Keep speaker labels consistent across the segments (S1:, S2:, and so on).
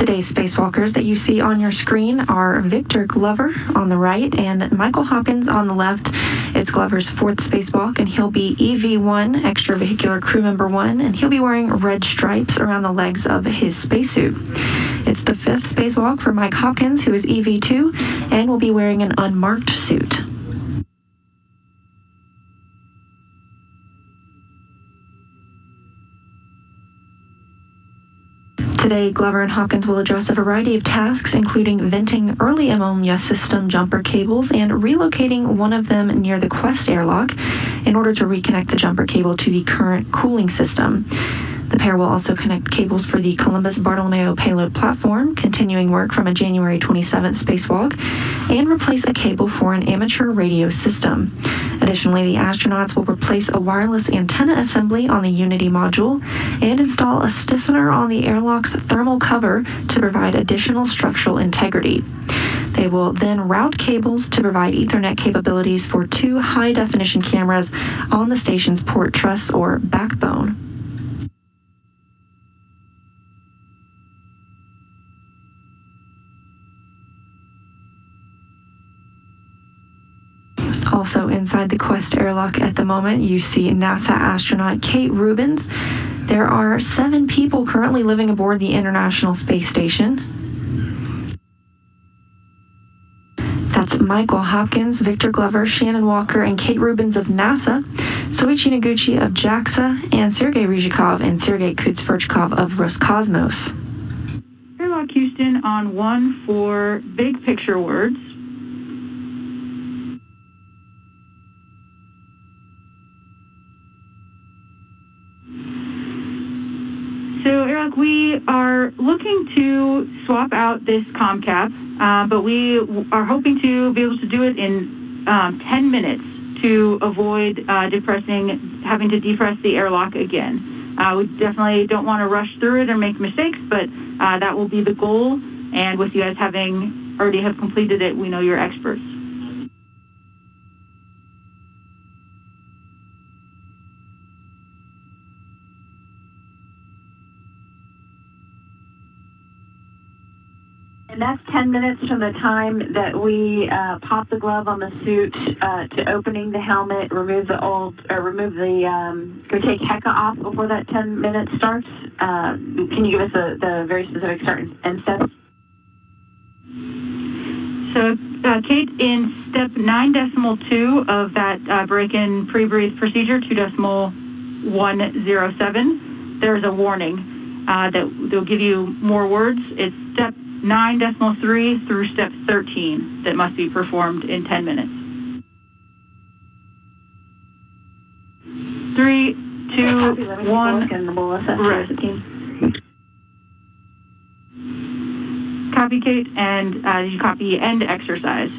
S1: Today's spacewalkers that you see on your screen are Victor Glover on the right and Michael Hopkins on the left. It's Glover's fourth spacewalk, and he'll be EV1, extravehicular crew member 1, and he'll be wearing red stripes around the legs of his spacesuit. It's the fifth spacewalk for Mike Hopkins, who is EV2, and will be wearing an unmarked suit. Today, Glover and Hopkins will address a variety of tasks, including venting early ammonia system jumper cables and relocating one of them near the Quest airlock in order to reconnect the jumper cable to the current cooling system. The pair will also connect cables for the Columbus Bartolomeo payload platform, continuing work from a January 27th spacewalk, and replace a cable for an amateur radio system. Additionally, the astronauts will replace a wireless antenna assembly on the Unity module and install a stiffener on the airlock's thermal cover to provide additional structural integrity. They will then route cables to provide Ethernet capabilities for 2 high-definition cameras on the station's port truss or backbone. Also inside the Quest airlock at the moment, you see NASA astronaut Kate Rubins. There are 7 people currently living aboard the International Space Station. That's Michael Hopkins, Victor Glover, Shannon Walker, and Kate Rubins of NASA, Soichi Noguchi of JAXA, and Sergei Ryzhikov and Sergei Kutsverchkov of Roscosmos.
S2: Airlock Houston on 1 for big picture words. So, Airlock, we are looking to swap out this comm cap, but we are hoping to be able to do it in 10 minutes to avoid having to depress the airlock again. We definitely don't want to rush through it or make mistakes, but that will be the goal. And with you guys having already have completed it, we know you're experts.
S3: And that's 10 minutes from the time that we pop the glove on the suit to opening the helmet, go take HECA off before that 10 minutes starts. Can you give us the very specific start and steps?
S2: So, Kate, in step 9.2 of that break-in pre-breathe procedure, 2.107, there's a warning that they'll give you more words. It's step 9.3 through step 13 that must be performed in 10 minutes. 3, 2, 1, rest. Copy, Kate, and you copy end exercise.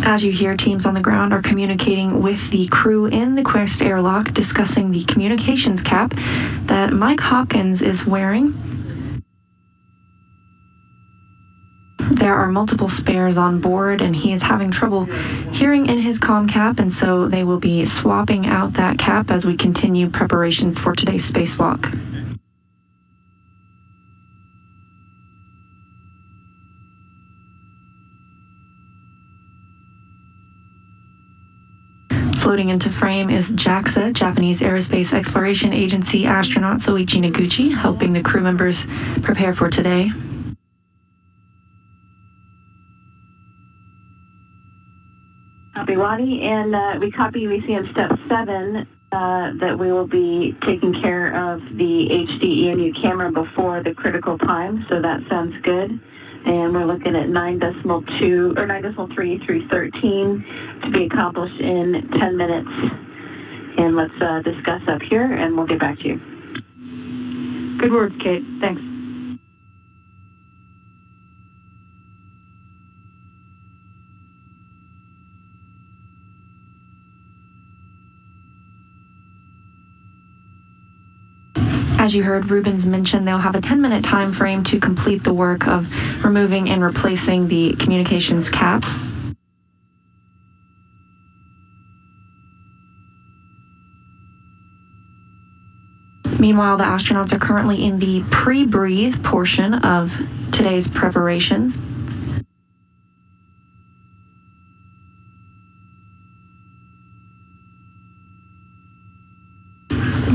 S1: As you hear, teams on the ground are communicating with the crew in the Quest airlock, discussing the communications cap that Mike Hopkins is wearing. There are multiple spares on board, and he is having trouble hearing in his comm cap, and so they will be swapping out that cap as we continue preparations for today's spacewalk. Floating into frame is JAXA, Japanese Aerospace Exploration Agency astronaut Soichi Noguchi, helping the crew members prepare for today.
S3: Copy, Ronnie, and we see in step 7 that we will be taking care of the HD EMU camera before the critical time, so that sounds good. And we're looking at 9.2 or 9.3 through 13 to be accomplished in 10 minutes. And let's discuss up here, and we'll get back to you.
S2: Good words, Kate. Thanks.
S1: As you heard Rubens mention, they'll have a 10-minute time frame to complete the work of removing and replacing the communications cap. Meanwhile, the astronauts are currently in the pre-breathe portion of today's preparations.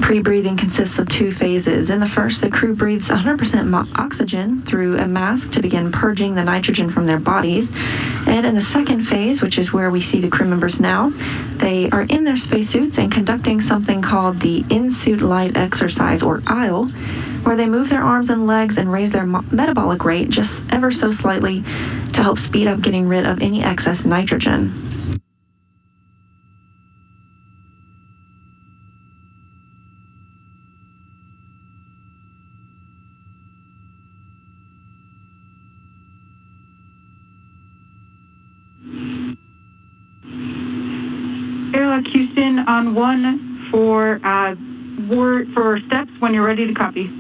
S1: Pre-breathing consists of two phases. In the first, the crew breathes 100% oxygen through a mask to begin purging the nitrogen from their bodies. And in the second phase, which is where we see the crew members now, they are in their spacesuits and conducting something called the in-suit light exercise, or ISLE, where they move their arms and legs and raise their metabolic rate just ever so slightly to help speed up getting rid of any excess nitrogen.
S2: Houston on 1 for steps when you're ready to copy.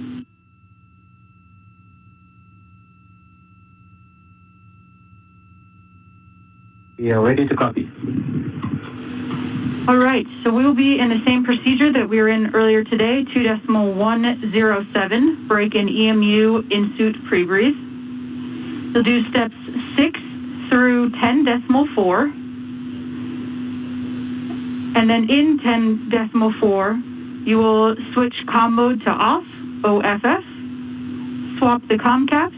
S4: We are ready to copy.
S2: All right, so we will be in the same procedure that we were in earlier today, 2.107, break in EMU in-suit pre-breathe. We'll do steps 6 through 10.4. And then in 10.4, you will switch comm mode to off, OFF, swap the comm caps,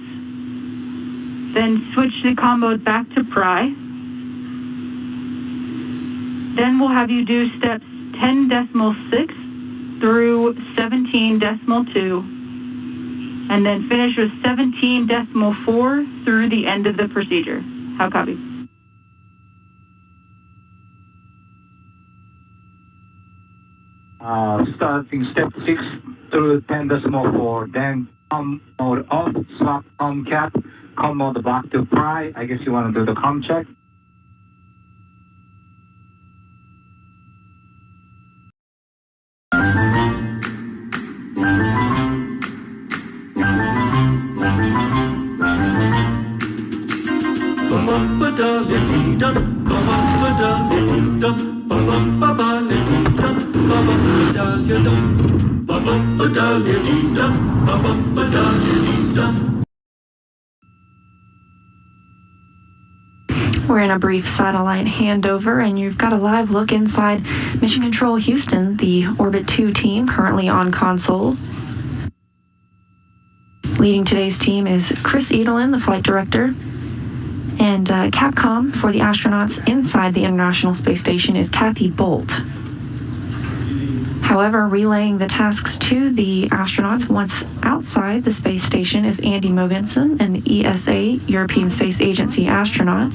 S2: then switch the comm mode back to PRI. Then we'll have you do steps 10.6 through 17.2, and then finish with 17.4 through the end of the procedure. How copy?
S4: Starting step 6 through 10.4, then comm mode off, swap comm cap, comm mode back to PRI. I guess you want to do the comm check.
S1: We're in a brief satellite handover, and you've got a live look inside Mission Control Houston, the Orbit 2 team currently on console. Leading today's team is Chris Edelin, the flight director, and Capcom for the astronauts inside the International Space Station is Kathy Bolt. However, relaying the tasks to the astronauts once outside the space station is Andy Mogensen, an ESA, European Space Agency astronaut.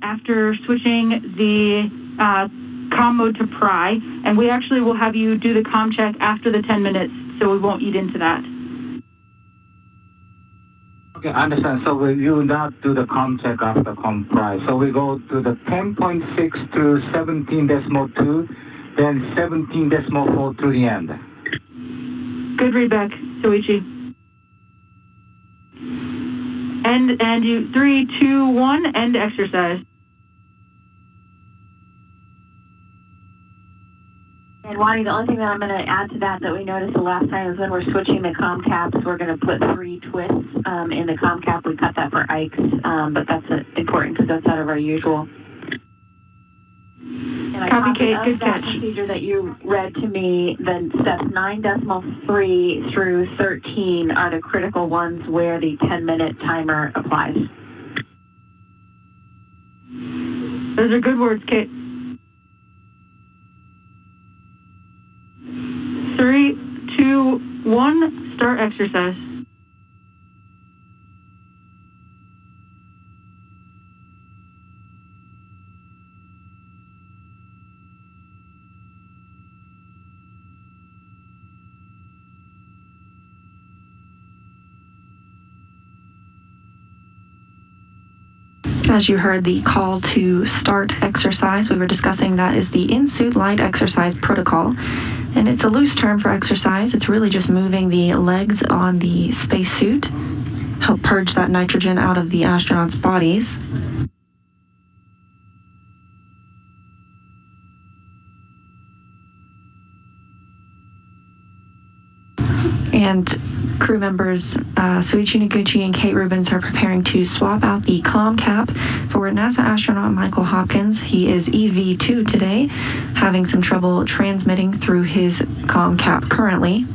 S2: After switching the comm mode to PRI, and we actually will have you do the comm check after the 10 minutes, so we won't eat into that.
S4: Okay, I understand. So you will not do the comm check after comm PRI. So we go to the 10.6 through 17.2, then 17.4 through the end.
S2: Good read back, Soichi. And you 3, 2, 1, end exercise.
S3: And Wani, the only thing that I'm going to add to that we noticed the last time is when we're switching the comm caps, we're going to put 3 twists in the comm cap. We cut that for Ike's, but that's important because that's out of our usual. And
S2: Copy, Kate. Good catch.
S3: Procedure that you read to me, then steps 9.3 through 13 are the critical ones where the 10-minute timer applies.
S2: Those are good words, Kate. 3, 2, 1, start exercise.
S1: As you heard, the call to start exercise, we were discussing that is the in-suit light exercise protocol. And it's a loose term for exercise. It's really just moving the legs on the spacesuit, help purge that nitrogen out of the astronauts' bodies. And crew members Soichi Noguchi and Kate Rubins are preparing to swap out the comm cap for NASA astronaut Michael Hopkins. He is EV2 today, having some trouble transmitting through his comm cap currently.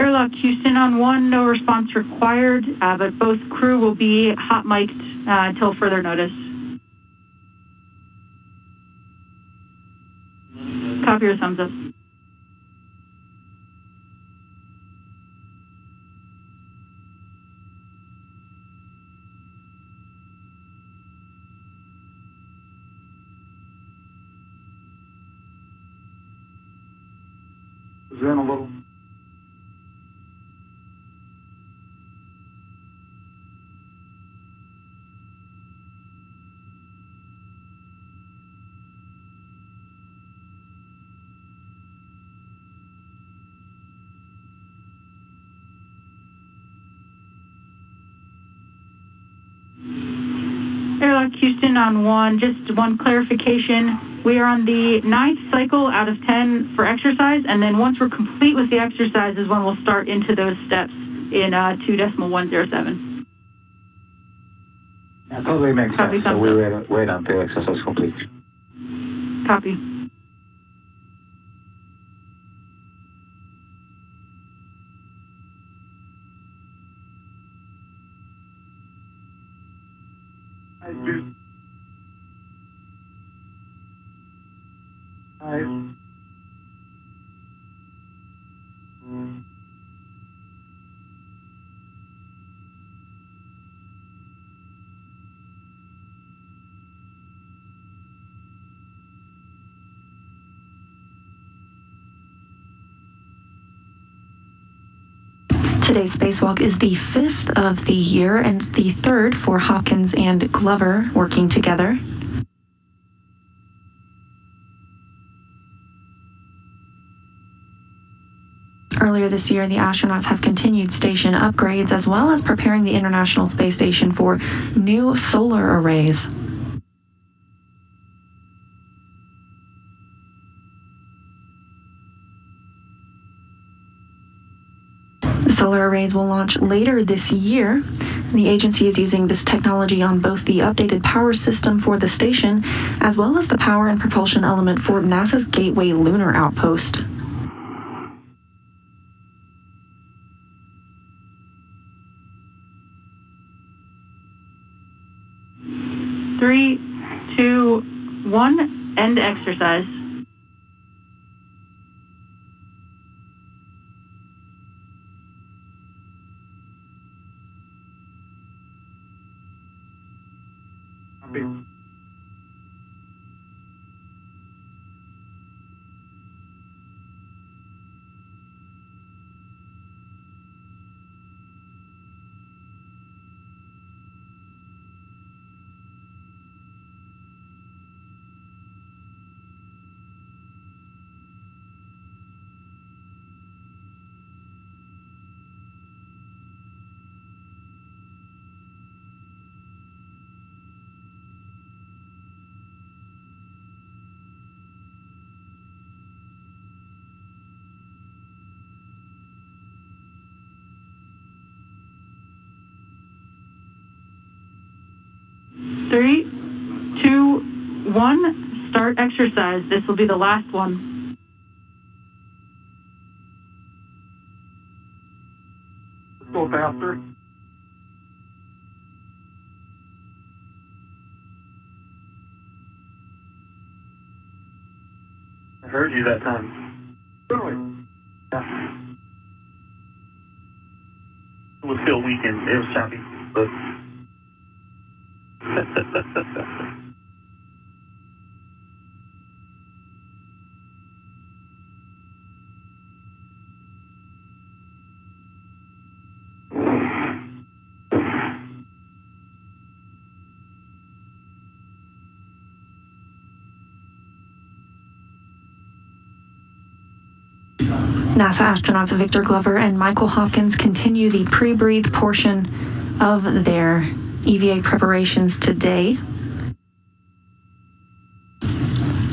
S2: Airlock Houston on 1, no response required, but both crew will be hot mic'd until further notice. Copy or thumbs up.
S4: Zoom a little.
S2: Airlock Houston on 1, just one clarification. We are on the 9th cycle out of 10 for exercise, and then once we're complete with the exercise is when we'll start into those steps in 2.107.
S4: That totally makes
S2: Copy,
S4: sense. So we wait until exercise complete.
S2: Copy.
S1: Today's spacewalk is the 5th of the year and the 3rd for Hopkins and Glover working together. Earlier this year, the astronauts have continued station upgrades as well as preparing the International Space Station for new solar arrays. The solar arrays will launch later this year. The agency is using this technology on both the updated power system for the station as well as the power and propulsion element for NASA's Gateway Lunar Outpost.
S2: Three, two, one, end exercise. Three, two, one, start exercise. This will be the last one.
S4: Let's go faster. I heard you that time. Really? Yeah. It was still weekend. It was choppy, but
S1: NASA astronauts Victor Glover and Michael Hopkins continue the pre-breathe portion of their EVA preparations today.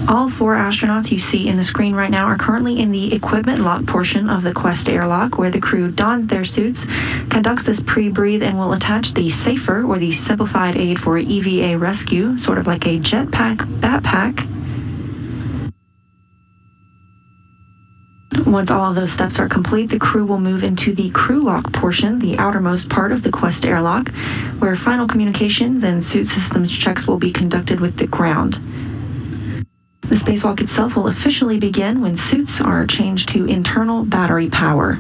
S1: All 4 astronauts you see in the screen right now are currently in the equipment lock portion of the Quest airlock, where the crew dons their suits, conducts this pre-breathe, and will attach the SAFER, or the Simplified Aid for EVA Rescue, sort of like a jetpack backpack. Once all of those steps are complete, the crew will move into the crew lock portion, the outermost part of the Quest airlock, where final communications and suit systems checks will be conducted with the ground. The spacewalk itself will officially begin when suits are changed to internal battery power.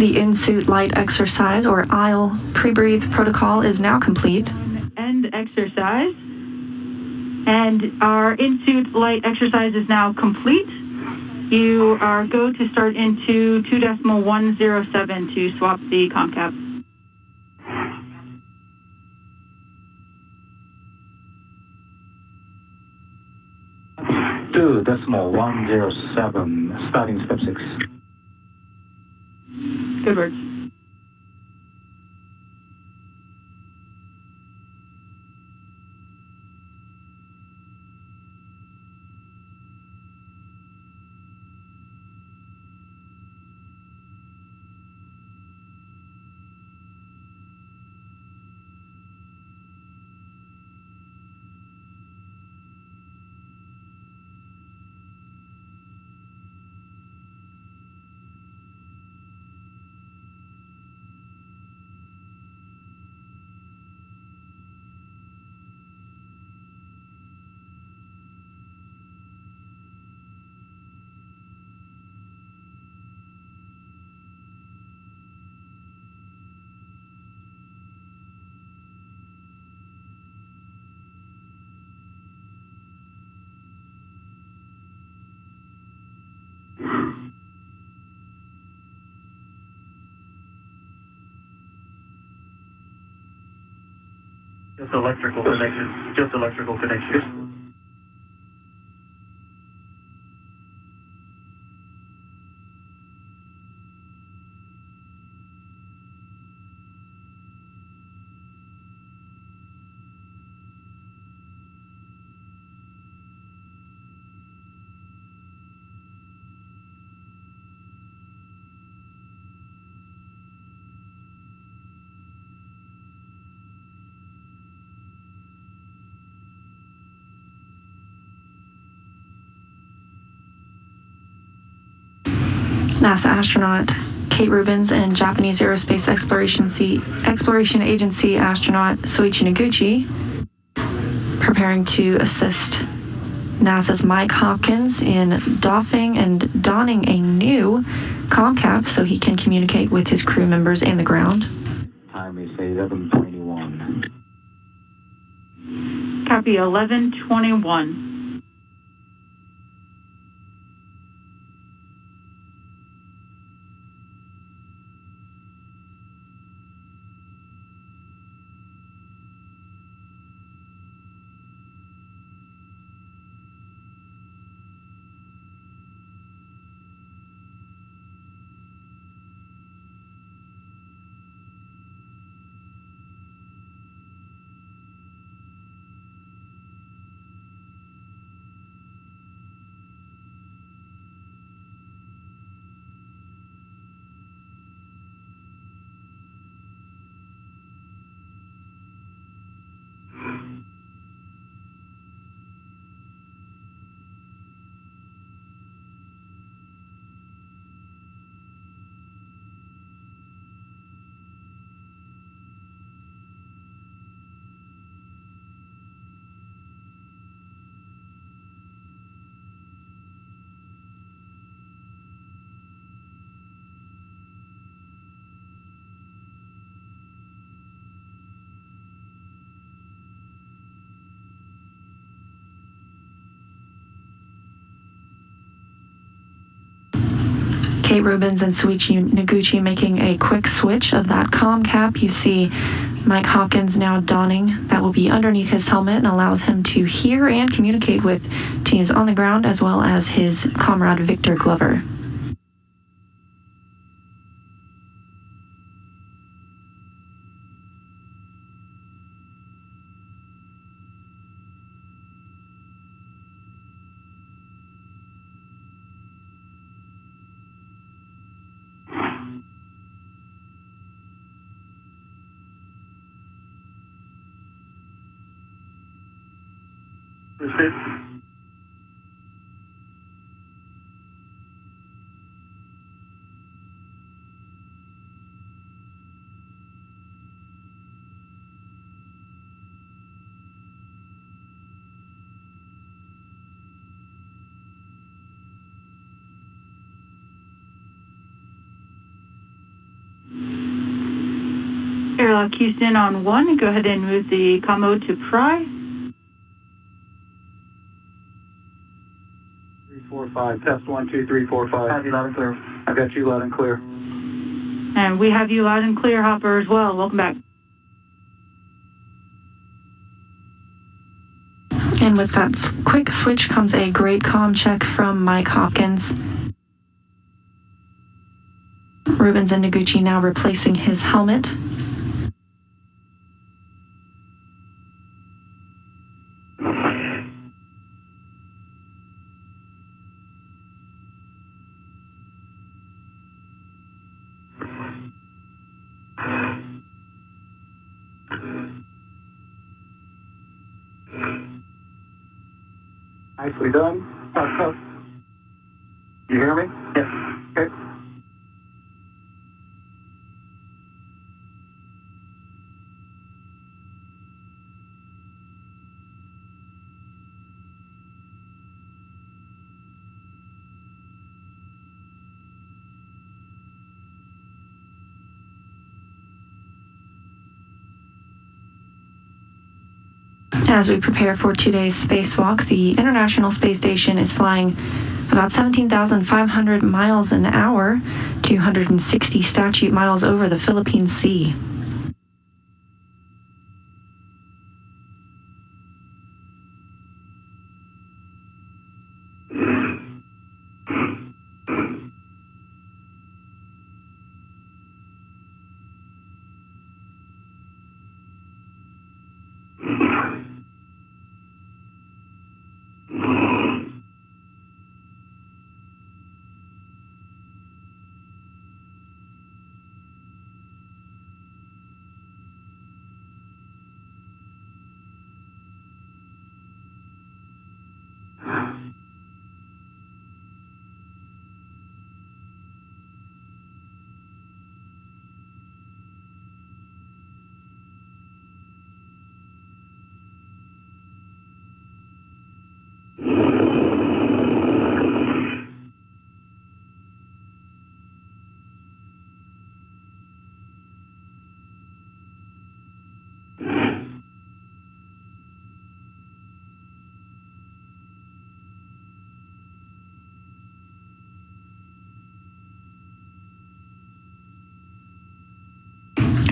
S1: The in-suit light exercise, or ILE, pre-breathe protocol is now complete.
S2: End exercise. And our in-suit light exercise is now complete. You are go to start into 2.107 to swap the comm cap.
S4: Two decimal 107, starting step 6.
S2: Good words.
S5: Just electrical connections. Just electrical connections.
S1: NASA astronaut Kate Rubins and Japanese Aerospace Exploration Agency astronaut Soichi Noguchi preparing to assist NASA's Mike Hopkins in doffing and donning a new comm cap so he can communicate with his crew members and the ground.
S4: Time is 11:21.
S2: Copy 11:21.
S1: Kate Rubins and Soichi Noguchi making a quick switch of that comm cap. You see Mike Hopkins now donning. That will be underneath his helmet and allows him to hear and communicate with teams on the ground as well as his comrade Victor Glover.
S5: Receive.
S2: Airlock Houston on 1. Go ahead and move the comm mode to Pry.
S5: 345. Test 1, 2, 3, 4, 5.
S4: Have you loud and clear?
S5: I've got you loud and clear.
S2: And we have you loud and clear, Hopper, as well. Welcome back.
S1: And with that quick switch comes a great comm check from Mike Hopkins. Rubins and Noguchi now replacing his helmet.
S5: Nicely done. You hear me?
S4: Yes.
S5: Okay.
S1: As we prepare for today's spacewalk, the International Space Station is flying about 17,500 miles an hour, 260 statute miles over the Philippine Sea.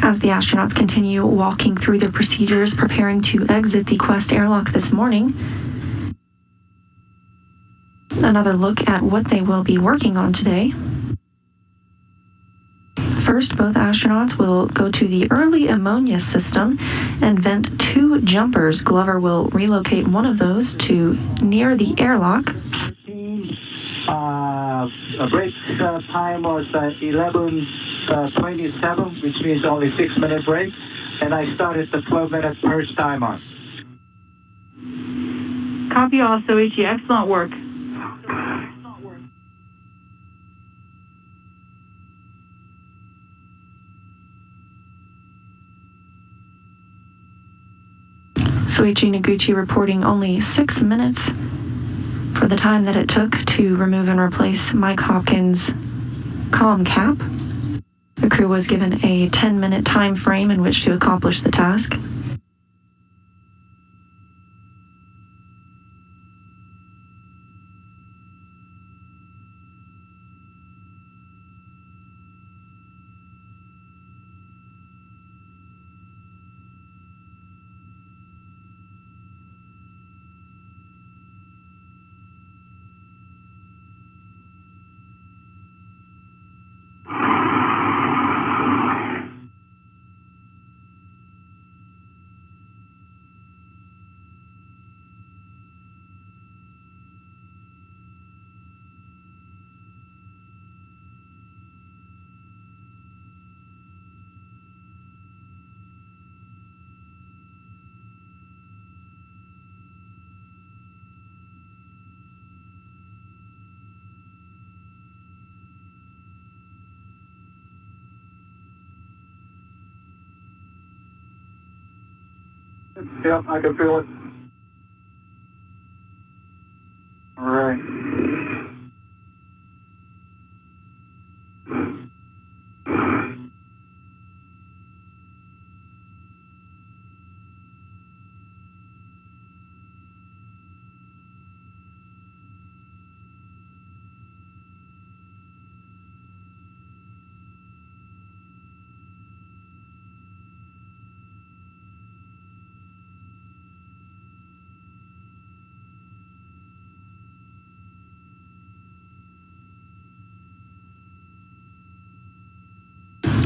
S1: As the astronauts continue walking through their procedures, preparing to exit the Quest airlock this morning, another look at what they will be working on today. First, both astronauts will go to the early ammonia system and vent 2 jumpers. Glover will relocate one of those to near the airlock.
S4: Break time was 11:27, which means only 6-minute break, and I started the 12-minute first timer.
S2: Copy all, Soichi. Excellent work.
S1: Soichi Noguchi reporting only 6 minutes for the time that it took to remove and replace Mike Hopkins' comm cap. The crew was given a 10-minute time frame in which to accomplish the task.
S5: Yep, I can feel it. All right.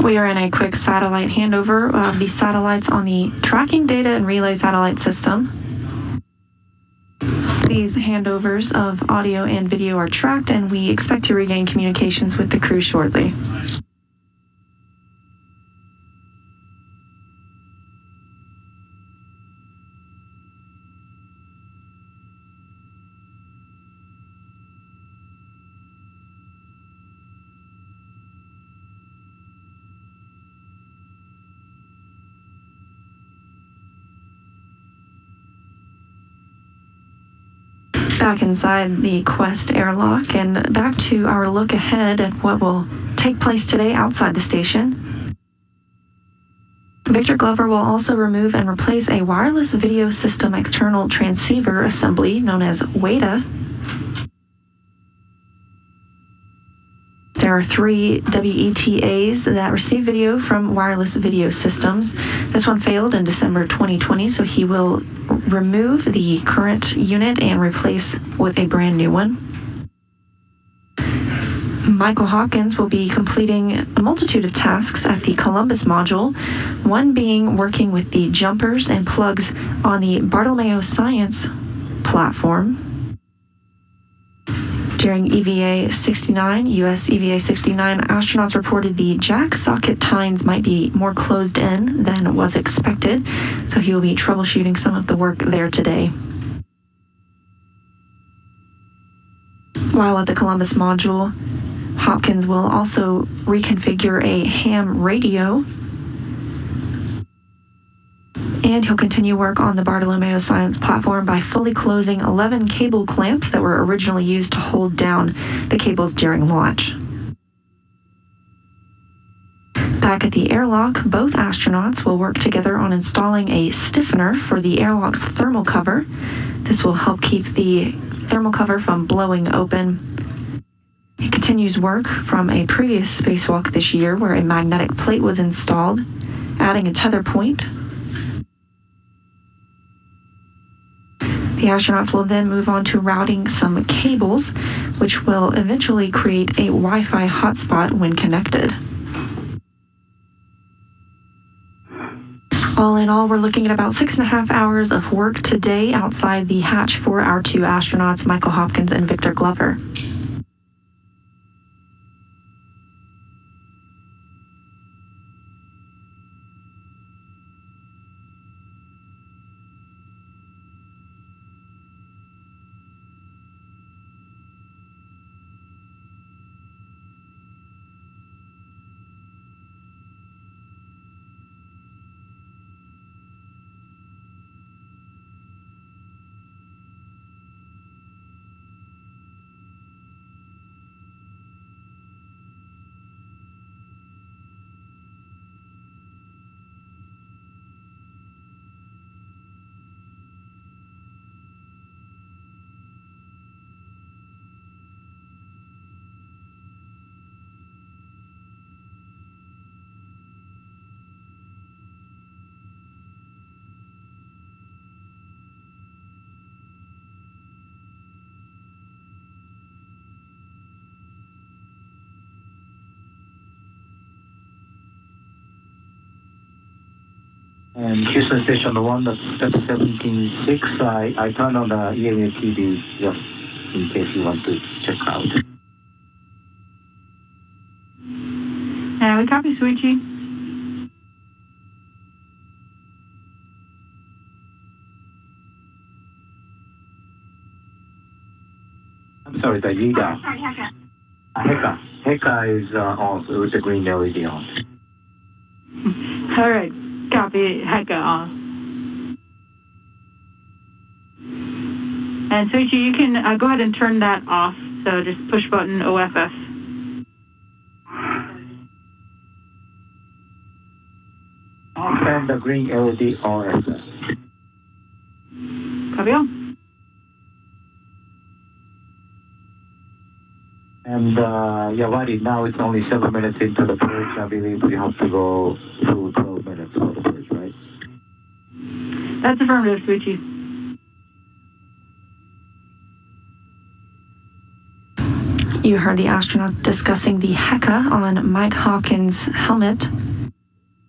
S1: We are in a quick satellite handover of the satellites on the tracking data and relay satellite system. These handovers of audio and video are tracked, and we expect to regain communications with the crew shortly. Back inside the Quest airlock and back to our look ahead at what will take place today outside the station. Victor Glover will also remove and replace a wireless video system external transceiver assembly known as WADA. There are 3 WETAs that receive video from wireless video systems. This one failed in December 2020, so he will remove the current unit and replace with a brand new one. Michael Hopkins will be completing a multitude of tasks at the Columbus module, one being working with the jumpers and plugs on the Bartolomeo Science platform. During EVA 69, US EVA 69, astronauts reported the jack socket tines might be more closed in than was expected, so he will be troubleshooting some of the work there today. While at the Columbus module, Hopkins will also reconfigure a ham radio, and he'll continue work on the Bartolomeo Science platform by fully closing 11 cable clamps that were originally used to hold down the cables during launch. Back at the airlock, both astronauts will work together on installing a stiffener for the airlock's thermal cover. This will help keep the thermal cover from blowing open. It continues work from a previous spacewalk this year where a magnetic plate was installed. adding a tether point. The astronauts will then move on to routing some cables, which will eventually create a Wi-Fi hotspot when connected. All in all, we're looking at about 6.5 hours of work today outside the hatch for our two astronauts, Michael Hopkins and Victor Glover.
S4: And Houston Station 1, that's step 17.6. I turn on the EMU TV just in case you want to check out.
S2: We copy, Suichi.
S4: I'm sorry, the leader. Heka is on, so it's a green LED on.
S2: All right, copy, Heka on. And Suichi, you can go ahead and turn that off. So just push button OFF.
S4: And the green LED OFF.
S2: Copy all.
S4: And Wadi, now it's only 7 minutes into the purge. I believe we have to go through 12 minutes for the purge, right?
S2: That's affirmative, Suichi.
S1: You heard the astronaut discussing the Heka on Mike Hawkins' helmet.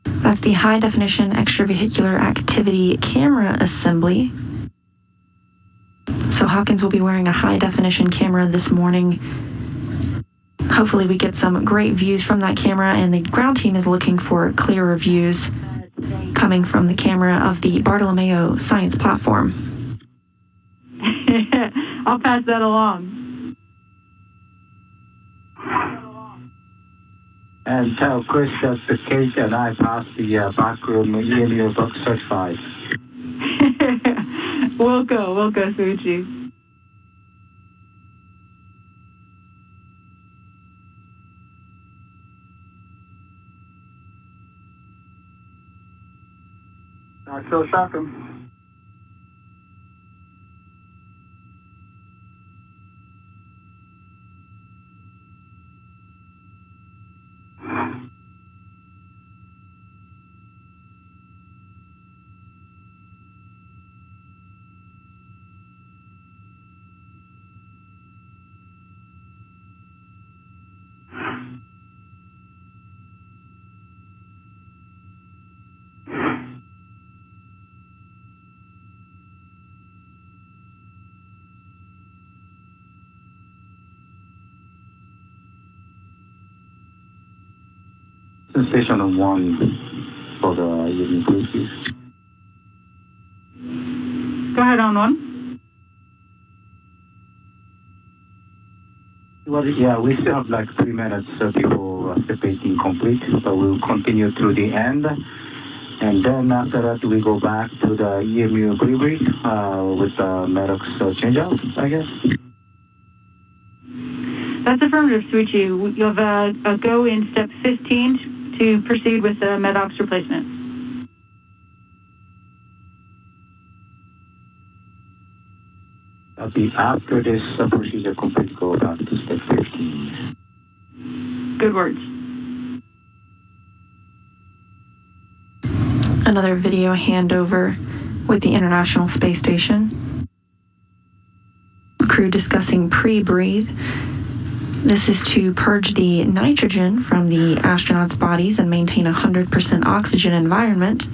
S1: That's the high definition extravehicular activity camera assembly. So Hawkins will be wearing a high definition camera this morning. Hopefully we get some great views from that camera, and the ground team is looking for clearer views coming from the camera of the Bartolomeo Science Platform.
S2: I'll pass that along.
S4: And tell Chris that the Kate and I passed the backroom EMU book certified.
S2: We'll go, Suichi.
S5: Not so shocking.
S4: Station 1 for the EMU, please.
S2: Go ahead on 1.
S4: Well, yeah, we still have like 3 minutes before step 18 complete, but we'll continue through the end. And then after that, we go back to the EMU delivery with the Maddox changeout, I guess.
S2: That's affirmative, Suichi. You have a go in step 15 to proceed with the Maddox replacement.
S4: That'll be after this procedure complete, go back to step 15.
S2: Good words.
S1: Another video handover with the International Space Station. Crew discussing pre-breathe. This is to purge the nitrogen from the astronauts' bodies and maintain a 100% oxygen environment.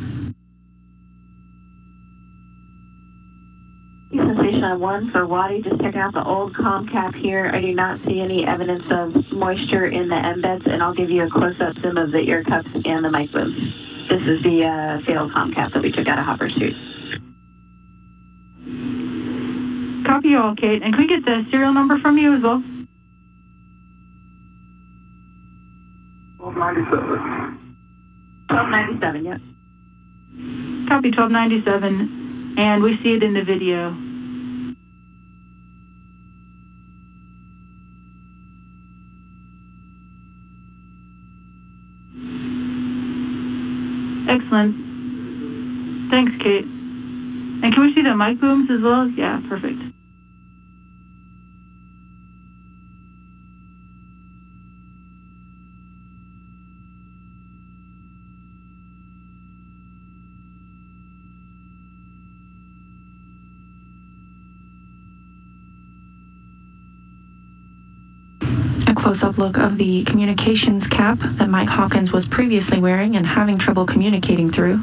S3: Houston Station 1 for Wadi, just checking out the old comm cap here. I do not see any evidence of moisture in the embeds, and I'll give you a close-up zoom of the ear cups and the mic booms. This is the failed comm cap that we took out of Hopper's suit.
S2: Copy all, Kate. And can we get the serial number from you as well?
S5: 1297.
S3: 1297, yep.
S2: Copy 1297. And we see it in the video. Excellent. Thanks, Kate. And can we see the mic booms as well? Yeah, perfect.
S1: A close-up look of the communications cap that Mike Hawkins was previously wearing and having trouble communicating through.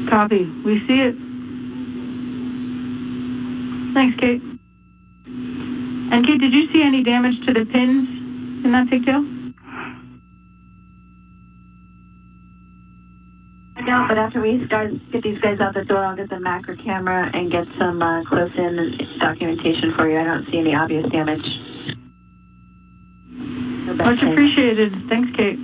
S2: Copy. We see it. Thanks, Kate. And Kate, did you see any damage to the pins in that pigtail?
S3: No, but after we get these guys out the door, I'll get the macro camera and get some close-in documentation for you. I don't see any obvious damage.
S2: Much appreciated. Thanks, Kate.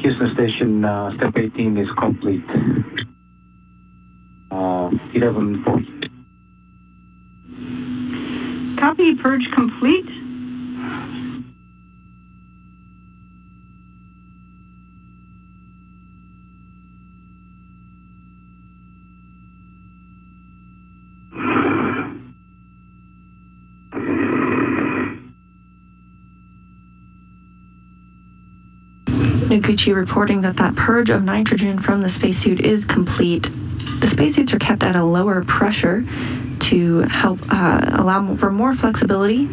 S4: Houston Station, step 18 is complete. 11:40.
S2: Copy, purge complete.
S1: Noguchi reporting that purge of nitrogen from the spacesuit is complete. The spacesuits are kept at a lower pressure to help allow for more flexibility.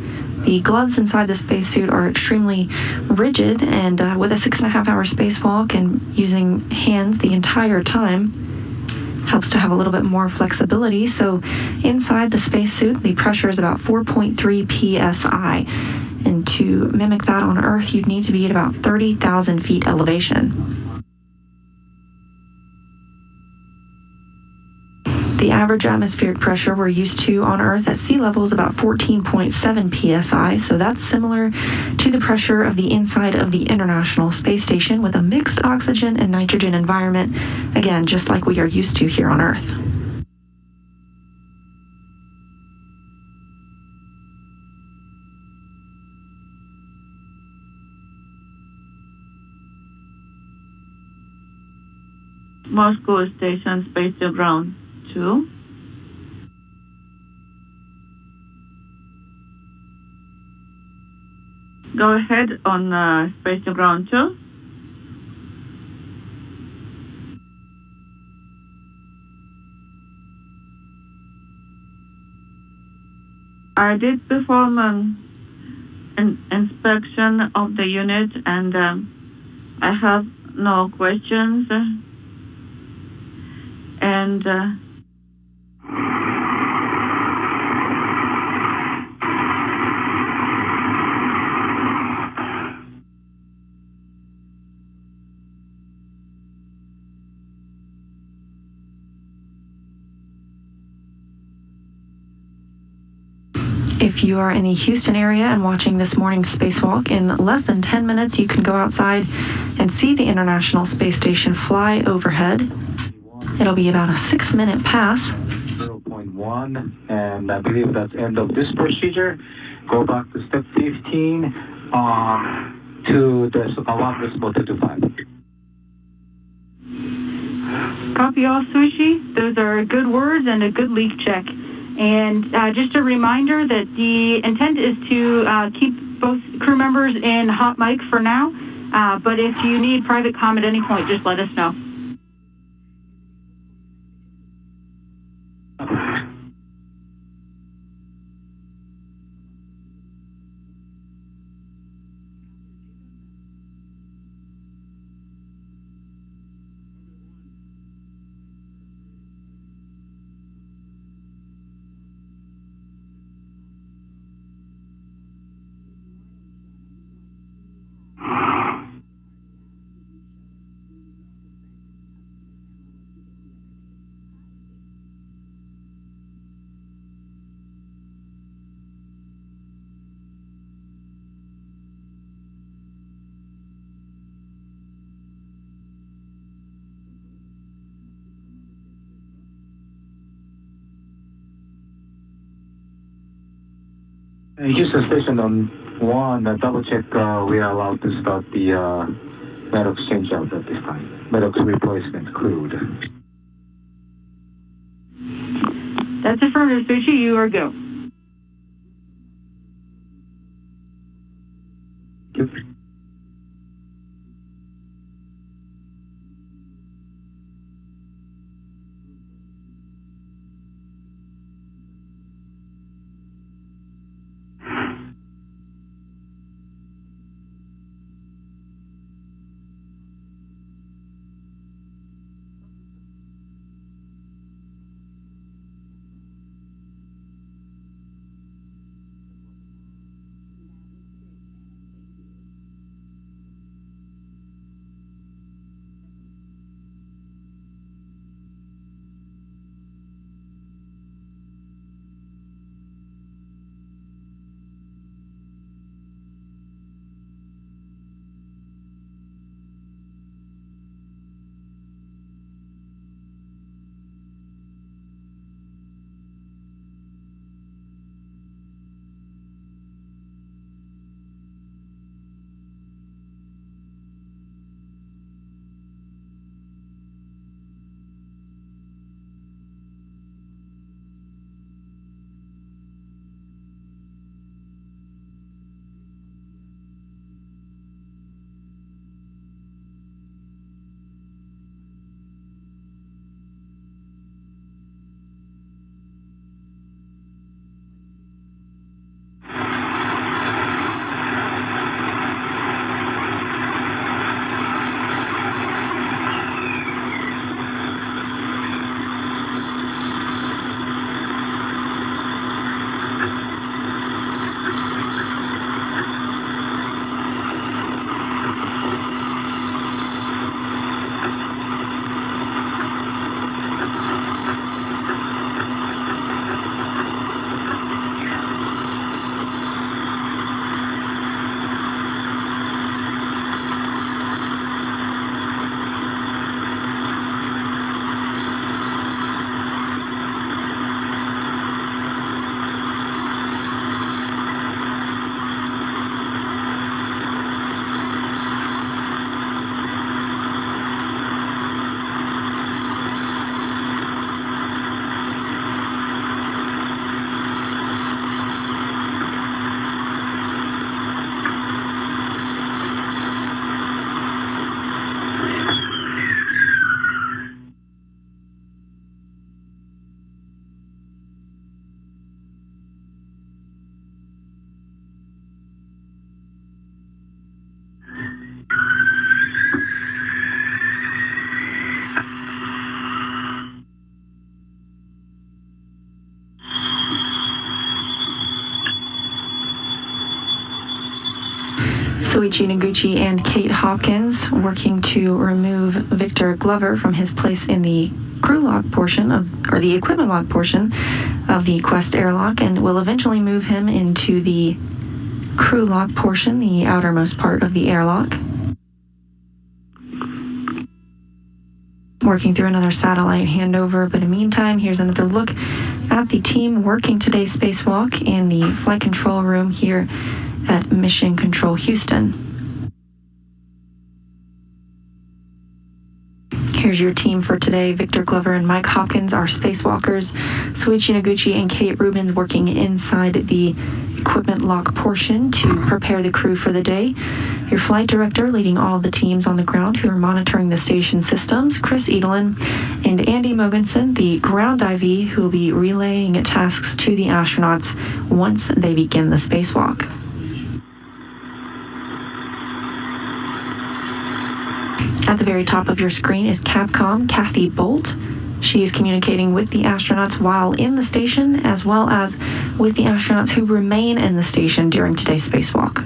S1: The gloves inside the spacesuit are extremely rigid, and with a 6.5-hour spacewalk and using hands the entire time, helps to have a little bit more flexibility. So inside the spacesuit, the pressure is about 4.3 psi. And to mimic that on Earth, you'd need to be at about 30,000 feet elevation. The average atmospheric pressure we're used to on Earth at sea level is about 14.7 psi, so that's similar to the pressure of the inside of the International Space Station with a mixed oxygen and nitrogen environment, again, just like we are used to here on Earth.
S2: Moscow Station, Space to Ground 2. Go ahead on Space to Ground 2.
S6: I did perform an inspection of the unit, and I have no questions. And
S1: If you are in the Houston area and watching this morning's spacewalk, in less than 10 minutes you can go outside and see the International Space Station fly overhead. It'll be about a 6-minute pass.
S4: 0.1, and I believe that's end of this procedure. Go back to step 15 to the Alarm Motor to 5.
S2: Copy all, Sushi. Those are good words and a good leak check. And just a reminder that the intent is to keep both crew members in hot mic for now, but if you need private comm at any point, just let us know.
S4: Houston Station on 1, double check we are allowed to start the Maddox change out at this time. Maddox replacement crude.
S2: That's affirmative, Sushi. You are go.
S4: Yep.
S1: Soichi Noguchi and Kate Hopkins working to remove Victor Glover from his place in the crew lock portion or the equipment lock portion of the Quest airlock, and will eventually move him into the crew lock portion, the outermost part of the airlock. Working through another satellite handover, but in the meantime, here's another look at the team working today's spacewalk in the flight control room here at Mission Control Houston. Here's your team for today. Victor Glover and Mike Hopkins are spacewalkers. Soichi Noguchi and Kate Rubins working inside the equipment lock portion to prepare the crew for the day. Your flight director leading all of the teams on the ground who are monitoring the station systems, Chris Edelin, and Andy Mogensen, the ground IV, who will be relaying tasks to the astronauts once they begin the spacewalk. At the very top of your screen is Capcom Kathy Bolt. She is communicating with the astronauts while in the station, as well as with the astronauts who remain in the station during today's spacewalk.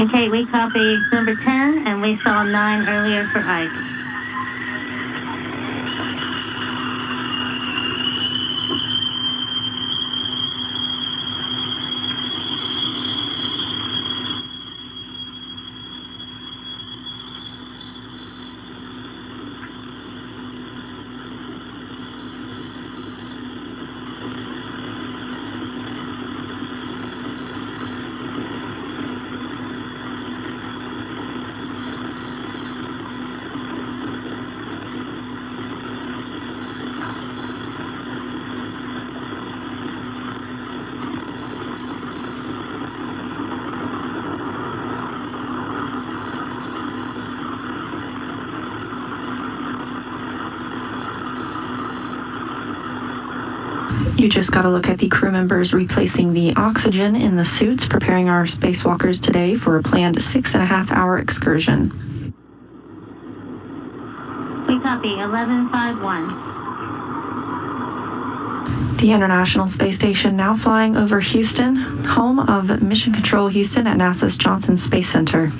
S7: Okay, we copy number 10, and we saw 9 earlier for Ike.
S1: You just got to look at the crew members replacing the oxygen in the suits, preparing our spacewalkers today for a planned 6.5-hour excursion.
S7: We copy 1151.
S1: The International Space Station now flying over Houston, home of Mission Control Houston at NASA's Johnson Space Center.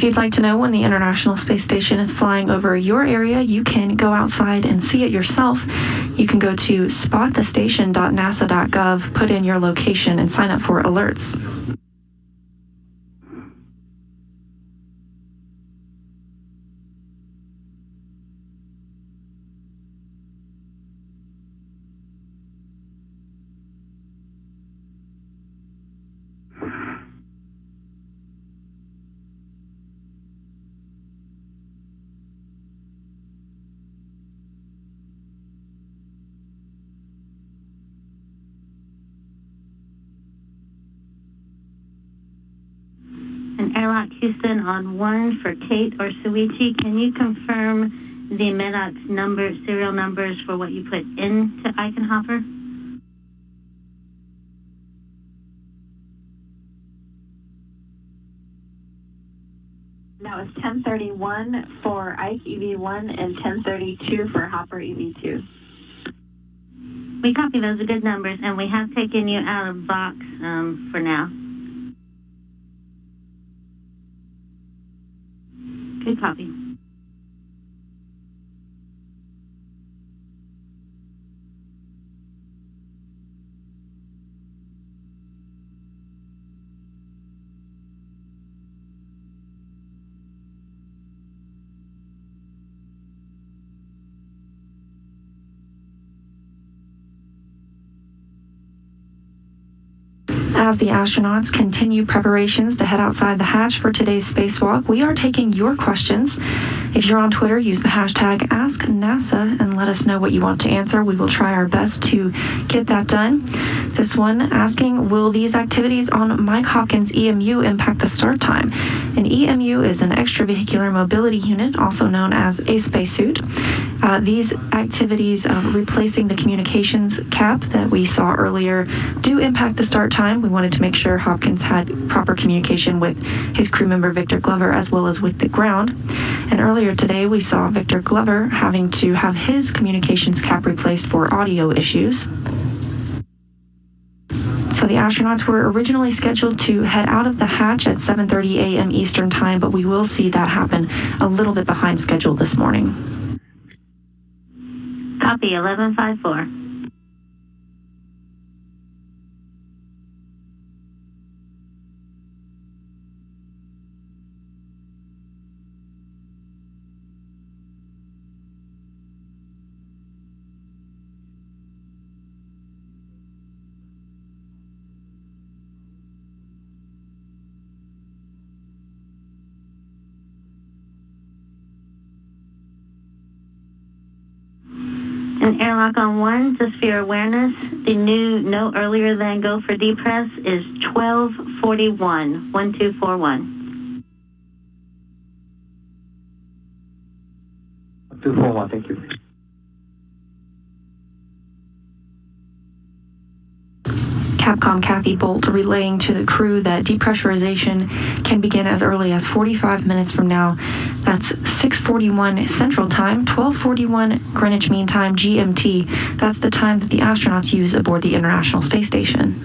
S1: If you'd like to know when the International Space Station is flying over your area, you can go outside and see it yourself. You can go to spotthestation.nasa.gov, put in your location, and sign up for alerts.
S7: And Airlock Houston on 1 for Kate or Suichi. Can you confirm the MEDOX serial numbers for what you put into Eichenhofer?
S3: That was 1031 for Ike EV1 and 1032 for Hopper EV2.
S7: We copy, those are good numbers, and we have taken you out of box for now. Good copy.
S1: As the astronauts continue preparations to head outside the hatch for today's spacewalk, we are taking your questions. If you're on Twitter, use the hashtag AskNASA and let us know what you want to answer. We will try our best to get that done. This one asking, will these activities on Mike Hopkins EMU impact the start time? An EMU is an extravehicular mobility unit, also known as a spacesuit. These activities of replacing the communications cap that we saw earlier do impact the start time. We wanted to make sure Hopkins had proper communication with his crew member Victor Glover as well as with the ground. And earlier today we saw Victor Glover having to have his communications cap replaced for audio issues. So the astronauts were originally scheduled to head out of the hatch at 7:30 a.m. Eastern Time, but we will see that happen a little bit behind schedule this morning.
S7: Copy, 1154. And Airlock on 1, just for your awareness, the new no earlier than go for depress is 1241, 1241.
S4: 241, thank you.
S1: Capcom Kathy Bolt relaying to the crew that depressurization can begin as early as 45 minutes from now. That's 6:41 Central Time, 12:41 Greenwich Mean Time, GMT. That's the time that the astronauts use aboard the International Space Station.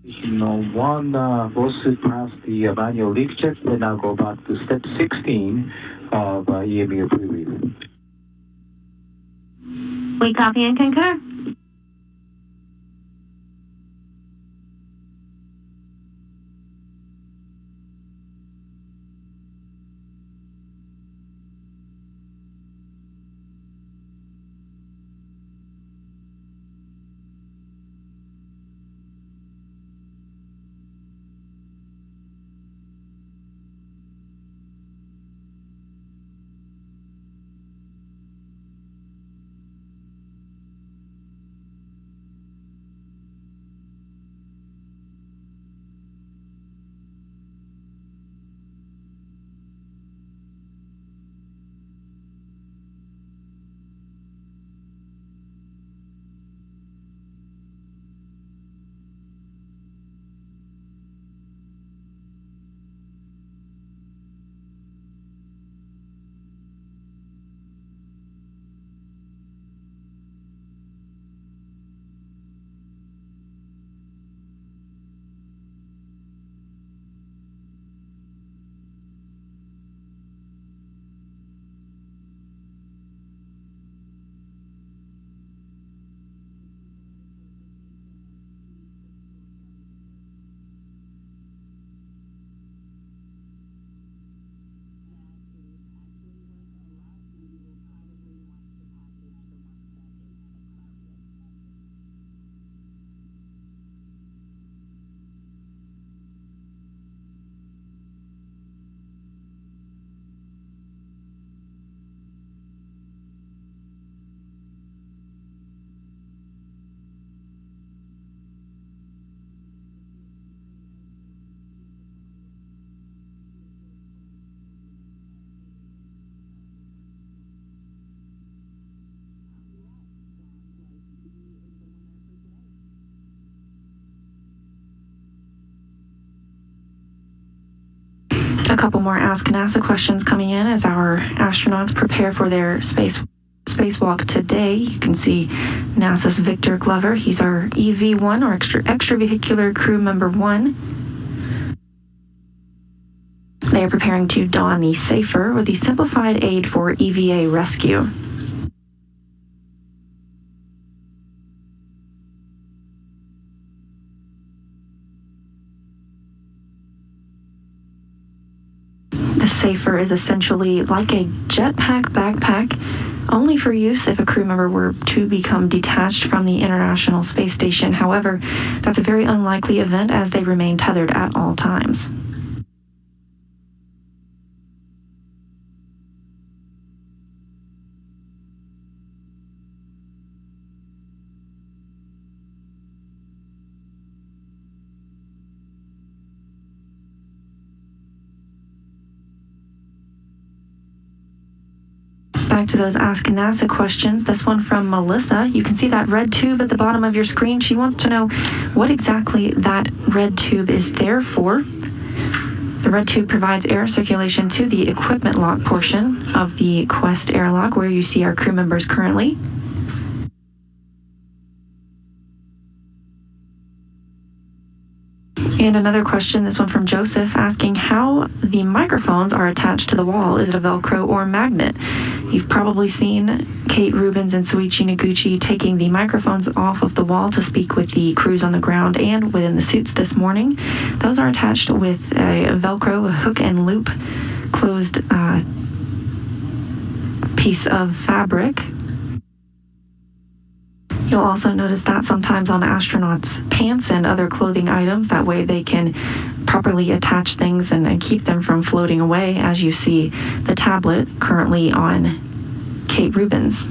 S4: One goes past the manual leak check and now go back to step 16 of EMU pre-brief.
S7: We copy and concur.
S1: A couple more Ask NASA questions coming in as our astronauts prepare for their spacewalk today. You can see NASA's Victor Glover. He's our EV1, or extravehicular crew member 1. They are preparing to don the SAFER, or the Simplified Aid for EVA Rescue. The SAFER is essentially like a jetpack backpack, only for use if a crew member were to become detached from the International Space Station. However, that's a very unlikely event as they remain tethered at all times. Back to those Ask NASA questions. This one from Melissa. You can see that red tube at the bottom of your screen. She wants to know what exactly that red tube is there for. The red tube provides air circulation to the equipment lock portion of the Quest airlock, where you see our crew members currently. And another question, this one from Joseph, asking how the microphones are attached to the wall. Is it a Velcro or magnet? You've probably seen Kate Rubins and Soichi Noguchi taking the microphones off of the wall to speak with the crews on the ground and within the suits this morning. Those are attached with a Velcro, a hook and loop closed piece of fabric. You'll also notice that sometimes on astronauts' pants and other clothing items. That way they can properly attach things and keep them from floating away, as you see the tablet currently on Kate Rubins.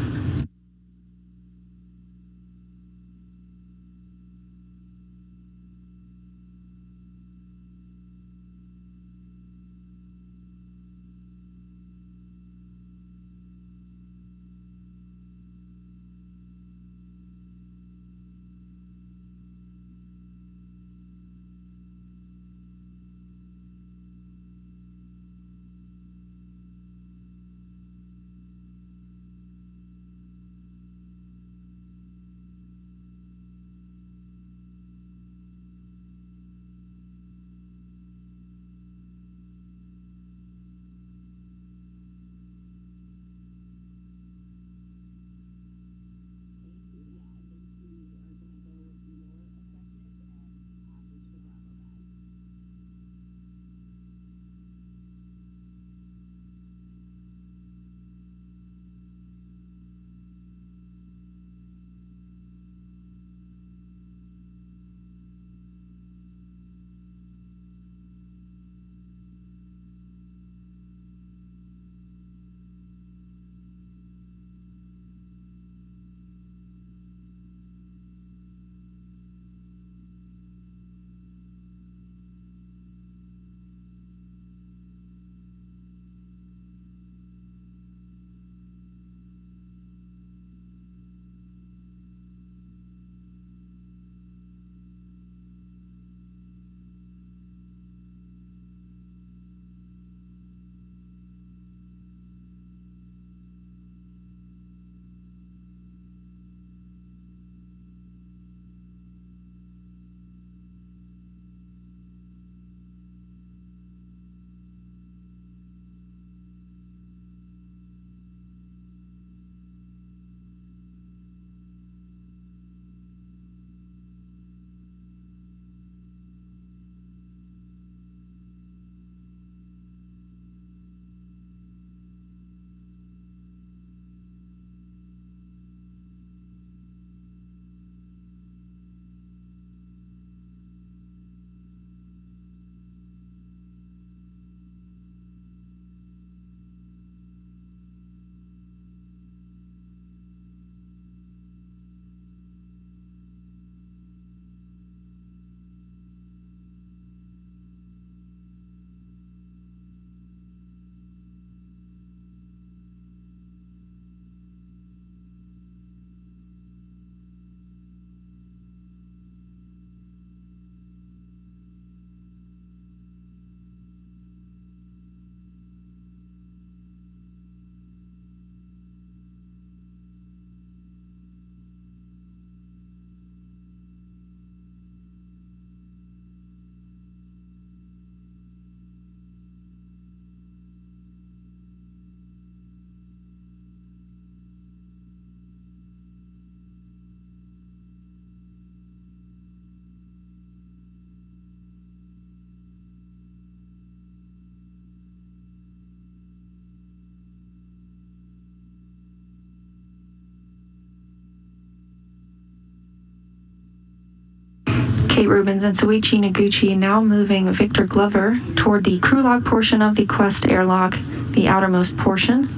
S1: Kate Rubens and Soichi Noguchi now moving Victor Glover toward the crew lock portion of the Quest airlock, the outermost portion.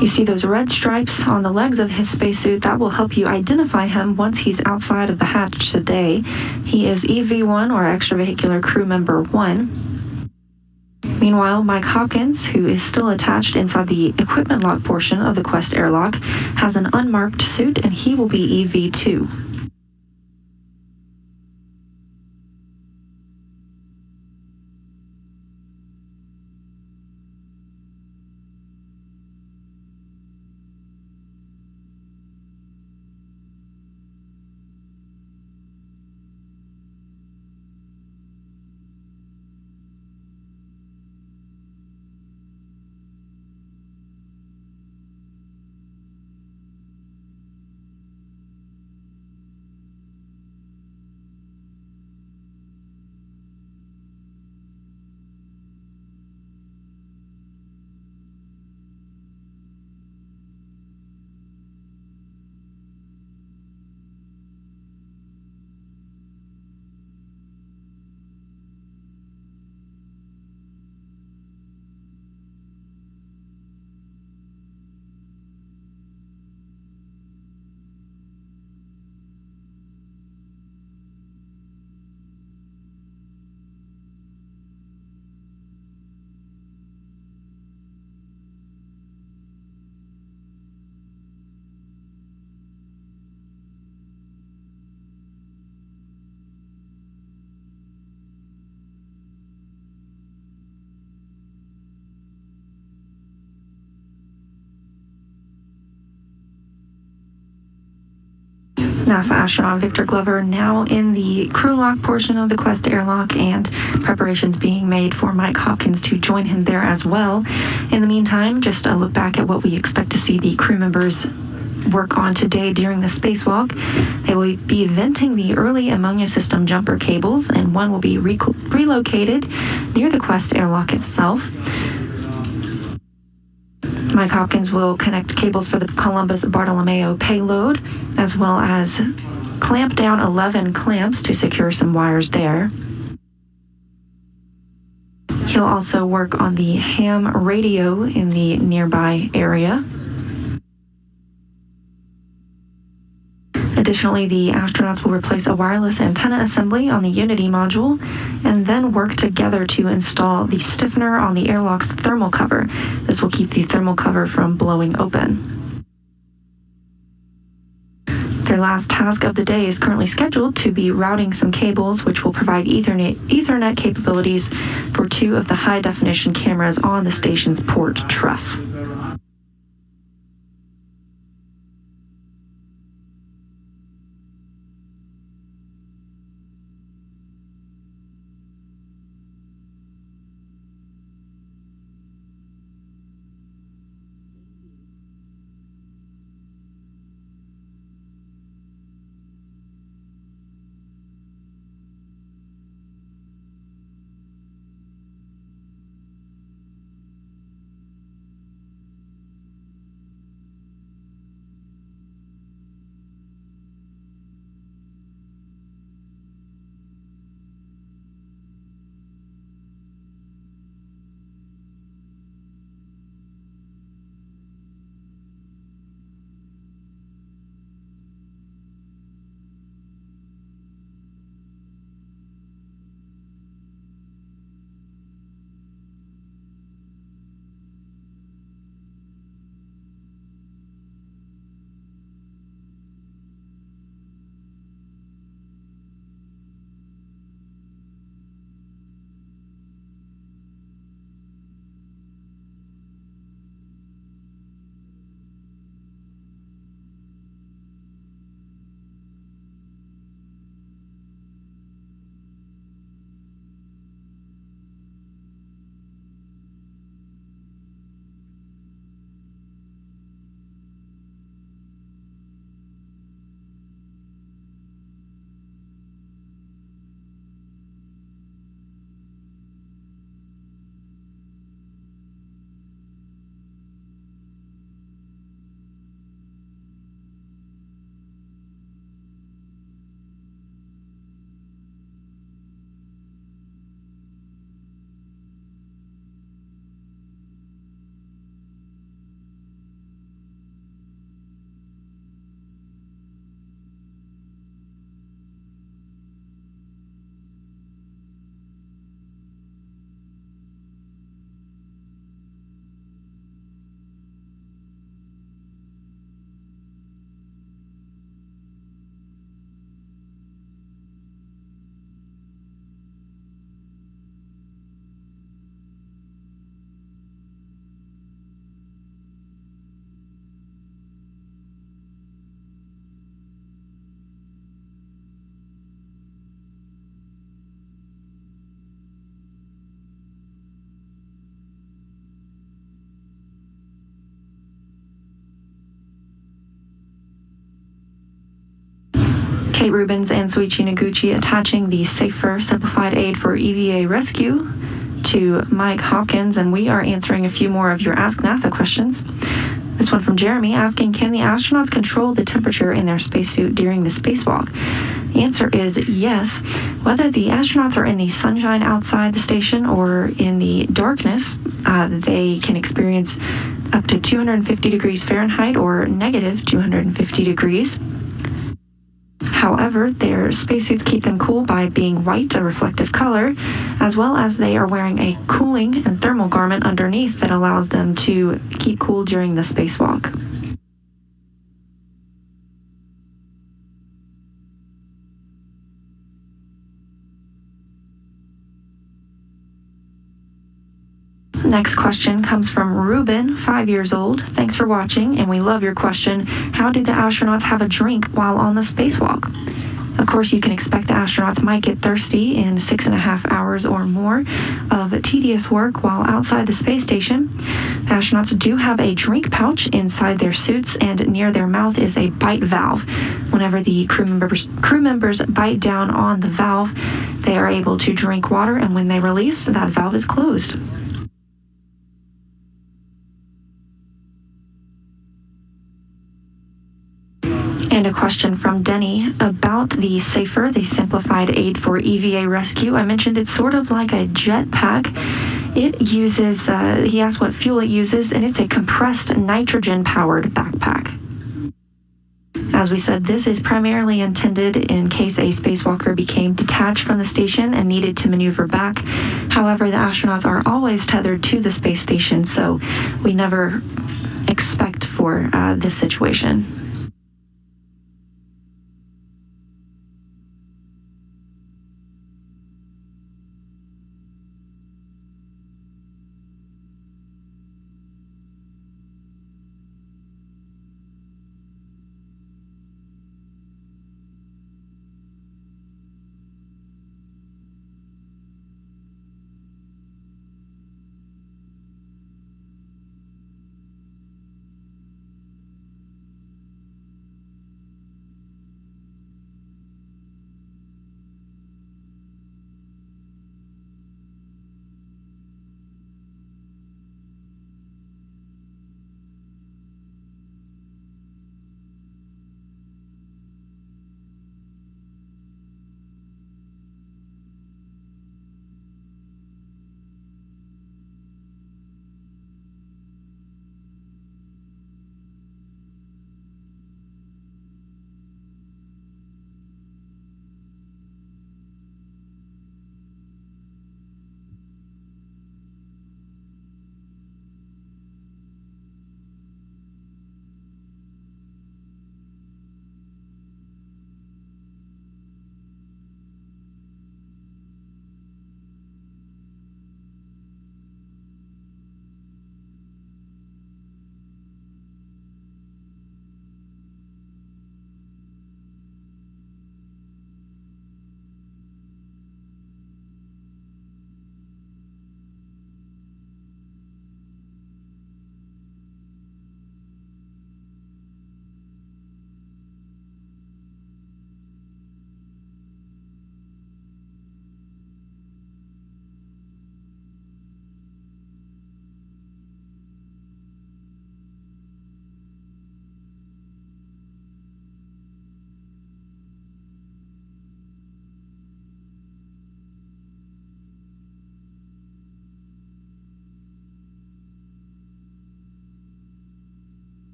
S1: You see those red stripes on the legs of his spacesuit. That will help you identify him once he's outside of the hatch today. He is EV1, or extravehicular crew member 1. Meanwhile, Mike Hopkins, who is still attached inside the equipment lock portion of the Quest airlock, has an unmarked suit, and he will be EV2. NASA astronaut Victor Glover now in the crew lock portion of the Quest airlock, and preparations being made for Mike Hopkins to join him there as well. In the meantime, just a look back at what we expect to see the crew members work on today during the spacewalk. They will be venting the early ammonia system jumper cables, and one will be relocated near the Quest airlock itself. Mike Hopkins will connect cables for the Columbus Bartolomeo payload, as well as clamp down 11 clamps to secure some wires there. He'll also work on the ham radio in the nearby area. Additionally, the astronauts will replace a wireless antenna assembly on the Unity module and then work together to install the stiffener on the airlock's thermal cover. This will keep the thermal cover from blowing open. Their last task of the day is currently scheduled to be routing some cables, which will provide Ethernet capabilities for 2 of the high-definition cameras on the station's port truss. Kate Rubens and Soichi Noguchi attaching the safer, simplified aid for EVA rescue to Mike Hopkins, and we are answering a few more of your Ask NASA questions. This one from Jeremy asking, can the astronauts control the temperature in their spacesuit during the spacewalk? The answer is yes. Whether the astronauts are in the sunshine outside the station or in the darkness, they can experience up to 250 degrees Fahrenheit or negative 250 degrees. However, their spacesuits keep them cool by being white, a reflective color, as well as they are wearing a cooling and thermal garment underneath that allows them to keep cool during the spacewalk. Next question comes from Ruben, 5 years old. Thanks for watching, and we love your question. How do the astronauts have a drink while on the spacewalk? Of course, you can expect the astronauts might get thirsty in 6.5 hours or more of tedious work while outside the space station. The astronauts do have a drink pouch inside their suits, and near their mouth is a bite valve. Whenever the crew members bite down on the valve, they are able to drink water, and when they release, that valve is closed. And a question from Denny about the safer, the simplified aid for EVA rescue. I mentioned it's sort of like a jet pack. It uses, he asked what fuel it uses, and it's a compressed nitrogen-powered backpack. As we said, this is primarily intended in case a spacewalker became detached from the station and needed to maneuver back. However, the astronauts are always tethered to the space station, so we never expect for this situation.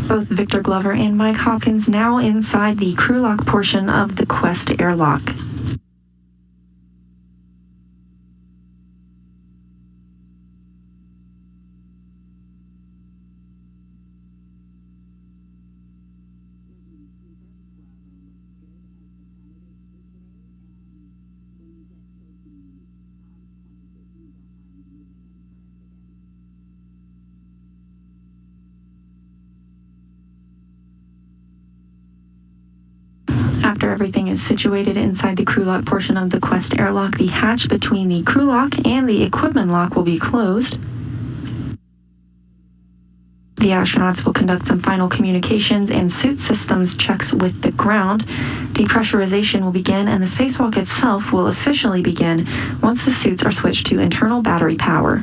S1: Both Victor Glover and Mike Hopkins now inside the crew lock portion of the Quest airlock. everything is situated inside the crew lock portion of the Quest airlock, the hatch between the crew lock and the equipment lock will be closed. The astronauts will conduct some final communications and suit systems checks with the ground. Depressurization will begin, and the spacewalk itself will officially begin once the suits are switched to internal battery power.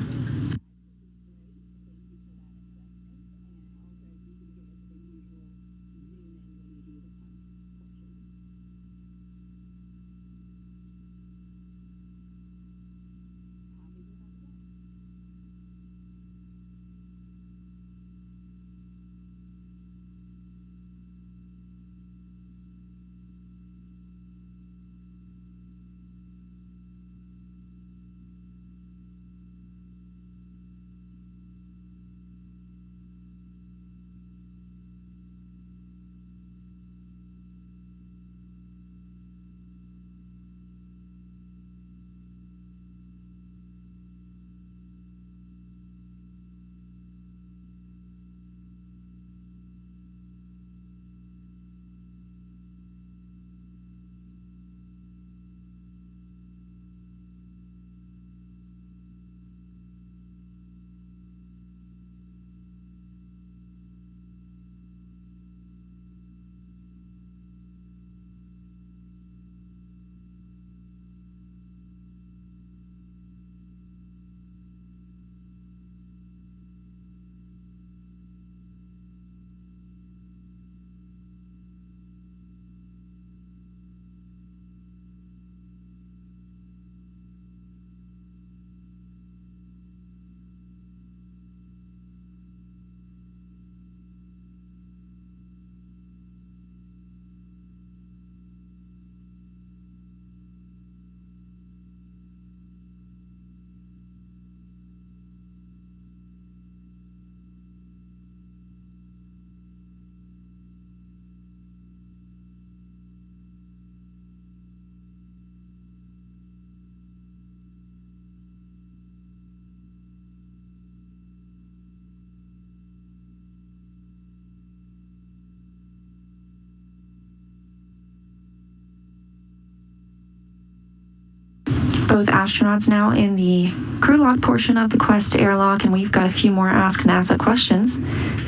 S1: Both astronauts now in the crew lock portion of the Quest airlock, and we've got a few more Ask NASA questions.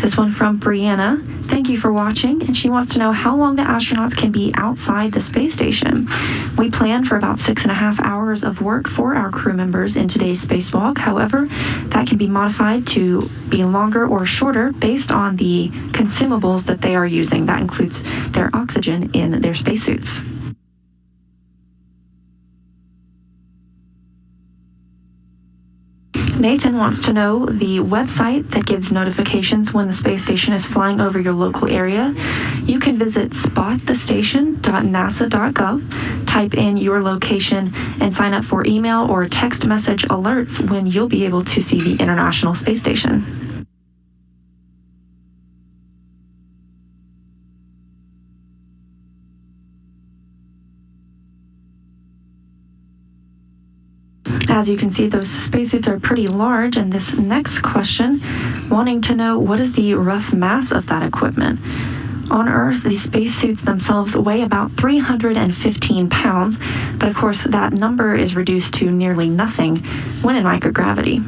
S1: This one from Brianna. Thank you for watching, and she wants to know how long the astronauts can be outside the space station. We plan for about 6.5 hours of work for our crew members in today's spacewalk. However, that can be modified to be longer or shorter based on the consumables that they are using. That includes their oxygen in their spacesuits. Nathan wants to know the website that gives notifications when the space station is flying over your local area. You can visit spotthestation.nasa.gov, type in your location, and sign up for email or text message alerts when you'll be able to see the International Space Station. As you can see, those spacesuits are pretty large, and this next question, wanting to know what is the rough mass of that equipment. On Earth, the spacesuits themselves weigh about 315 pounds, but of course that number is reduced to nearly nothing when in microgravity.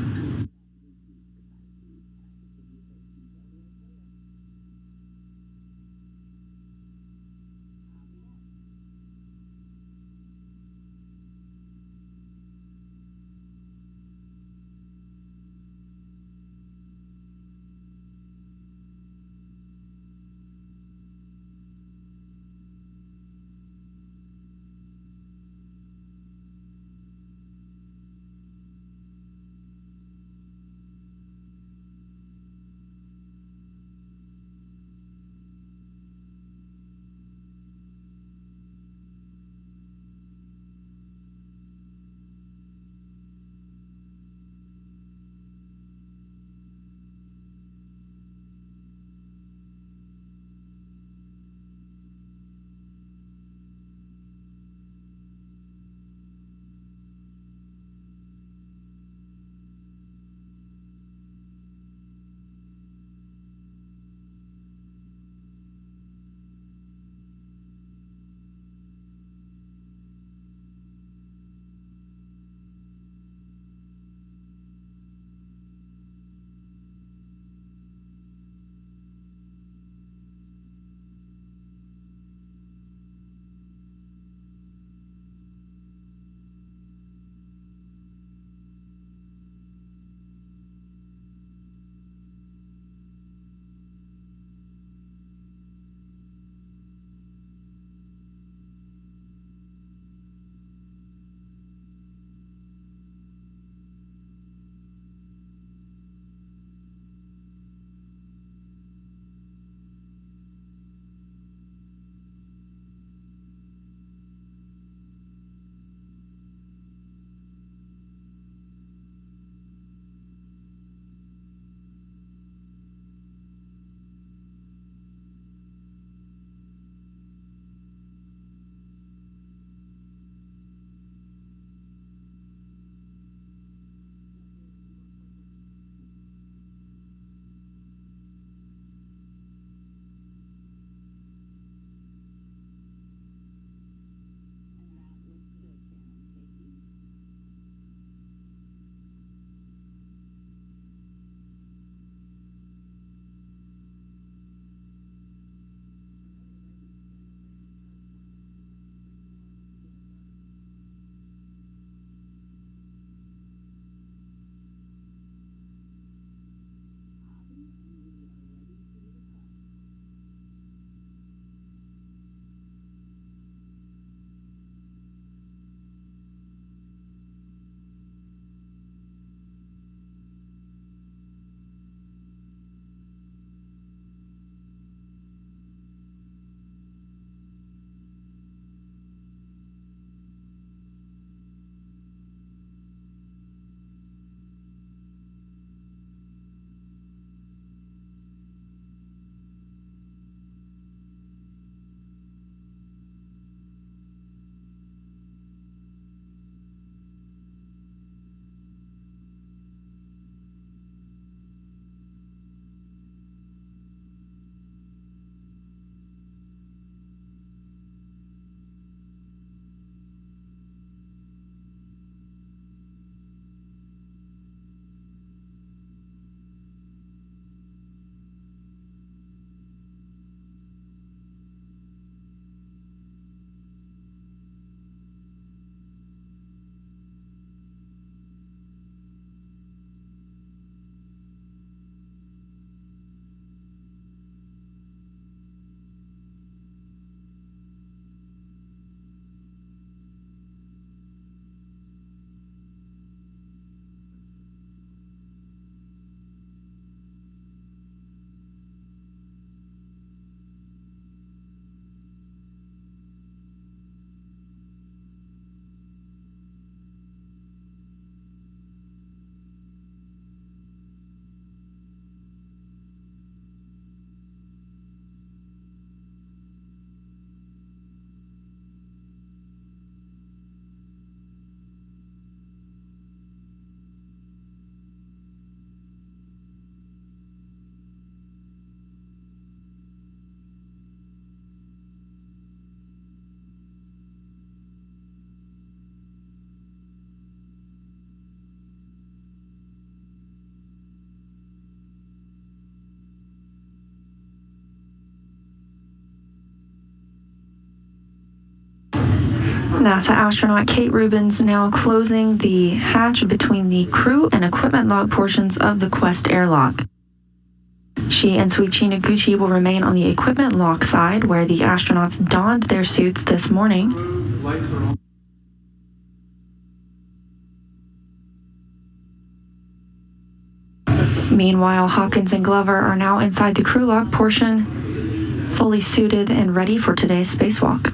S1: NASA astronaut Kate Rubins now closing the hatch between the crew and equipment log portions of the Quest airlock. She and Suichi Noguchi will remain on the equipment lock side, where the astronauts donned their suits this morning. Meanwhile, Hopkins and Glover are now inside the crew lock portion, fully suited and ready for today's spacewalk.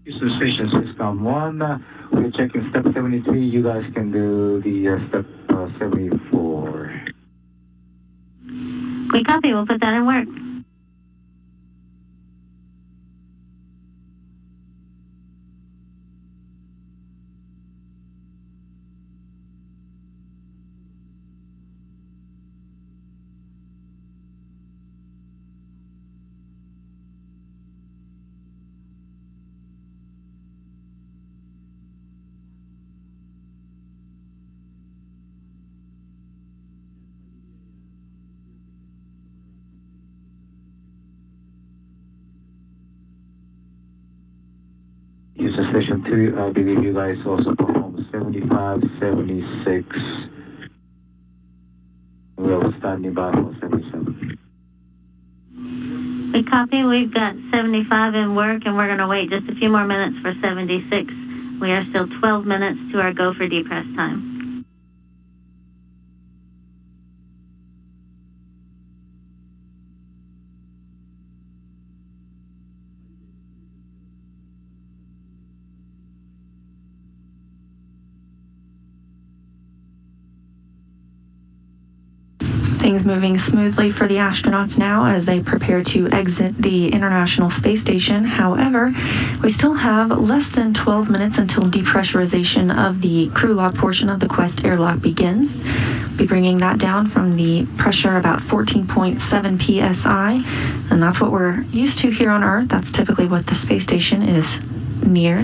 S4: Houston Station System 1, we're checking step 73. You guys can do the step 74.
S7: We copy. We'll put that in work.
S4: Houston Station 2, I believe you guys also performed 75, 76. We are standing by for 77.
S7: We copy. We've got 75 in work, and we're going to wait just a few more minutes for 76. We are still 12 minutes to our go for depress time.
S1: Things moving smoothly for the astronauts now as they prepare to exit the International Space Station. However, we still have less than 12 minutes until depressurization of the crew lock portion of the Quest airlock begins. We'll be bringing that down from the pressure about 14.7 psi, and that's what we're used to here on Earth. That's typically what the space station is near.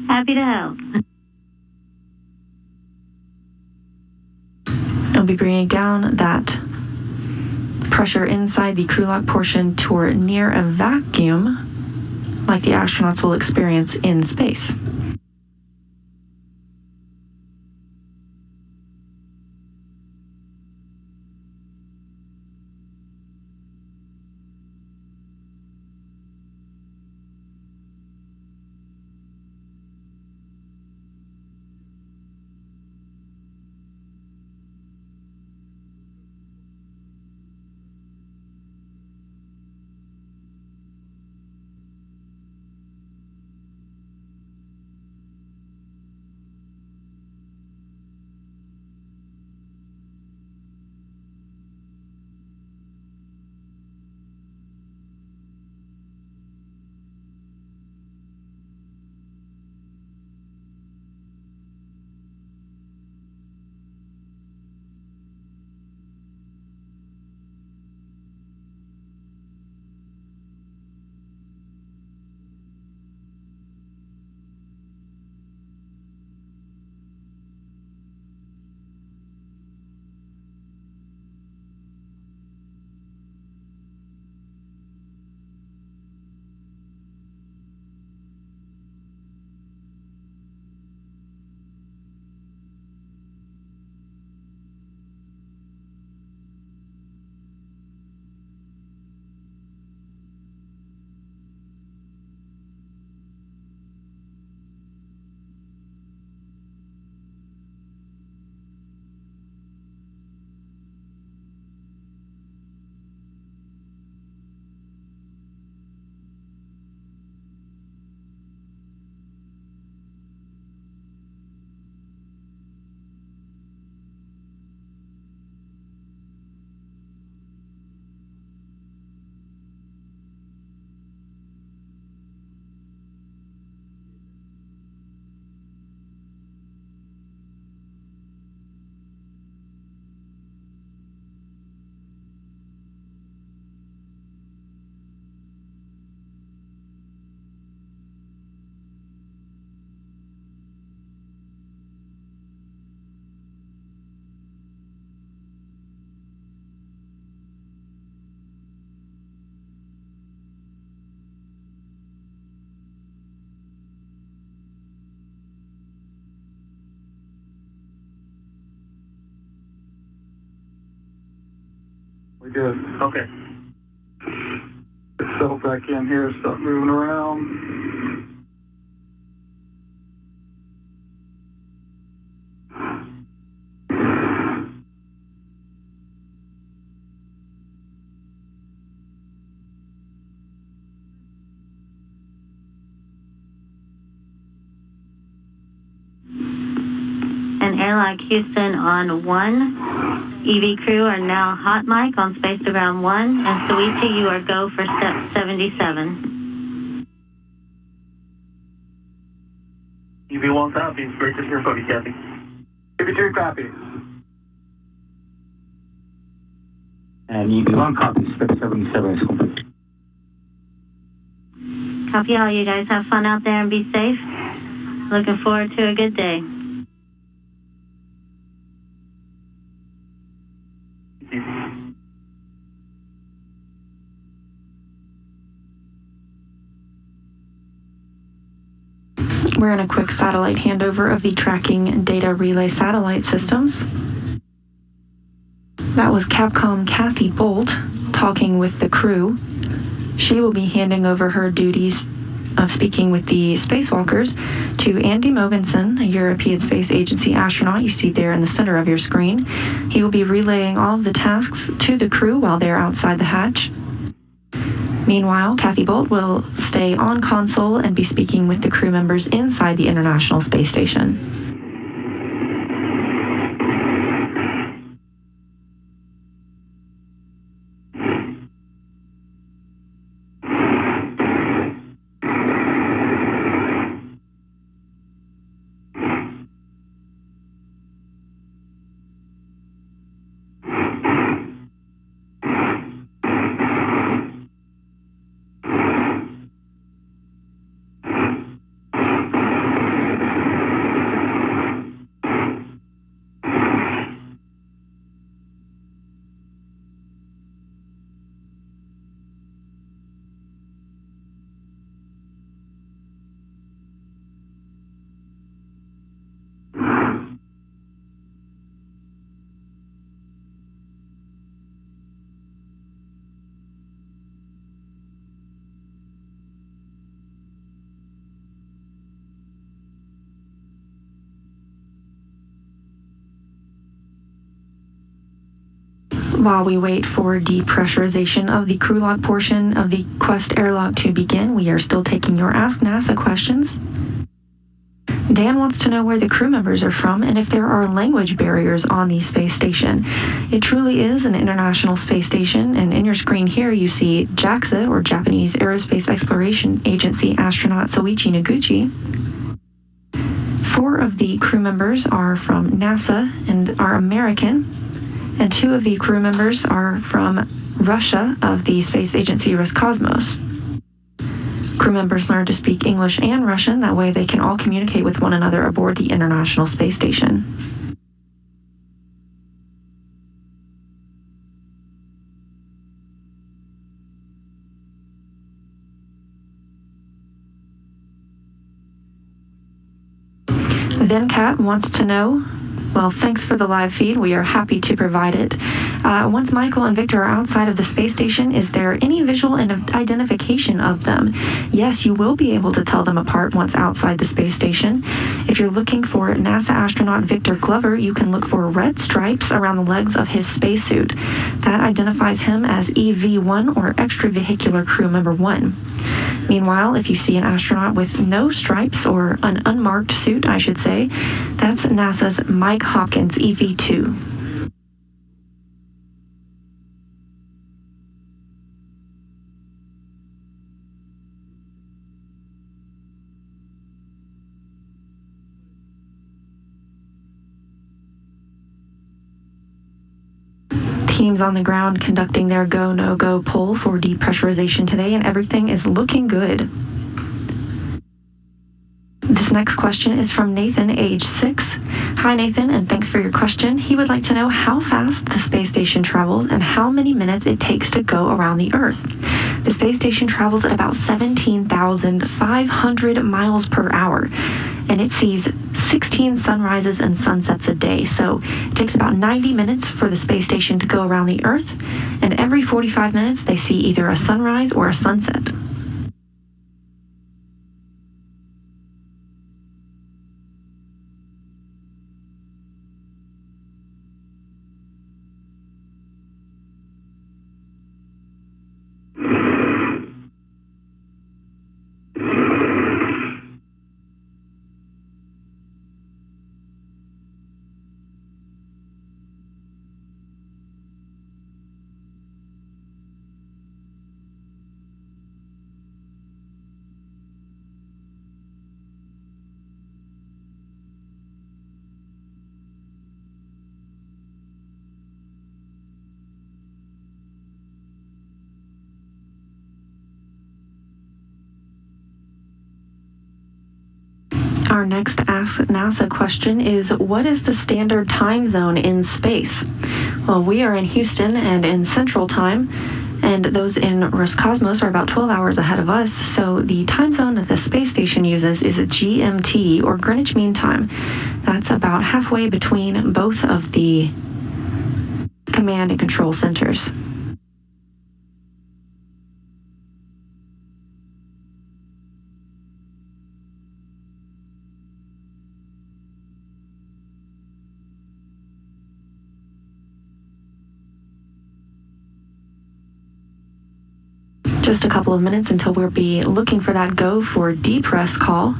S7: Happy to help.
S1: We'll be bringing down that pressure inside the crew lock portion to or near a vacuum, like the astronauts will experience in space.
S5: We did.
S8: Okay.
S5: Settle back in here, start moving around.
S7: And Airlock Houston on 1. EV crew are now hot mic on space to ground 1. And Soichi, you are go for step 77.
S8: EV1 copy. Great to hear from you, Kathy.
S5: EV2 copy.
S4: And EV1 copy, step 77 is complete.
S7: Copy all. You guys have fun out there and be safe. Looking forward to a good day.
S1: We're in a quick satellite handover of the tracking data relay satellite systems. That was Capcom Kathy Bolt talking with the crew. She will be handing over her duties of speaking with the spacewalkers to Andy Mogensen, a European Space Agency astronaut you see there in the center of your screen. He will be relaying all of the tasks to the crew while they're outside the hatch. Meanwhile, Kathy Bolt will stay on console and be speaking with the crew members inside the International Space Station. While we wait for depressurization of the crew log portion of the Quest airlock to begin, we are still taking your Ask NASA questions. Dan wants to know where the crew members are from and if there are language barriers on the space station. It truly is an international space station, and in your screen here you see JAXA, or Japanese Aerospace Exploration Agency astronaut Soichi Noguchi. 4 of the crew members are from NASA and are American, and 2 of the crew members are from Russia of the space agency Roscosmos. Crew members learn to speak English and Russian, that way they can all communicate with one another aboard the International Space Station. Venkat wants to know, well, thanks for the live feed. We are happy to provide it. Once Michael and Victor are outside of the space station, is there any visual identification of them? Yes, you will be able to tell them apart once outside the space station. If you're looking for NASA astronaut Victor Glover, you can look for red stripes around the legs of his spacesuit. That identifies him as EV1, or Extravehicular Crew Member 1. Meanwhile, if you see an astronaut with no stripes, or an unmarked suit, I should say, that's NASA's Mike Hopkins, EV2. Teams on the ground conducting their go, no-go poll for depressurization today, and everything is looking good. This next question is from Nathan, age 6. Hi, Nathan, and thanks for your question. He would like to know how fast the space station travels and how many minutes it takes to go around the Earth. The space station travels at about 17,500 miles per hour, and it sees 16 sunrises and sunsets a day. So it takes about 90 minutes for the space station to go around the Earth, and every 45 minutes they see either a sunrise or a sunset. Our next Ask NASA question is, what is the standard time zone in space? Well, we are in Houston and in Central Time, and those in Roscosmos are about 12 hours ahead of us, so the time zone that the space station uses is a GMT, or Greenwich Mean Time. That's about halfway between both of the command and control centers. Just a couple of minutes until we'll be looking for that go for depress call.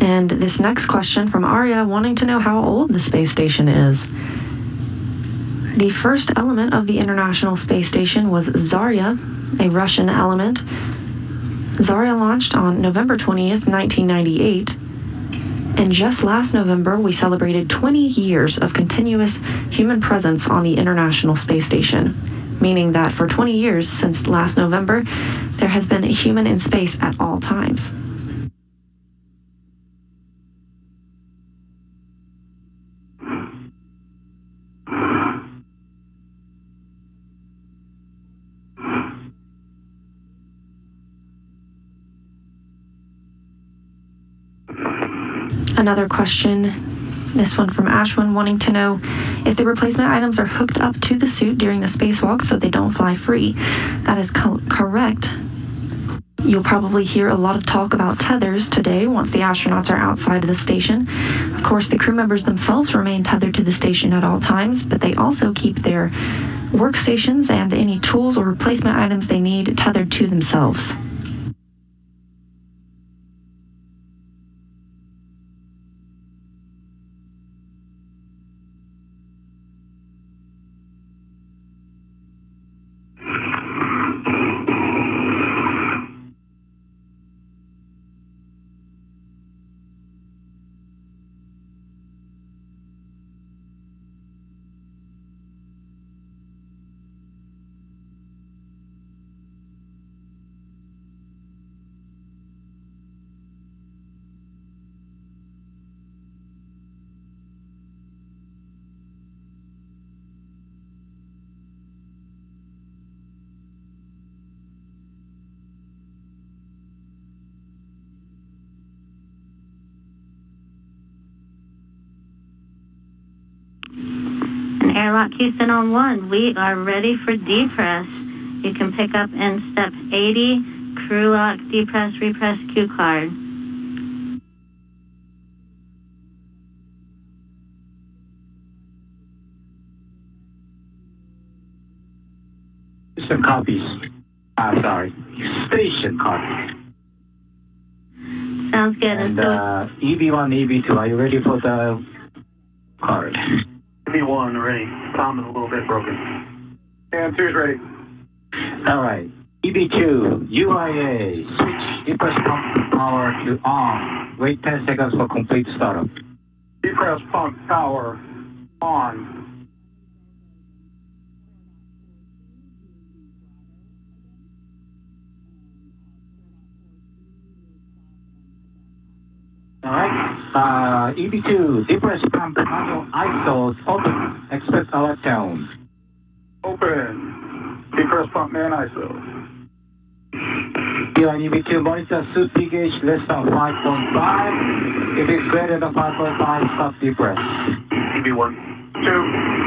S1: And this next question from Arya wanting to know how old the space station is. The first element of the International Space Station was Zarya, a Russian element. Zarya launched on November 20th, 1998. And just last November, we celebrated 20 years of continuous human presence on the International Space Station, meaning that for 20 years since last November, there has been a human in space at all times. Another question, this one from Ashwin, wanting to know if the replacement items are hooked up to the suit during the spacewalk so they don't fly free. That is correct. You'll probably hear a lot of talk about tethers today once the astronauts are outside of the station. Of course, the crew members themselves remain tethered to the station at all times, but they also keep their workstations and any tools or replacement items they need tethered to themselves.
S7: Airlock Houston on 1, we are ready for depress. You can pick up in step 80, crew lock, depress, repress, Q card.
S4: Station copies. Station copies.
S7: Sounds good.
S4: And EV1, EV2, are you ready for the card?
S8: EV1 ready. Tom is a little bit broken. And 2's ready.
S4: All right. EV2, UIA, switch depress pump power to on. Wait 10 seconds for complete startup.
S5: Depress pump power on.
S4: All right. EV2, depress pump manual ISOs open. Expect alert down.
S5: Open. Depress pump man ISO.
S4: Yeah, EV2 monitor safety gauge less than 5.5. If it's greater than 5.5, stop depress.
S8: EV1. 2.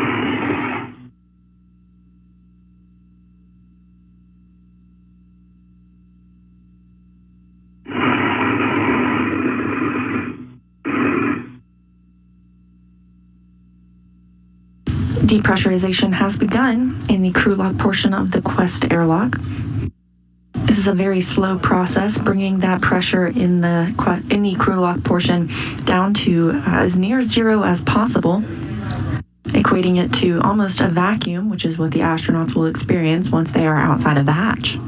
S1: Depressurization has begun in the crew lock portion of the Quest airlock. This is a very slow process, bringing that pressure in the crew lock portion down to as near zero as possible, equating it to almost a vacuum, which is what the astronauts will experience once they are outside of the hatch.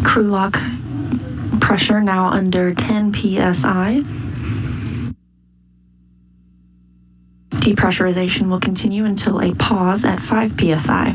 S1: Crew lock pressure now under 10 psi. Depressurization will continue until a pause at 5 psi.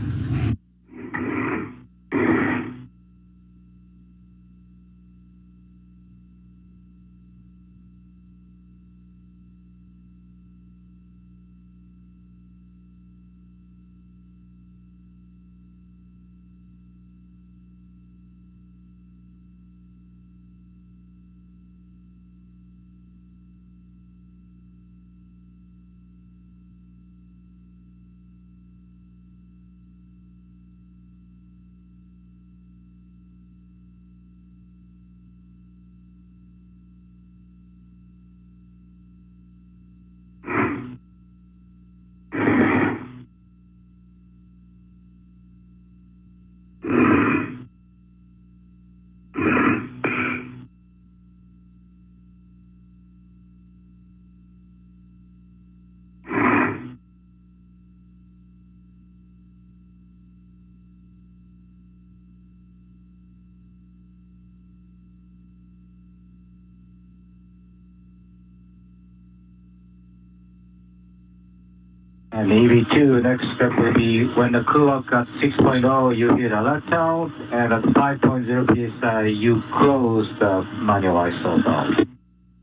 S4: And EV2, next step will be when the crew lock at 6.0, you hit alert tone, and at 5.0 psi, you close the manual ISO valve.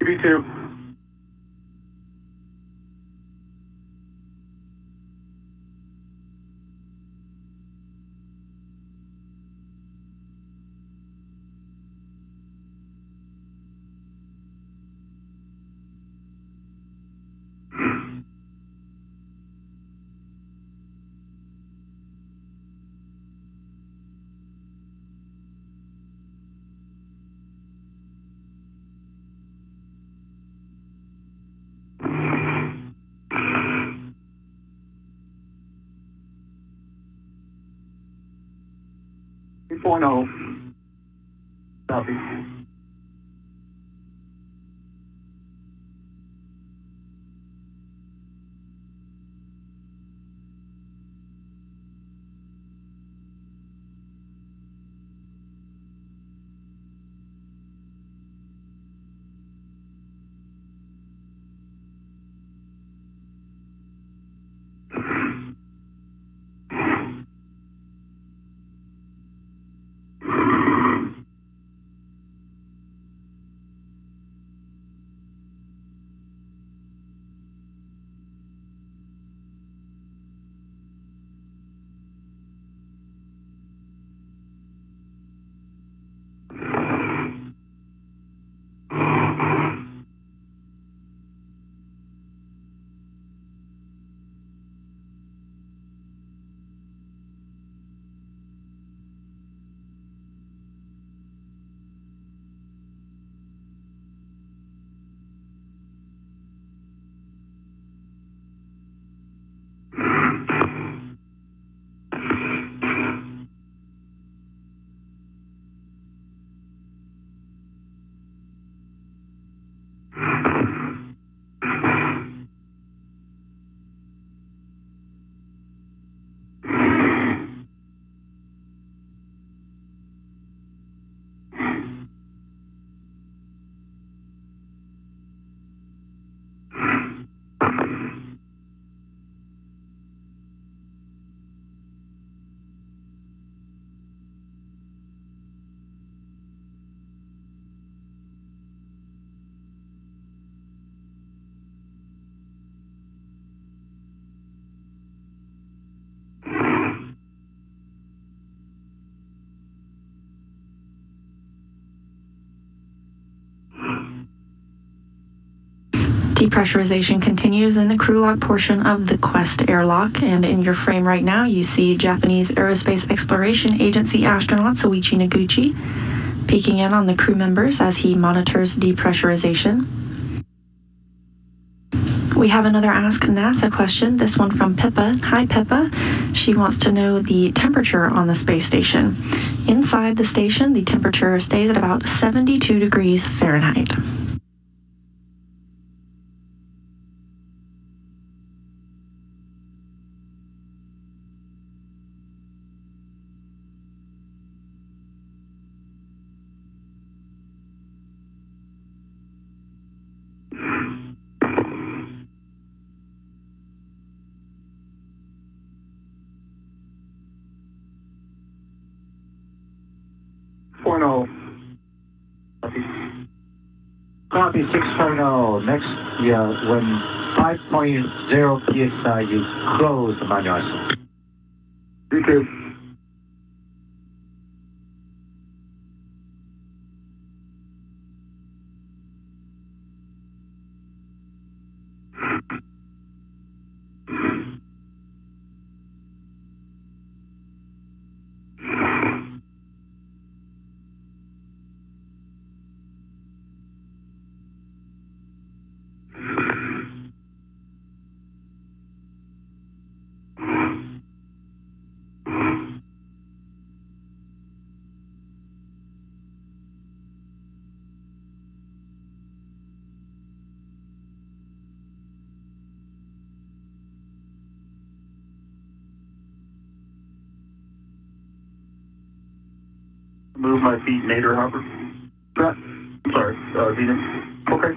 S8: EV2.
S5: 3.0. Copy.
S1: Depressurization continues in the crew lock portion of the Quest airlock, and in your frame right now you see Japanese Aerospace Exploration Agency astronaut Soichi Noguchi peeking in on the crew members as he monitors depressurization. We have another Ask NASA question, this one from Pippa. Hi Pippa. She wants to know the temperature on the space station. Inside the station, the temperature stays at about 72 degrees Fahrenheit.
S4: Copy 6.0. Next, when 5.0 psi, you close the manuals.
S5: YouTube. Move my feet, Nader Hopper. I'm sorry, Venus. Okay.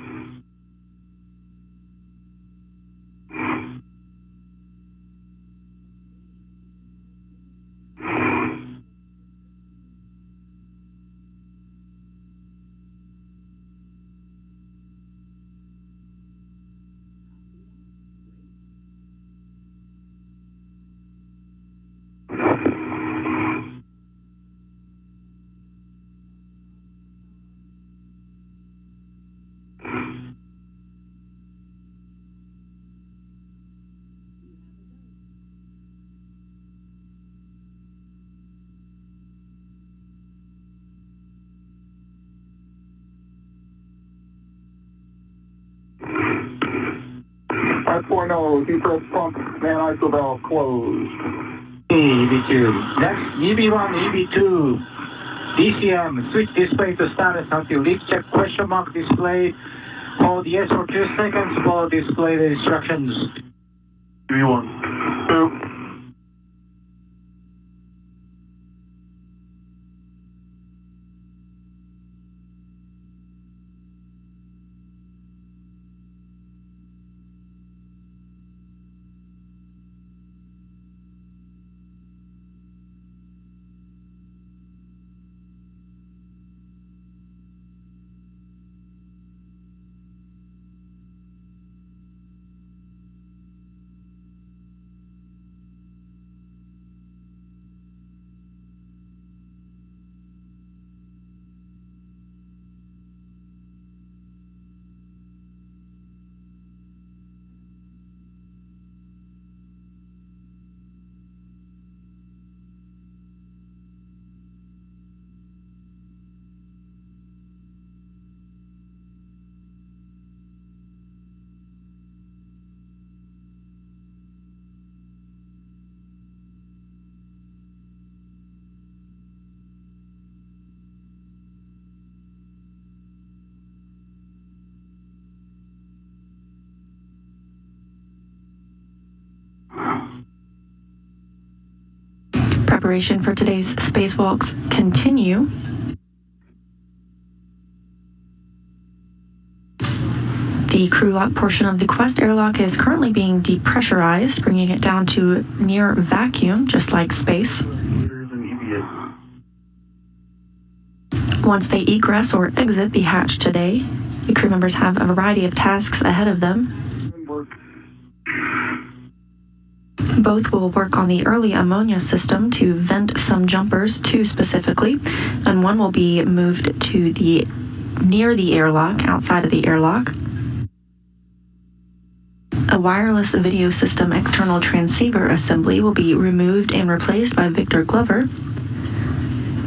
S5: Depress pump and iso valve closed.
S4: Hey, EV2. Next, EV1, EV2. DCM, switch display to status until leak check question mark display. Hold yes for 2 seconds, follow display the instructions.
S5: EV1. 2.
S1: Preparation for today's spacewalks continue. The crew lock portion of the Quest airlock is currently being depressurized, bringing it down to near vacuum, just like space. Once they egress or exit the hatch today, the crew members have a variety of tasks ahead of them. Both will work on the early ammonia system to vent some jumpers, 2 specifically, and one will be moved to the near the airlock, outside of the airlock. A wireless video system external transceiver assembly will be removed and replaced by Victor Glover.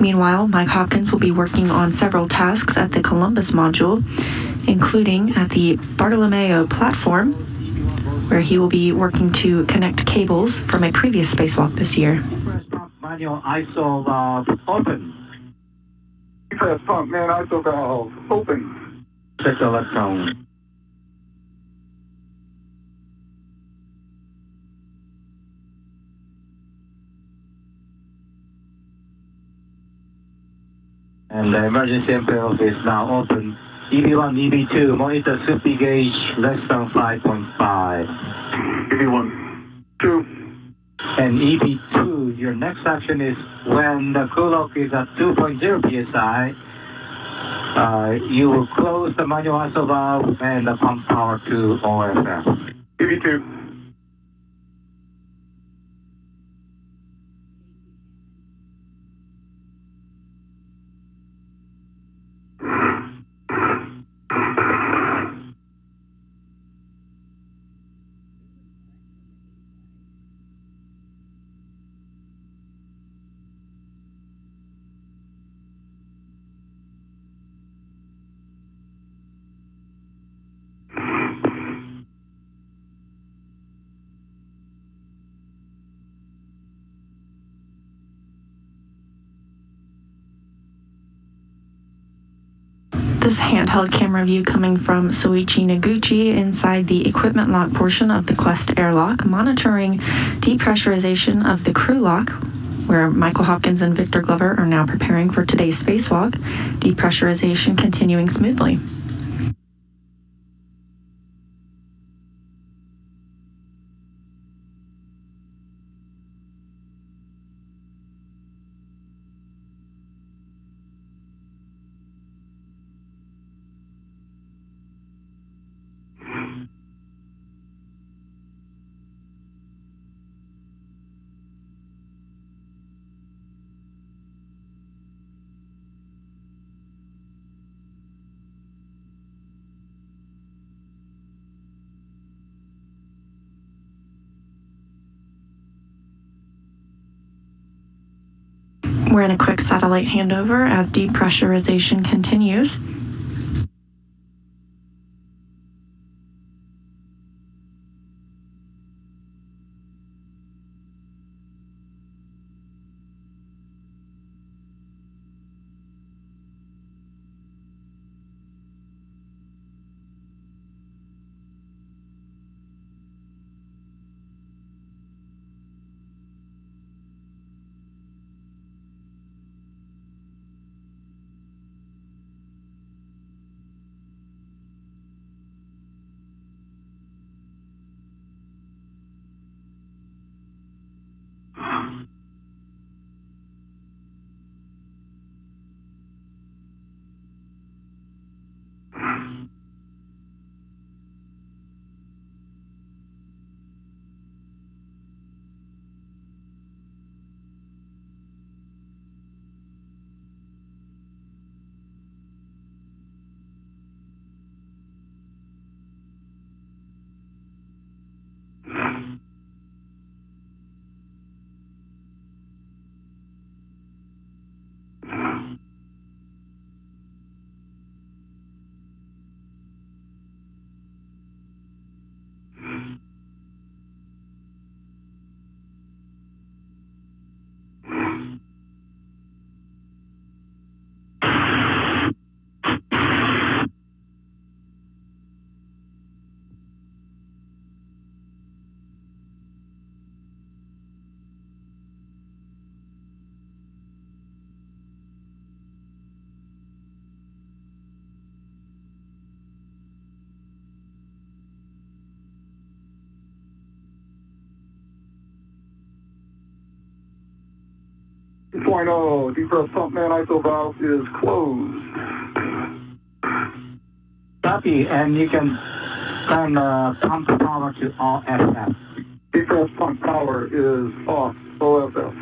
S1: Meanwhile, Mike Hopkins will be working on several tasks at the Columbus module, including at the Bartolomeo platform, where he will be working to connect cables from a previous spacewalk this year.
S4: Manual ISO open.
S5: Press pump man ISO valve open.
S4: Check the electron. And the emergency impulse is now open. EV1, EV2, monitor SUPI gauge less than 5.5.
S5: EV1. 2.
S4: And EV2, your next action is when the crew lock is at 2.0 psi, you will close the manual ISO valve and the pump power to OFF.
S5: EV2.
S1: This handheld camera view coming from Soichi Noguchi inside the equipment lock portion of the Quest airlock, monitoring depressurization of the crew lock, where Michael Hopkins and Victor Glover are now preparing for today's spacewalk. Depressurization continuing smoothly. We're in a quick satellite handover as depressurization continues.
S5: 2.0, defrost pump man ISO valve is closed.
S4: Copy, and you can turn pump power to OFF.
S5: Defrost pump power is off, OFF.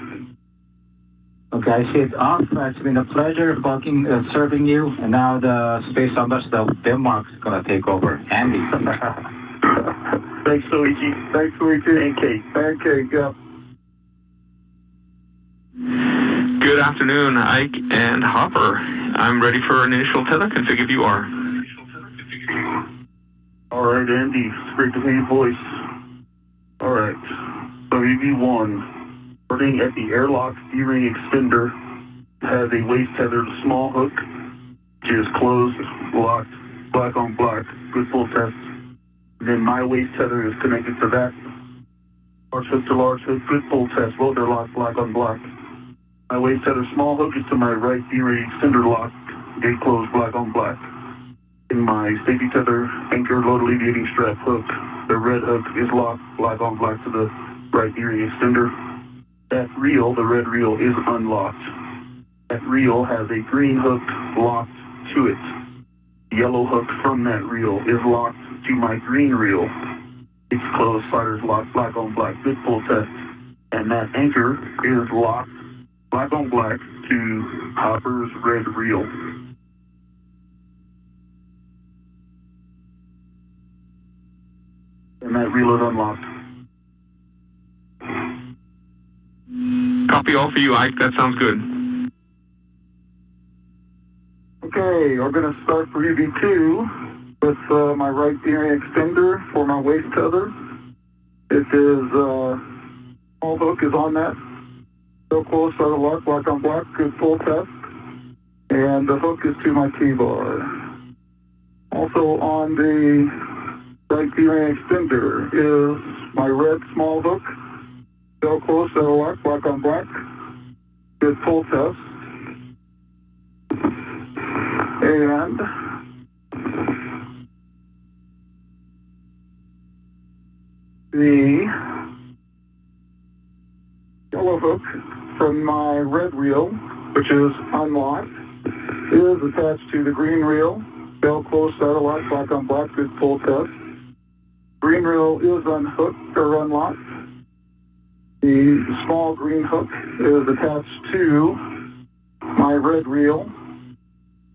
S4: Okay, I see it off. It's been a pleasure serving you. And now the Space Ambassador of Denmark is going to take over. Andy.
S5: Thanks, Luigi. Thanks, Luigi. And Kate. And Kate, yeah.
S9: Good afternoon, Ike and Hopper. I'm ready for an initial tether config if you are.
S5: All right, Andy. It's great to hear your voice. All right. So EV1. Starting at the airlock D-ring extender, has a waist tethered small hook, which is closed, locked, black on black, good full test. And then my waist tether is connected to that. Large hook to large hook, good full test, both are locked, black on black. My waist tether small hook is to my right D-ring extender lock, gate closed, black on black. In my safety tether anchor load alleviating strap hook, the red hook is locked, black on black to the right D-ring extender. That reel, the red reel, is unlocked. That reel has a green hook locked to it. The yellow hook from that reel is locked to my green reel. It's closed, sliders locked, black on black, good full test. And that anchor is locked, black on black, to Hopper's red reel. And that reel is unlocked.
S9: Copy all for you, Ike. That sounds good.
S5: Okay, we're going to start for EV2 with my right D-ring extender for my waist tether. It is, small hook is on that. Still close, solder lock, black on black, good full test. And the hook is to my T-bar. Also on the right D-ring extender is my red small hook. Still close, solder lock, black on black, good full test. And the yellow hook from my red reel, which is unlocked, is attached to the green reel. Still close, solder lock, black on black, good full test. Green reel is unhooked or unlocked. The small green hook is attached to my red reel,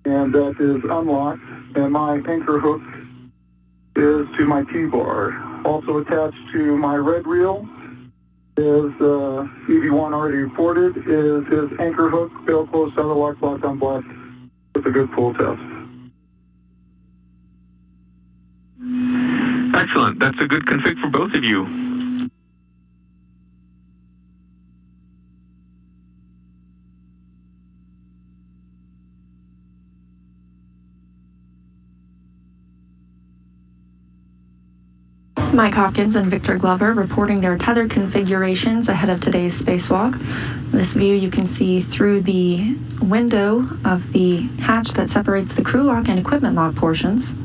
S5: and that is unlocked. And my anchor hook is to my T-bar. Also attached to my red reel is EV1 already reported, is his anchor hook, fail close, solder lock, black on black, with a good full test.
S9: Excellent. That's a good config for both of you.
S1: Mike Hopkins and Victor Glover reporting their tether configurations ahead of today's spacewalk. This view you can see through the window of the hatch that separates the crew lock and equipment lock portions.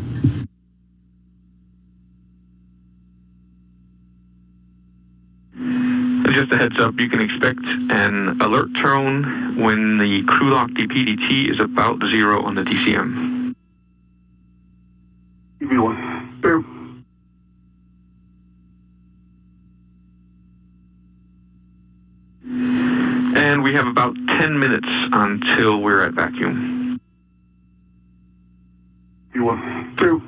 S9: Just a heads up, you can expect an alert tone when the crew lock DPDT is about 0 on the TCM.
S5: EV1. Boom.
S9: And we have about 10 minutes until we're at vacuum.
S5: EV1. 2.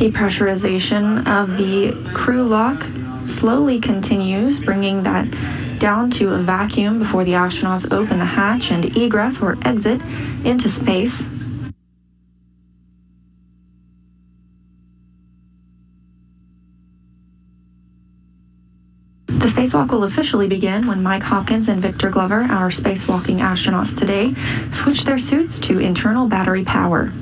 S1: Depressurization of the crew lock slowly continues, bringing that down to a vacuum before the astronauts open the hatch and egress or exit into space. The spacewalk will officially begin when Mike Hopkins and Victor Glover, our spacewalking astronauts today, switch their suits to internal battery power.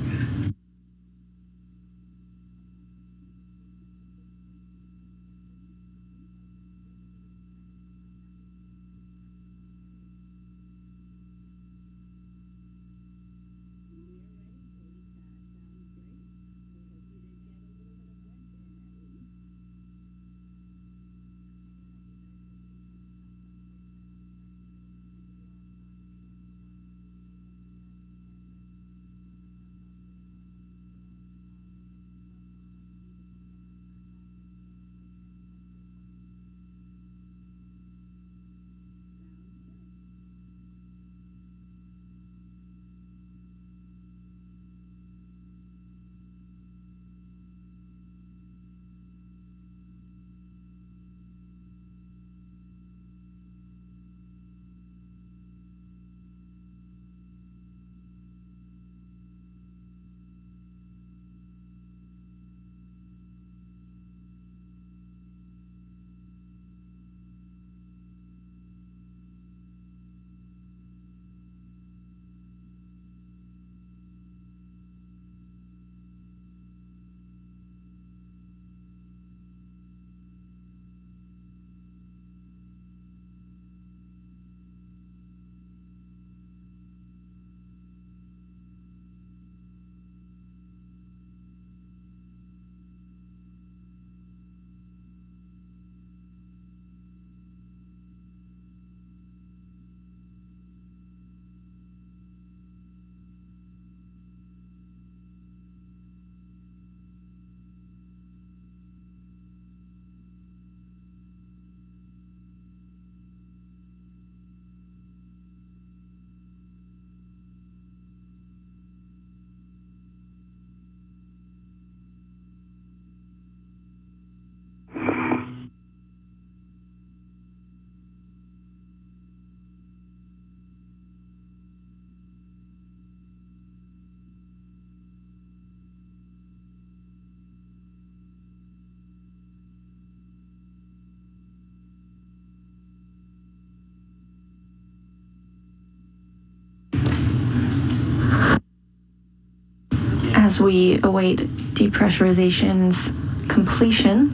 S1: As we await depressurization's completion,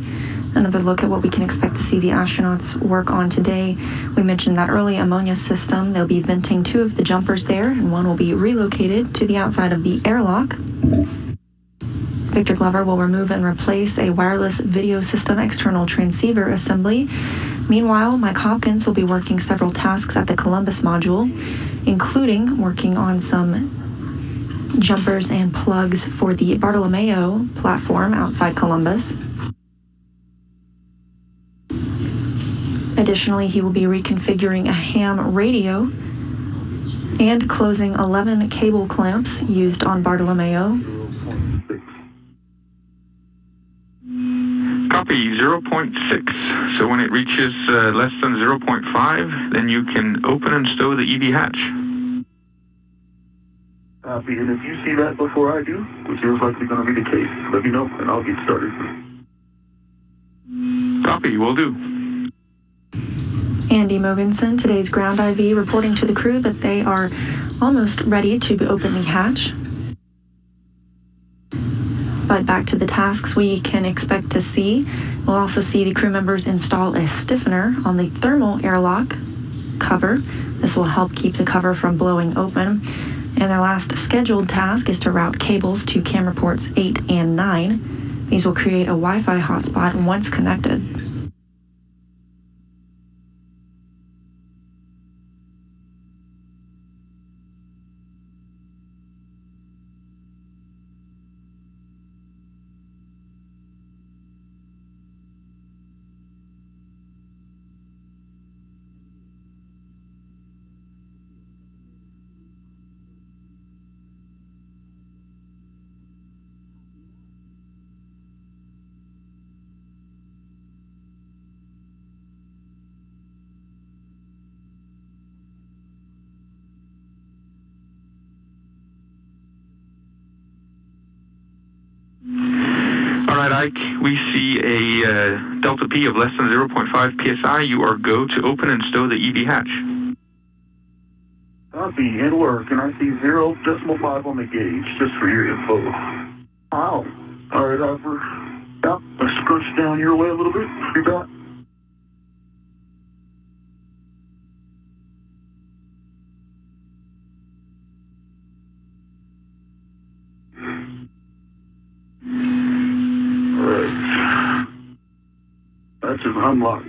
S1: another look at what we can expect to see the astronauts work on today. We mentioned that early ammonia system. They'll be venting 2 of the jumpers there, and 1 will be relocated to the outside of the airlock. Victor Glover will remove and replace a wireless video system external transceiver assembly. Meanwhile, Mike Hopkins will be working several tasks at the Columbus module, including working on some jumpers and plugs for the Bartolomeo platform outside Columbus. Additionally, he will be reconfiguring a ham radio and closing 11 cable clamps used on Bartolomeo.
S9: Copy 0.6. So when it reaches less than 0.5, then you can open and stow the EV hatch.
S5: Copy, and if you see that before I do, which is likely going to be the case, let me know and I'll get started.
S9: Copy, will do.
S1: Andy Mogensen, today's ground IV, reporting to the crew that they are almost ready to open the hatch. But back to the tasks we can expect to see. We'll also see the crew members install a stiffener on the thermal airlock cover. This will help keep the cover from blowing open. And their last scheduled task is to route cables to camera ports 8 and 9. These will create a Wi-Fi hotspot once connected.
S9: right, Ike, we see a delta P of less than 0.5 psi. You are go to open and stow the EV hatch.
S5: Copy, in work, and I see 0.5 on the gauge, just for your info. Wow. All right, Hopper. Yep, I scrunch down your way a little bit. You got. All right. That's just unlocked.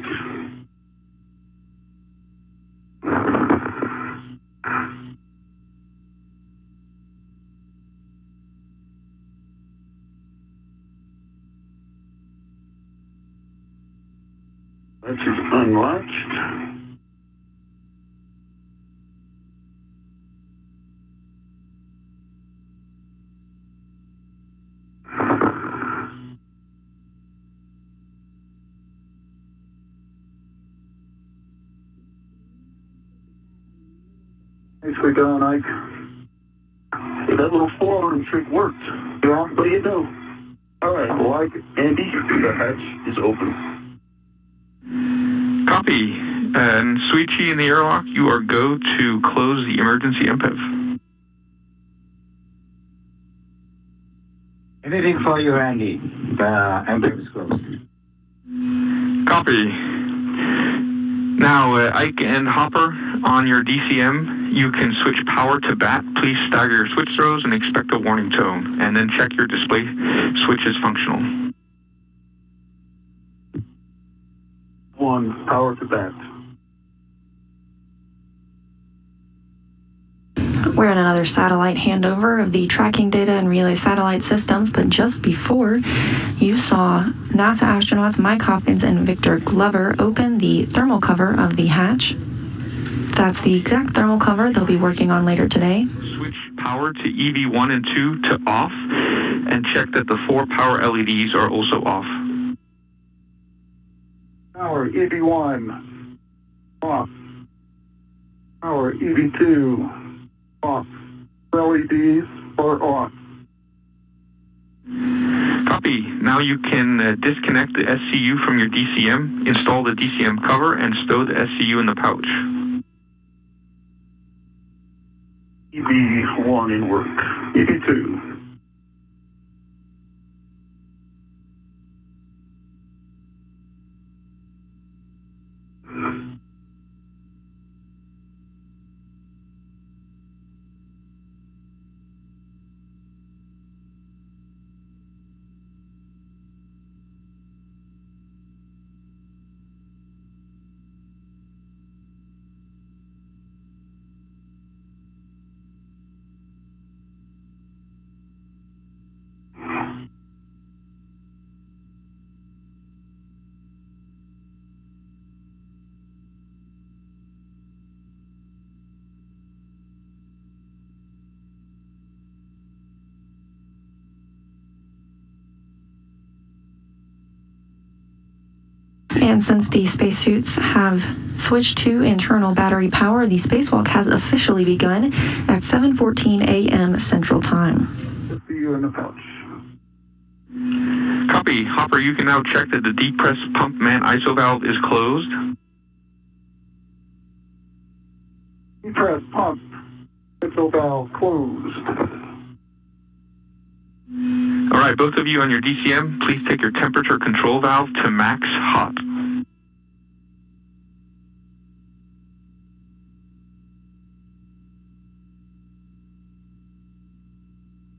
S5: That's just unlatched. Nicely done, Ike. Hey, that little forearm trick worked. Yeah, what do you know? All right, well, Ike, Andy, the hatch is open.
S9: Copy. And Suichi in the airlock, you are go to close the emergency MPEV.
S4: Anything for you, Andy? The MPEV is closed.
S9: Copy. Now, Ike and Hopper, on your DCM, you can switch power to BAT. Please stagger your switch throws and expect a warning tone. And then check your display switch is functional.
S5: 1, power to BAT.
S1: We're in another satellite handover of the tracking data and relay satellite systems, but just before, you saw NASA astronauts Mike Hopkins and Victor Glover open the thermal cover of the hatch. That's the exact thermal cover they'll be working on later today.
S9: Switch power to EV1 and 2 to off, and check that the 4 power LEDs are also off.
S5: Power EV1 off. Power EV2 off. LEDs are off.
S9: Copy. Now you can disconnect the SCU from your DCM, install the DCM cover, and stow the SCU in the pouch.
S5: EV1 in work. EV2.
S1: And since the spacesuits have switched to internal battery power, the spacewalk has officially begun at 7:14 a.m. Central Time.
S5: See you in the pouch.
S9: Copy. Hopper, you can now check that the depress pump man ISO valve is closed.
S5: Depress pump. ISO valve closed.
S9: All right, both of you on your DCM, please take your temperature control valve to max hot.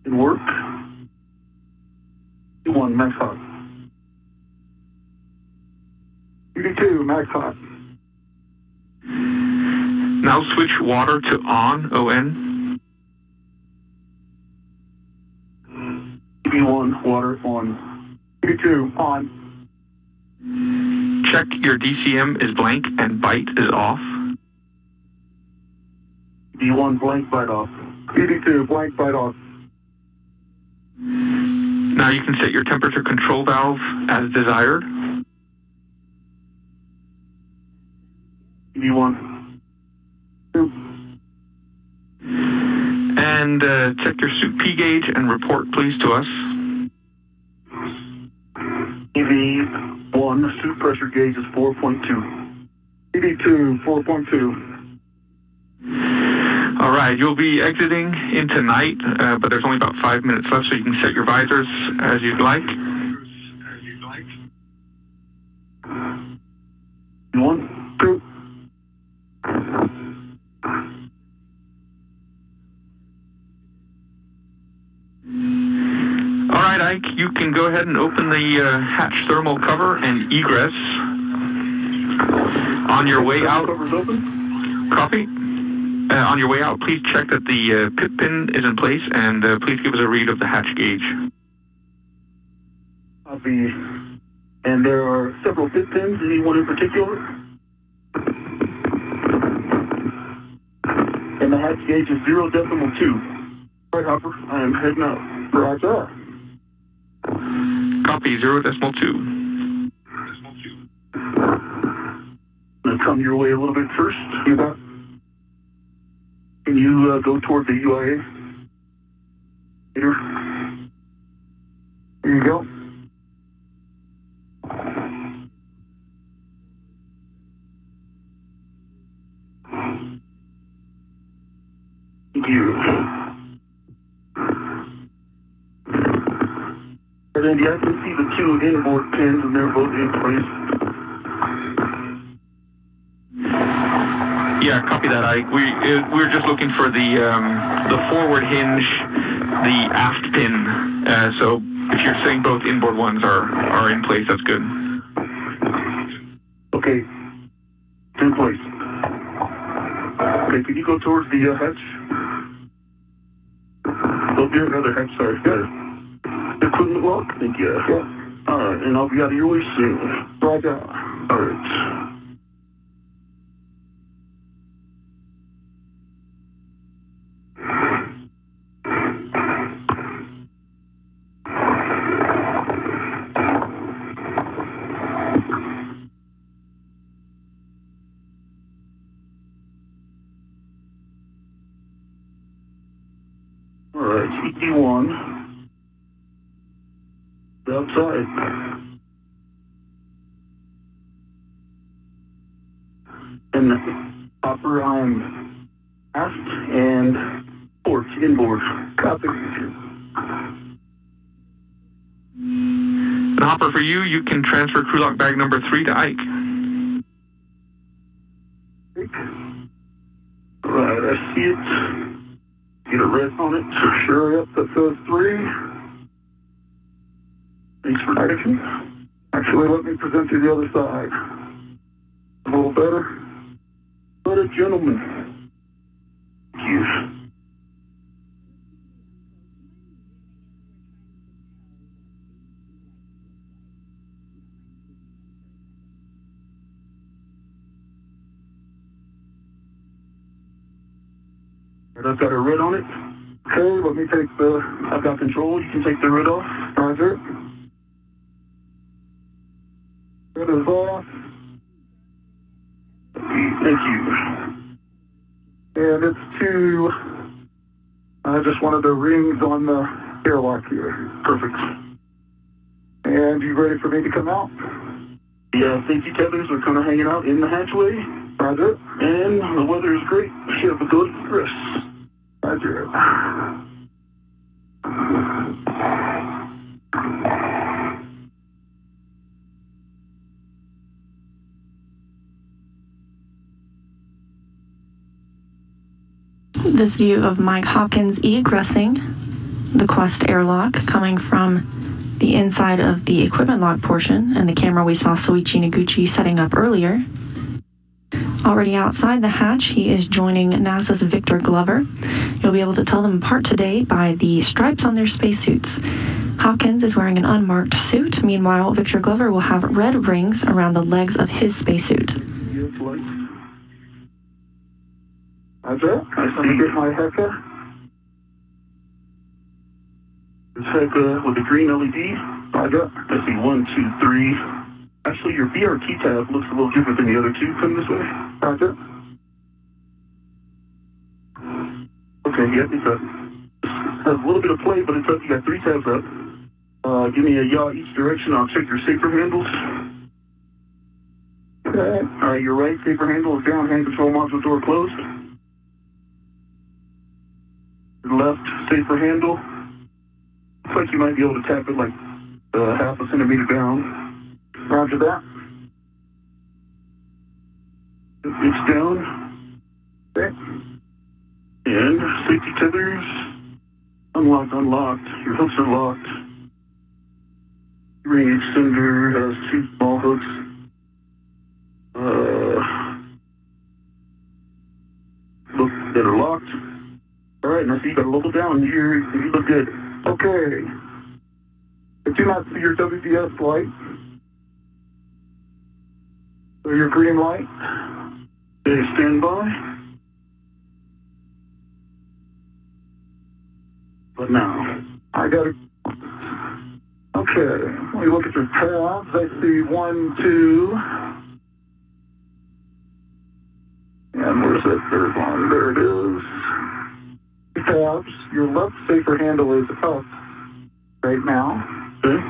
S5: In work. E1 max hot. EV2 max hot.
S9: Now switch water to on, ON.
S5: EV1 water on. EV2 on.
S9: Check your DCM is blank and bite is off.
S5: EV1 blank bite off. EV2 blank bite off.
S9: Now you can set your temperature control valve as desired.
S5: EV1. 2.
S9: And check your suit P gauge and report please to us.
S5: EV1, suit pressure gauge is 4.2.
S10: EV2, 4.2.
S9: All right, you'll be exiting into night, but there's only about 5 minutes left, so you can set your visors as you'd like.
S5: One, two.
S9: All right, Ike, you can go ahead and open the hatch thermal cover and egress. On your way out,
S5: Cover's open.
S9: copy. On your way out, please check that the pit pin is in place, and please give us a read of the hatch gauge.
S5: Copy. And there are several pit pins, any one in particular? And the hatch gauge is 0.2. All right, Hopper, I am heading out.
S10: Roger.
S9: Copy, 0.2.
S5: I'm going to come your way a little bit first.
S10: You bet.
S5: Can you go toward the UIA? Here.
S10: Here you go.
S5: Thank you. And then I can see the two inboard pins, and they're both in place.
S9: Yeah, copy that, Ike. We're just looking for the forward hinge, the aft pin. So if you're saying both inboard ones are in place, that's good.
S5: Okay. It's in place. Okay, can you go towards the hatch? Oh, there's another hatch, sorry. Equipment lock? Thank you. Yeah. All right, and I'll be out of your way soon.
S10: Roger.
S5: All right. All right, ED1. Outside. And Hopper, I'm aft and port inboard. Copy.
S9: And Hopper, for you can transfer crew lock bag number 3 to Ike.
S5: All right, I see it. Get a red on it. For sure, yep, that says 3. Thanks for direction.
S10: Actually, let me present you the other side. A little better.
S5: What a gentleman. Thank you. I've got a red on it.
S10: Okay, let me take the...
S5: I've got control. You can take the red off.
S10: Roger. Red is off.
S5: Thank you.
S10: And it's to... just one of the rings on the airlock here.
S5: Perfect.
S10: And you ready for me to come out?
S5: The safety tethers are kind of hanging out in the hatchway.
S10: Roger.
S5: And the weather is great. Ship will go to rest.
S10: Roger.
S1: This view of Mike Hopkins egressing the Quest airlock coming from the inside of the equipment lock portion and the camera we saw Soichi Noguchi setting up earlier. Already outside the hatch, he is joining NASA's Victor Glover. You'll be able to tell them apart today by the stripes on their spacesuits. Hopkins is wearing an unmarked suit. Meanwhile, Victor Glover will have red rings around the legs of his spacesuit.
S10: Roger. Let me get my Heka.
S5: It's Heka with the green LED.
S10: Roger.
S5: I see 1, 2, 3. Actually, your BRT tab looks a little different than the other two. Come this way.
S10: Roger.
S5: Okay, yeah, it's up. Has a little bit of play, but it's up. You got 3 tabs up. Give me a yaw each direction. I'll check your safer handles.
S10: Okay.
S5: All right, your right safer handle is down. Hand control module door closed. Your left safer handle. Looks like you might be able to tap it like half a centimeter down.
S10: Roger that.
S5: It's down.
S10: Okay.
S5: And safety tethers. Unlocked, unlocked. Your hooks are locked. Ring extender has 2 small hooks. Look that are locked. All right, now see you got a local down here. You look good.
S10: Okay. I do not see your WDS light. So your green light.
S5: Okay, stand by. But now,
S10: I got it. Okay. Let me look at your tabs. I see 1, 2. And where's that third one? There it is. Tabs. Your left safer handle is up right now.
S5: okay.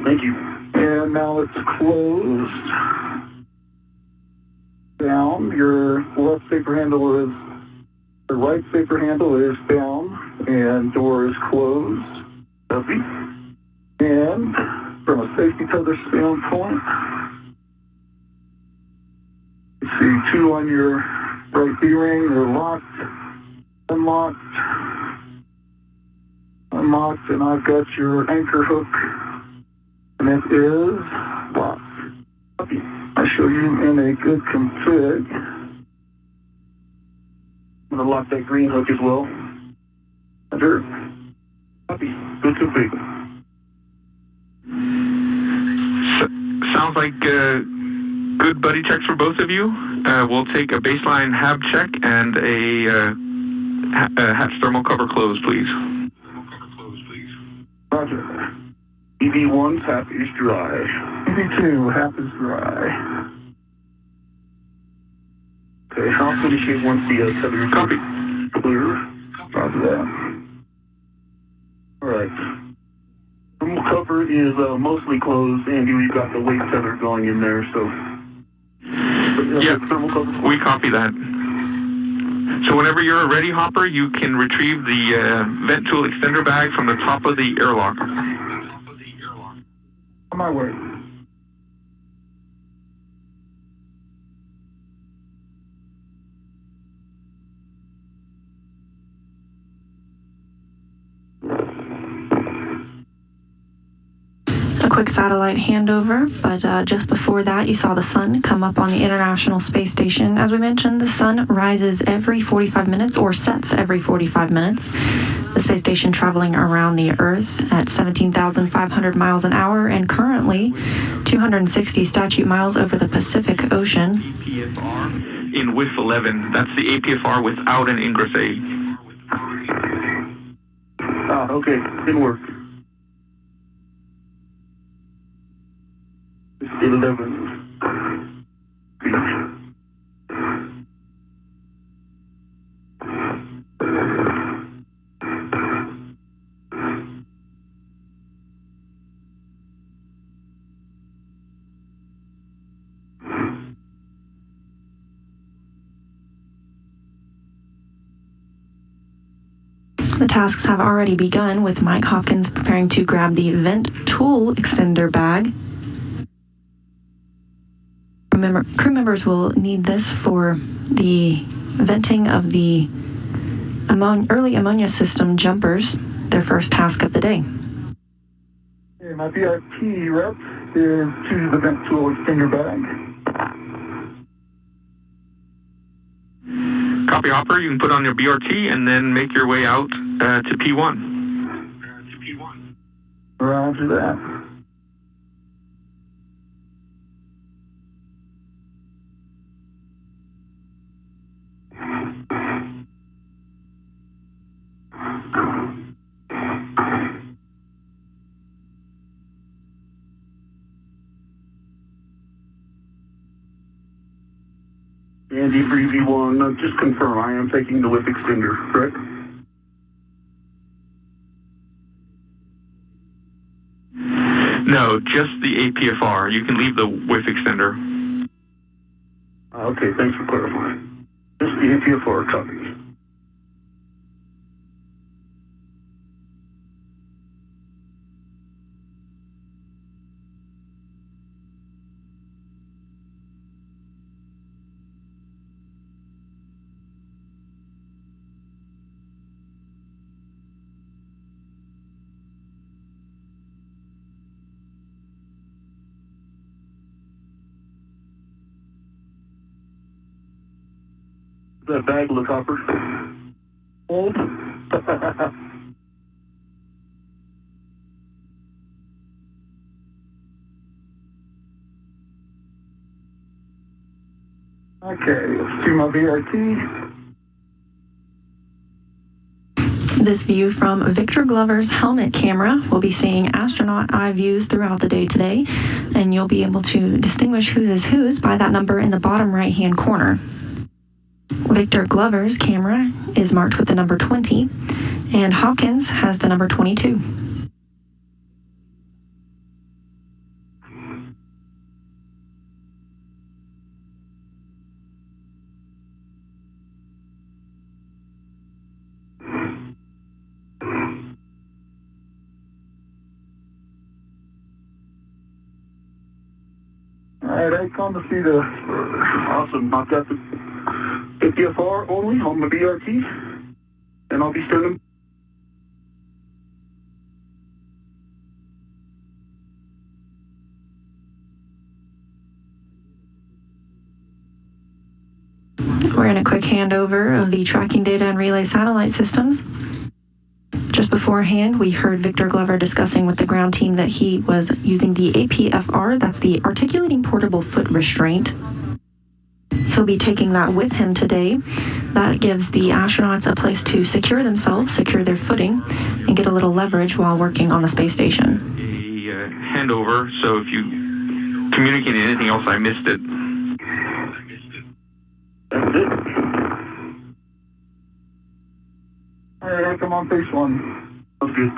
S5: Thank you.
S10: And now it's closed. Down. Your left safer handle is, the right safer handle is down, and door is closed.
S5: Copy.
S10: And from a safety tether standpoint, you see 2 on your right D-ring. They're locked, unlocked, unlocked, and I've got your anchor hook, and it is locked.
S5: Copy.
S10: I show you in a good config.
S5: I'm going to lock that green hook as well.
S10: Enter.
S5: Copy. Good config.
S9: Sounds like good buddy checks for both of you. We'll take a baseline HAB check and a hatch thermal cover close, please.
S10: Roger.
S5: EV1 tap is dry.
S10: EV2, half is dry.
S5: Okay, I'll initiate once the tether is
S9: Copy.
S5: clear.
S10: Roger that.
S5: All right. Thermal cover is mostly closed, and we've got the weight tether going in there, so.
S9: Yeah,
S5: thermal cover.
S9: we copy that. So whenever you're ready, Hopper, you can retrieve the vent tool extender bag from the top of the airlock.
S10: On my way.
S1: A quick satellite handover, but just before that, you saw the sun come up on the International Space Station. As we mentioned, the sun rises every 45 minutes or sets every 45 minutes. The space station traveling around the Earth at 17,500 miles an hour and currently 260 statute miles over the Pacific Ocean.
S9: APFR in WIF 11. That's the APFR without an ingress A.
S5: Okay, didn't work. 11 feet.
S1: The tasks have already begun, with Mike Hopkins preparing to grab the vent tool extender bag. Crew members will need this for the venting of the early ammonia system jumpers, their first task of the day.
S10: Okay, my VIP rep is to the vent tool extender bag.
S9: Copy, Hopper. You can put on your BRT and then make your way out to P1.
S10: Roger that.
S5: Andy for EV1, just confirm, I am taking the whip extender, correct?
S9: No, just the APFR. You can leave the WIF extender.
S5: Okay, thanks for clarifying. Just the APFR copy. That bag look, Hopper? Old?
S10: Okay, let's do my VRT.
S1: This view from Victor Glover's helmet camera will be seeing astronaut eye views throughout the day today, and you'll be able to distinguish whose is whose by that number in the bottom right-hand corner. Victor Glover's camera is marked with the number 20, and Hawkins has the number 22.
S10: All right, I come to see the...
S5: Awesome. I've got the APFR only on my BRT, and I'll be standing.
S1: We're in a quick handover of the tracking data and relay satellite systems. Just beforehand, we heard Victor Glover discussing with the ground team that he was using the APFR, that's the Articulating Portable Foot Restraint. He'll be taking that with him today. That gives the astronauts a place to secure themselves, secure their footing, and get a little leverage while working on the space station.
S9: A handover, so if you communicated anything else, I missed it.
S5: That's it.
S10: All right, I come on phase 1.
S5: Sounds good.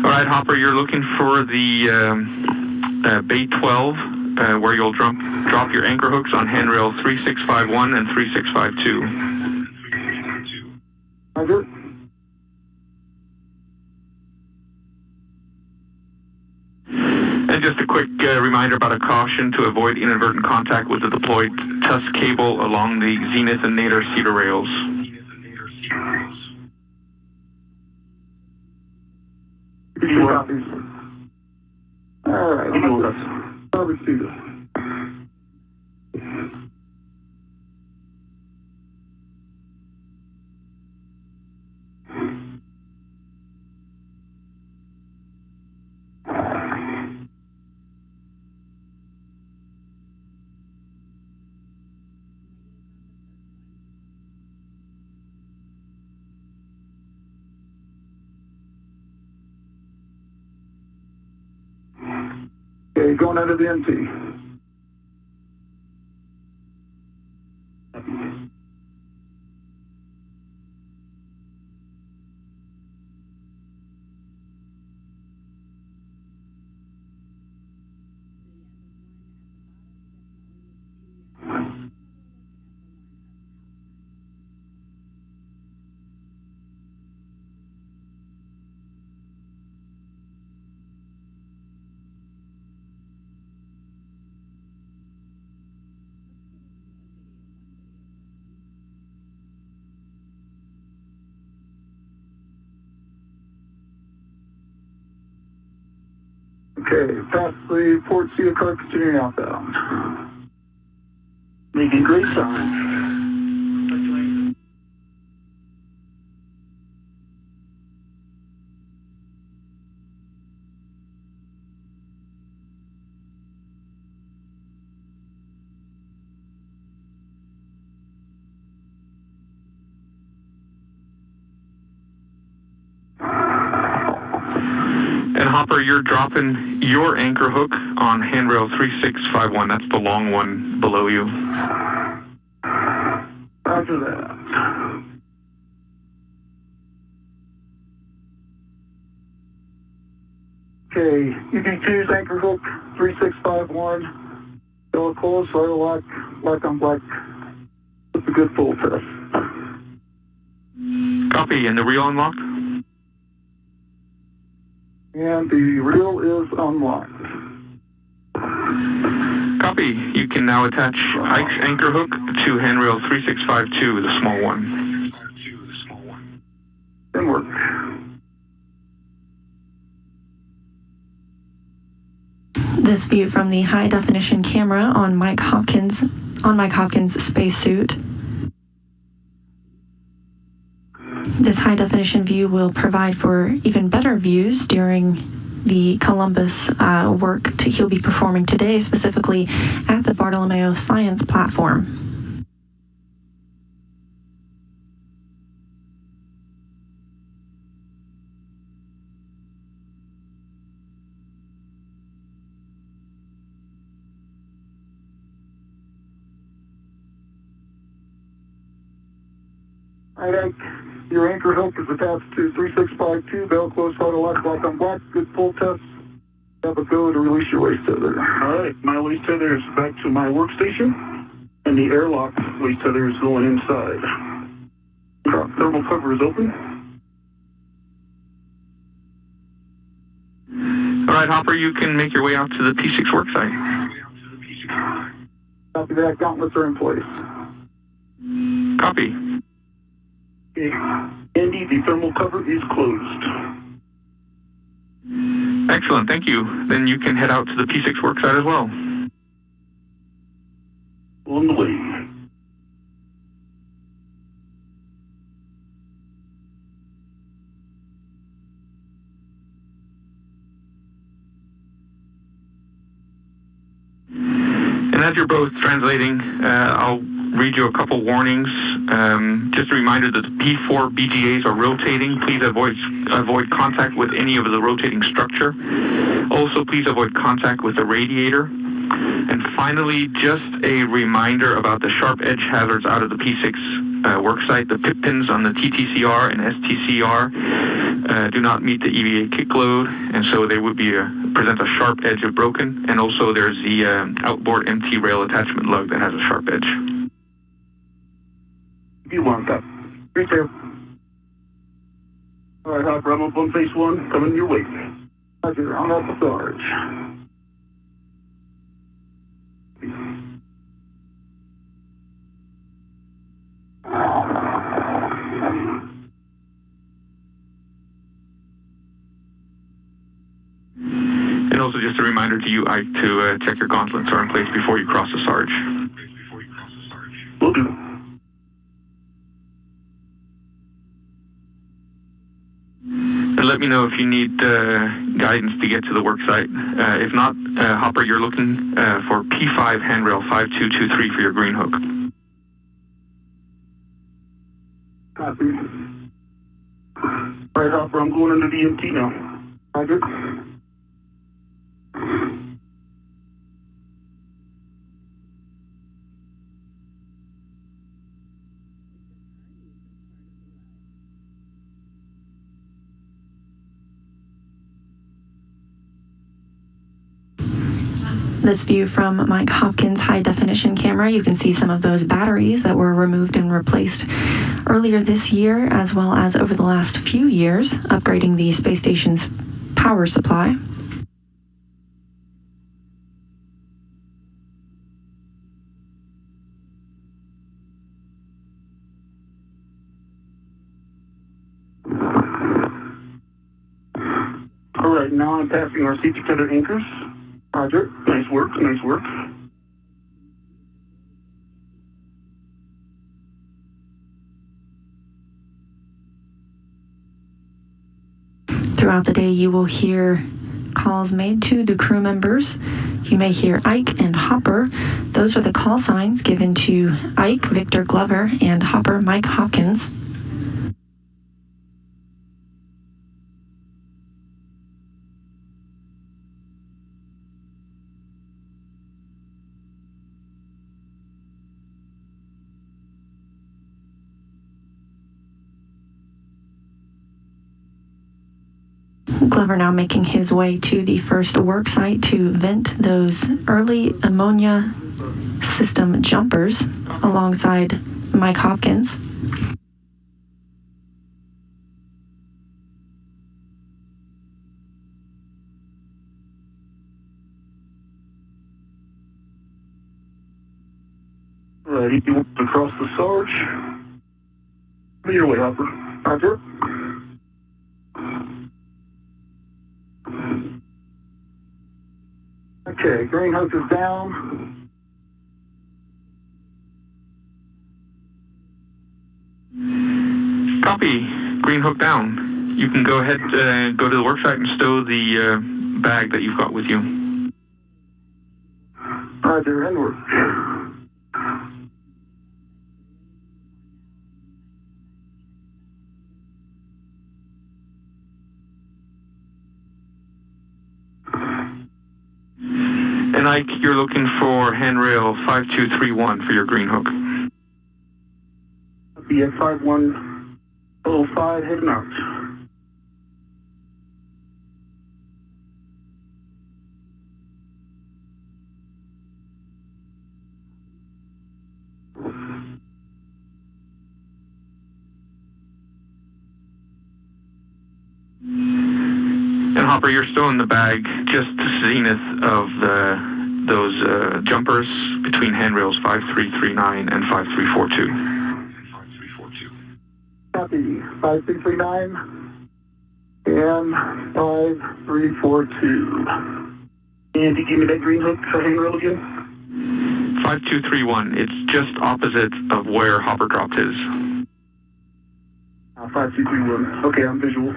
S9: All right, Hopper, you're looking for the Bay 12, where you'll drop your anchor hooks on handrail 3651 and 3652.
S10: Roger.
S9: And just a quick reminder about a caution to avoid inadvertent contact with the deployed TUS cable along the zenith and nadir cedar rails.
S10: Two copies. All right, let's see this. Okay, going out of the NT. Okay, past the port seal card, continuing outbound.
S5: Making great signs.
S9: And Hopper, you're dropping your anchor hook on handrail 3651. That's the long one below you.
S10: Roger that. Okay, EV2's anchor hook 3651. Still close, so lock on black. It's a good full test.
S9: Copy, and the reel unlocked?
S10: And the reel is unlocked.
S9: Copy. You can now attach Ike's anchor hook to handrail 3652, the small one.
S10: Then work.
S1: This view from the high-definition camera on Mike Hopkins' spacesuit. This high-definition view will provide for even better views during the Columbus work he'll be performing today, specifically at the Bartolomeo Science Platform.
S10: All right, your anchor hook is attached to 3652, bell close, photo lock, black on black, good full test. Have a go to release your waist tether.
S5: All right, my waist tether is back to my workstation, and the airlock waist tether is going inside. Thermal cover is open.
S9: All right, Hopper, you can make your way out to the P6 worksite.
S10: Copy that, gauntlets are in place.
S9: Copy.
S5: Okay. Andy, the thermal cover is closed.
S9: Excellent, thank you. Then you can head out to the P6 worksite as well.
S5: On the way.
S9: And as you're both translating, I'll read you a couple warnings. Just a reminder that the P4 BGAs are rotating. Please avoid contact with any of the rotating structure. Also, please avoid contact with the radiator. And finally, just a reminder about the sharp edge hazards out of the P6 worksite. The pip pins on the TTCR and STCR do not meet the EVA kick load, and so they would be present a sharp edge if broken. And also, there's the outboard MT rail attachment lug that has a sharp edge.
S5: You want that? 3-2. All right, Hopper, I'm up on phase 1, coming your way.
S10: Roger, I'm up the Sarge.
S9: And also just a reminder to you, Ike, to check your gauntlets are in place before you cross the Sarge.
S5: Will do.
S9: And let me know if you need guidance to get to the worksite. If not, Hopper, you're looking for P5 handrail 5223 for your green hook.
S10: Copy.
S5: All right, Hopper, I'm going under the MT now.
S10: Roger.
S1: This view from Mike Hopkins' high-definition camera, you can see some of those batteries that were removed and replaced earlier this year, as well as over the last few years, upgrading the space station's power supply.
S5: All right, now I'm passing our safety tether anchors. Roger. Nice work, nice work.
S1: Throughout the day, you will hear calls made to the crew members. You may hear Ike and Hopper. Those are the call signs given to Ike, Victor Glover, and Hopper, Mike Hopkins. Glover now making his way to the first work site to vent those early ammonia system jumpers alongside Mike Hopkins.
S5: Ready to across the Sarge. Your way, Hopper. Roger.
S10: Okay, green hook is down.
S9: Copy. Green hook down. You can go ahead, go to the worksite and stow the bag that you've got with you.
S10: Roger, inward.
S9: And Ike, you're looking for handrail 5231 for your green hook.
S10: BX 5105 heading out.
S9: And Hopper, you're still in the bag just zenith of those jumpers between handrails 5339 and 5342.
S10: Copy. 5339 and 5342.
S5: And you give me that green hook handrail again?
S9: 5231. It's just opposite of where Hopper dropped his.
S5: 5231. Okay, I'm visual.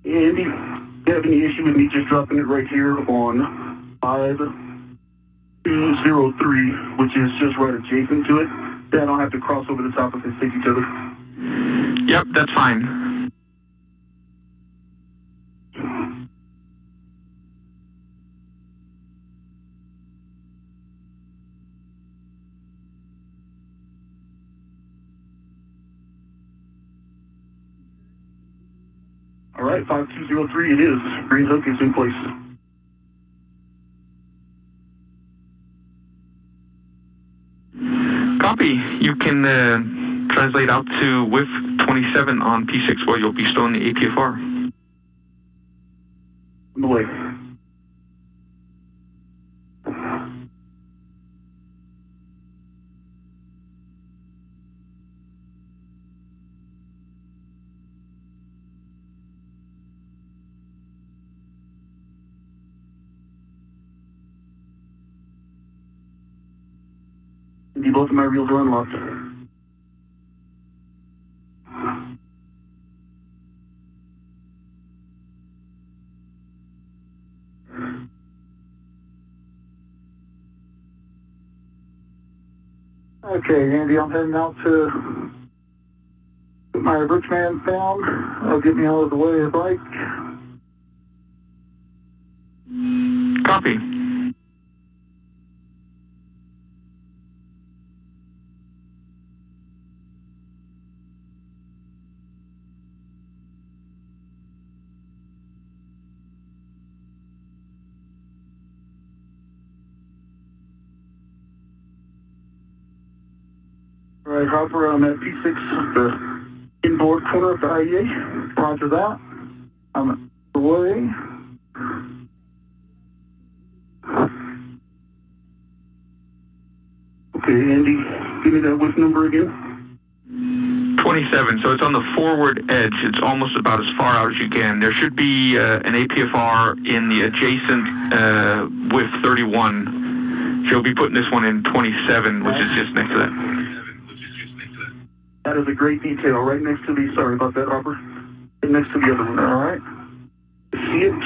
S5: Andy, you have any issue with me just dropping it right here on 5203, which is just right adjacent to it? Then I don't have to cross over the top of it and stick each other.
S9: Yep, that's fine.
S5: All right, 5203 it is. Green hook is in place.
S9: Copy. You can translate out to WIF 27 on P6 where you'll be still in the APFR.
S5: On the way. Both of my reels are unlocked.
S10: Okay, Andy, I'm heading out to put my bridgeman down. Get me out of the way if I like.
S9: Copy.
S10: All right, Hopper, I'm at P6, the inboard corner of the IEA. Roger that. I'm away.
S5: Okay, Andy, give me that whiff number again.
S9: 27, so it's on the forward edge. It's almost about as far out as you can. There should be an APFR in the adjacent with 31. She'll be putting this one in 27, which is just next to that.
S5: That is a great detail, right next to the, sorry about that, Hopper. Right next to the other one, all right? See it?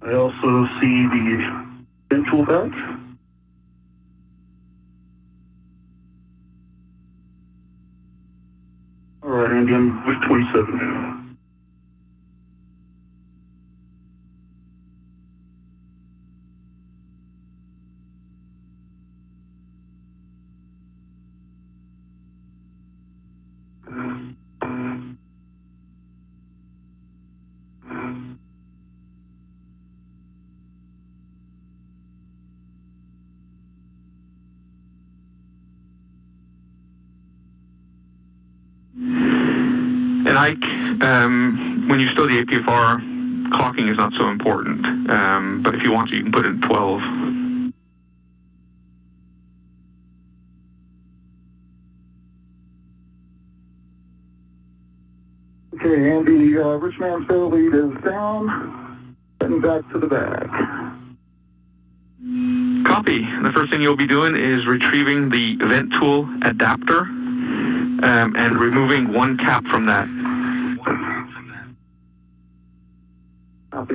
S5: I also see the vent tool back. All right, Andy, I'm with 27.
S9: And Ike, when you stow the APFR, clocking is not so important. But if you want to, you can put it at 12.
S10: Okay, Andy, Rich Man Fair lead is down, heading back to the back.
S9: Copy. The first thing you'll be doing is retrieving the vent tool adapter and removing one cap from that.
S10: Copy.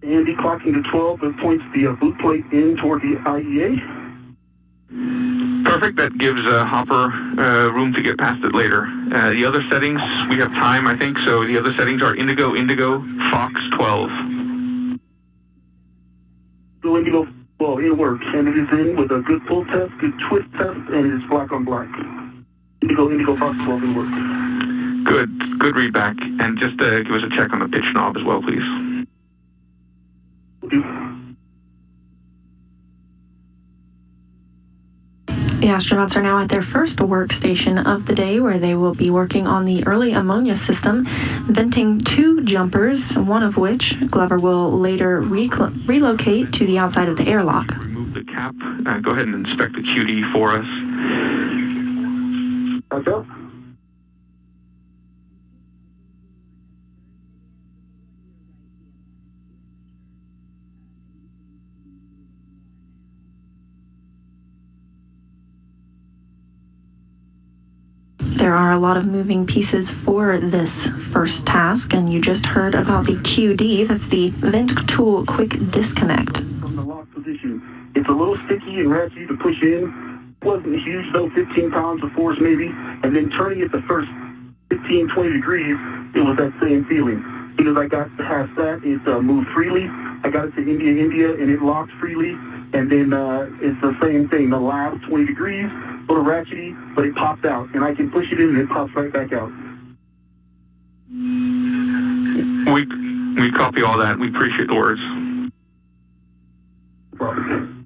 S5: Andy, clocking to 12, it points the boot plate in toward the IEA.
S9: Perfect. That gives Hopper room to get past it later. The other settings, we have time, I think, so the other settings are Indigo, Fox 12.
S5: So Indigo, well, it works, and it is in with a good pull test, good twist test, and it is black on black. Indigo, Fox 12, it works.
S9: Good readback. And just give us a check on the pitch knob as well, please.
S1: The astronauts are now at their first workstation of the day, where they will be working on the early ammonia system, venting 2 jumpers, one of which Glover will later relocate to the outside of the airlock.
S9: Remove the cap. Go ahead and inspect the QD for us.
S10: Okay.
S1: There are a lot of moving pieces for this first task, and you just heard about the QD. That's the Vent Tool Quick Disconnect.
S5: From the lock position, it's a little sticky and ratchet to push in. Wasn't huge though, 15 pounds of force maybe, and then turning it the first 15, 20 degrees, it was that same feeling. Because I got past that, it moved freely. I got it to India, and it locked freely. And then it's the same thing. The last 20 degrees, a little ratchety, but it popped out. And I can push it in, and it pops right back out.
S9: We copy all that. We appreciate the words.
S5: No problem.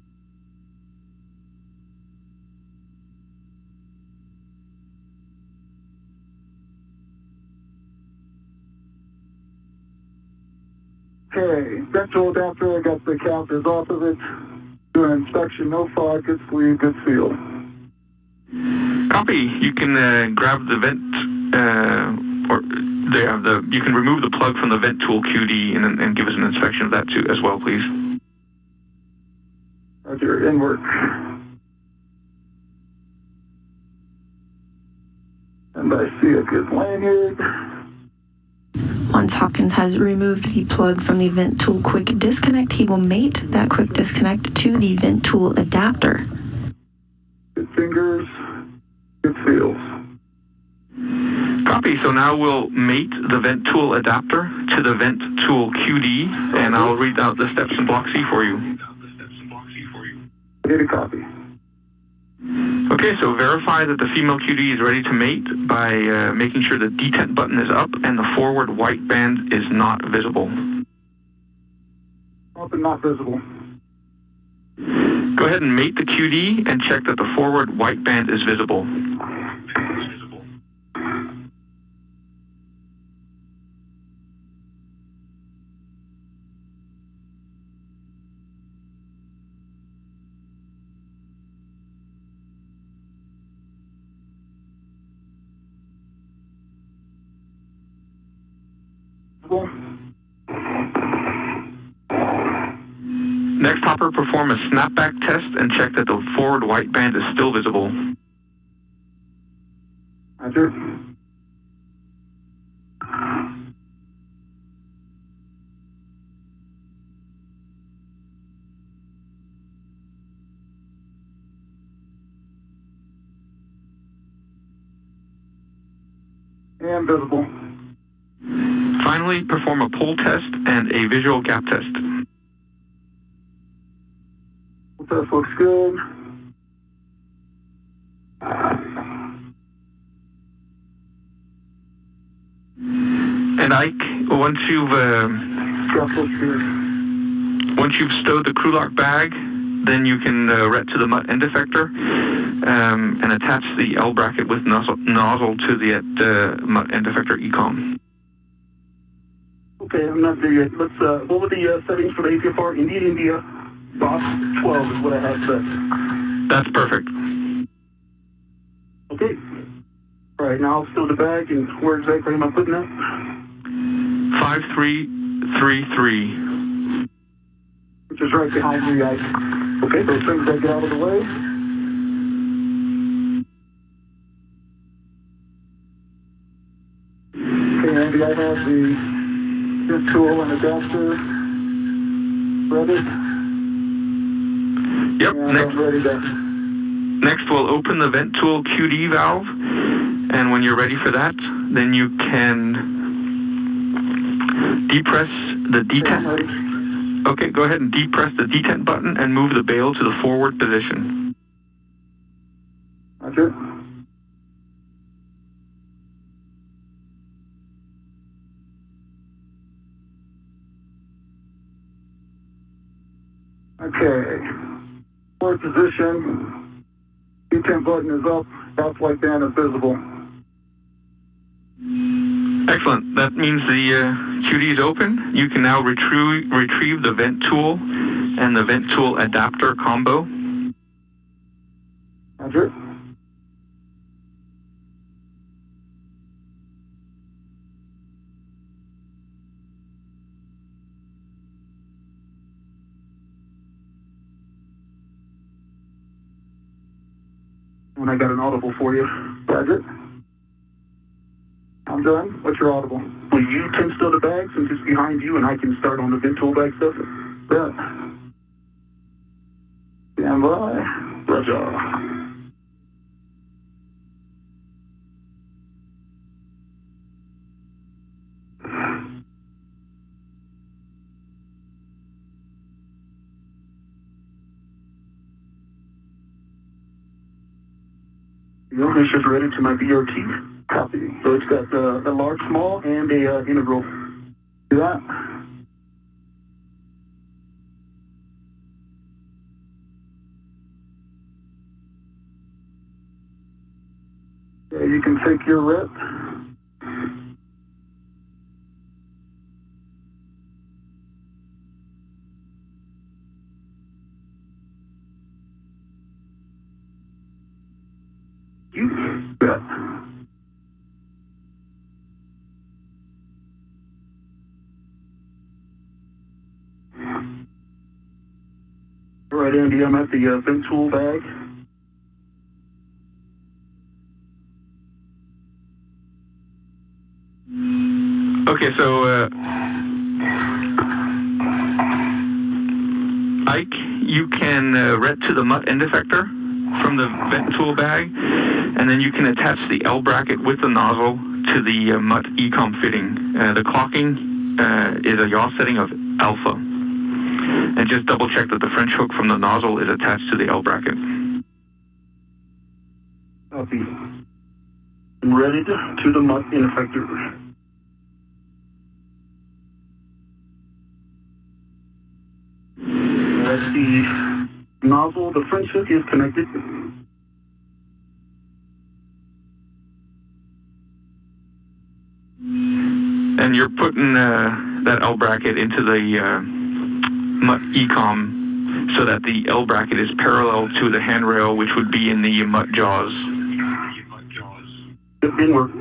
S10: Okay, vent tool adapter, I got the counters off of it. Do an inspection, no fog, good sleeve, good seal.
S9: Copy. You can grab the vent, you can remove the plug from the vent tool QD and give us an inspection of that too as well, please.
S10: Roger, in work. And I see a good lanyard.
S1: Once Hopkins has removed the plug from the Vent Tool Quick Disconnect, he will mate that quick disconnect to the Vent Tool adapter.
S10: Good fingers, good feels.
S9: Copy. So now we'll mate the Vent Tool adapter to the Vent Tool QD, and I'll read out the steps in Block C for you.
S10: I need a copy.
S9: Okay, so verify that the female QD is ready to mate by making sure the detent button is up and the forward white band is not visible.
S10: Up and not visible.
S9: Go ahead and mate the QD and check that the forward white band is visible. Next, Hopper, perform a snapback test and check that the forward white band is still visible.
S10: Roger. And visible.
S9: Finally, perform a pull test and a visual gap test.
S10: Pull test looks good.
S9: And Ike, once you've stowed the crew lock bag, then you can ret to the mutt end effector and attach the L bracket with nozzle to the mutt end effector ECOM.
S5: Okay, I'm not there yet. Let's, what were the settings for the APFR? India, box 12 is what I have set.
S9: That's perfect.
S5: Okay. All right, now I'll stow the bag, and where exactly am I putting that?
S9: 5333.
S10: Which is right behind you guys.
S5: Okay, those things that get out of the way.
S10: Okay, Andy, I have the tool and adapter ready.
S9: Yep,
S10: and I'm ready to...
S9: Next, we'll open the vent tool QD valve, and when you're ready for that, then you can depress the detent. Okay, go ahead and depress the detent button and move the bail to the forward position.
S10: Roger. Okay. Forward position. Detent button is up. That's white band is visible.
S9: Excellent. That means the QD is open. You can now retrieve the vent tool and the vent tool adapter combo.
S10: Roger.
S5: And I got an audible for you.
S10: Roger. I'm done. What's your audible?
S5: Will you can stow the bags and just behind you, and I can start on the vent tool bag stuff?
S10: Yeah. Stand by.
S5: Roger. The unit is ready to my BRT.
S10: Copy.
S5: So it's got a large, small, and a integral.
S10: Do that. Okay, you can take your rep.
S5: You
S10: bet.
S5: All right, Andy, I'm at the vent tool bag.
S9: Okay, so Ike, you can ret to the mutt end effector from the vent tool bag, and then you can attach the L bracket with the nozzle to the mutt ECOM fitting. The clocking is a yaw setting of alpha. And just double check that the French hook from the nozzle is attached to the L bracket.
S5: Copy. I'm ready to the mutt in effector. That's the nozzle. The French hook is connected.
S9: And you're putting that L bracket into the mutt ECOM so that the L bracket is parallel to the handrail, which would be in the mutt jaws.
S5: It didn't work.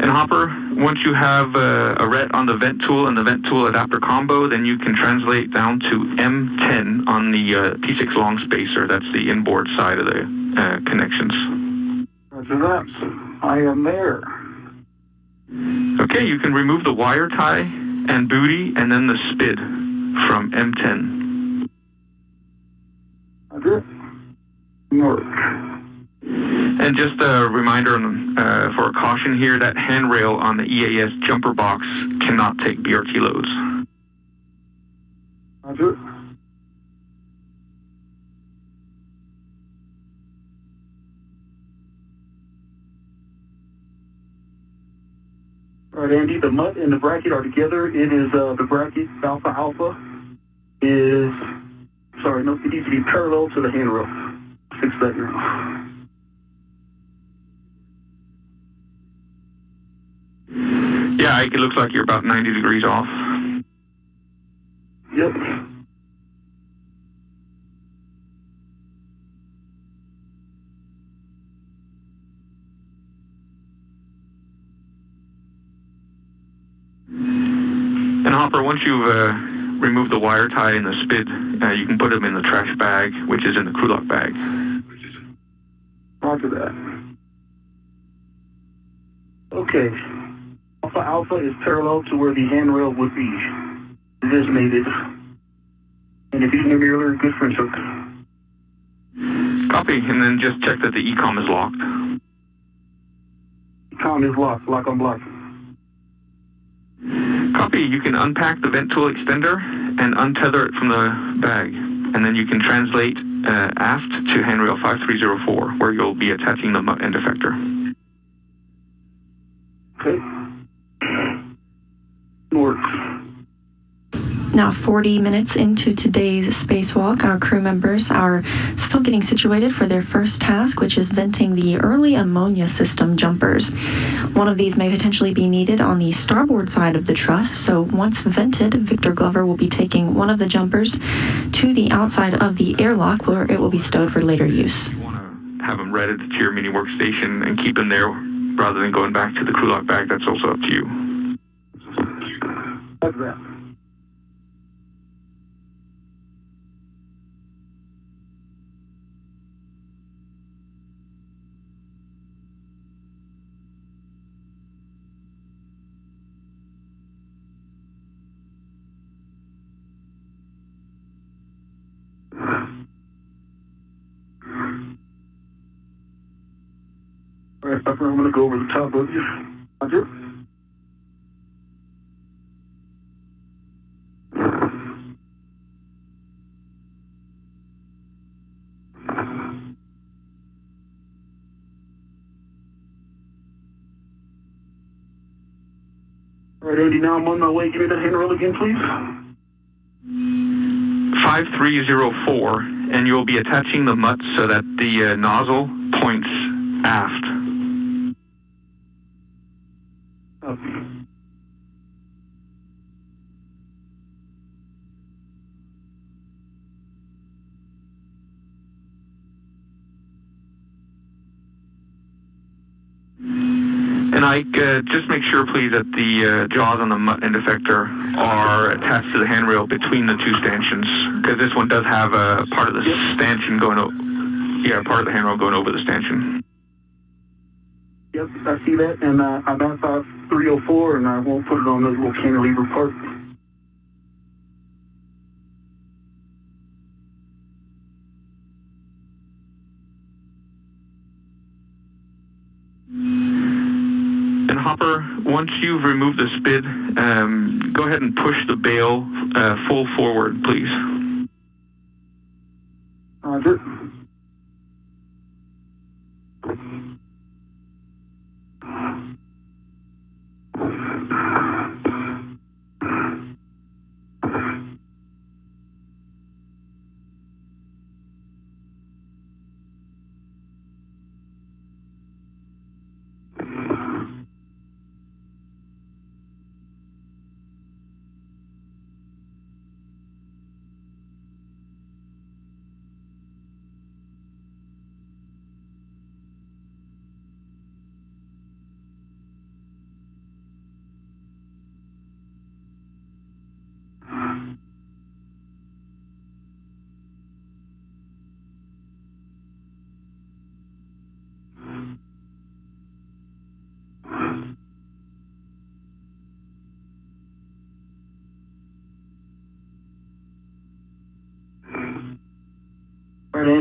S9: And Hopper, once you have a RET on the vent tool and the vent tool adapter combo, then you can translate down to M10 on the T6 long spacer. That's the inboard side of the connections.
S10: Roger that. I am there.
S9: Okay, you can remove the wire tie and booty and then the SPID from M10.
S10: Roger. Work.
S9: And just a reminder for a caution here, that handrail on the EAS jumper box cannot take BRT loads.
S10: Roger. All right, Andy, the MUT and the bracket are together. It is the bracket alpha is, sorry, no, it needs to be parallel to the handrail. Fix that now.
S9: Yeah, it looks like you're about 90 degrees off.
S10: Yep.
S9: And Hopper, once you've removed the wire tie and the SPID, you can put them in the trash bag, which is in the crew lock bag.
S10: Roger that. Okay. Alpha is parallel to where the handrail would be. It is mated. And if you can hear me earlier, good French hook.
S9: Copy, and then just check that the ECOM is locked.
S10: ECOM is locked, lock on block.
S9: Copy, you can unpack the vent tool extender and untether it from the bag. And then you can translate aft to handrail 5304, where you'll be attaching the MUT end effector.
S10: Okay. Works.
S1: Now, 40 minutes into today's spacewalk, our crew members are still getting situated for their first task, which is venting the early ammonia system jumpers. One of these may potentially be needed on the starboard side of the truss, so once vented, Victor Glover will be taking one of the jumpers to the outside of the airlock, where it will be stowed for later use.
S9: If you want to have them ready to your mini workstation and keep them there rather than going back to the crew lock bag, that's also up to you.
S10: Like that. All right, Pepper, I'm going to go over the top of you. Roger. All right, Andy, now I'm on my way. Give me that handrail again, please.
S9: 5304, and you'll be attaching the MUT so that the nozzle points aft. And Ike, just make sure, please, that the jaws on the MUT end effector are attached to the handrail between the two stanchions, because this one does have a part of the stanchion going over. Yeah, part of the handrail going over the stanchion.
S10: Yep, I see that, and I'm at 5304, and I won't put it on the little cantilever part.
S9: And Hopper, once you've removed the SPID, go ahead and push the bail full forward, please.
S10: Roger.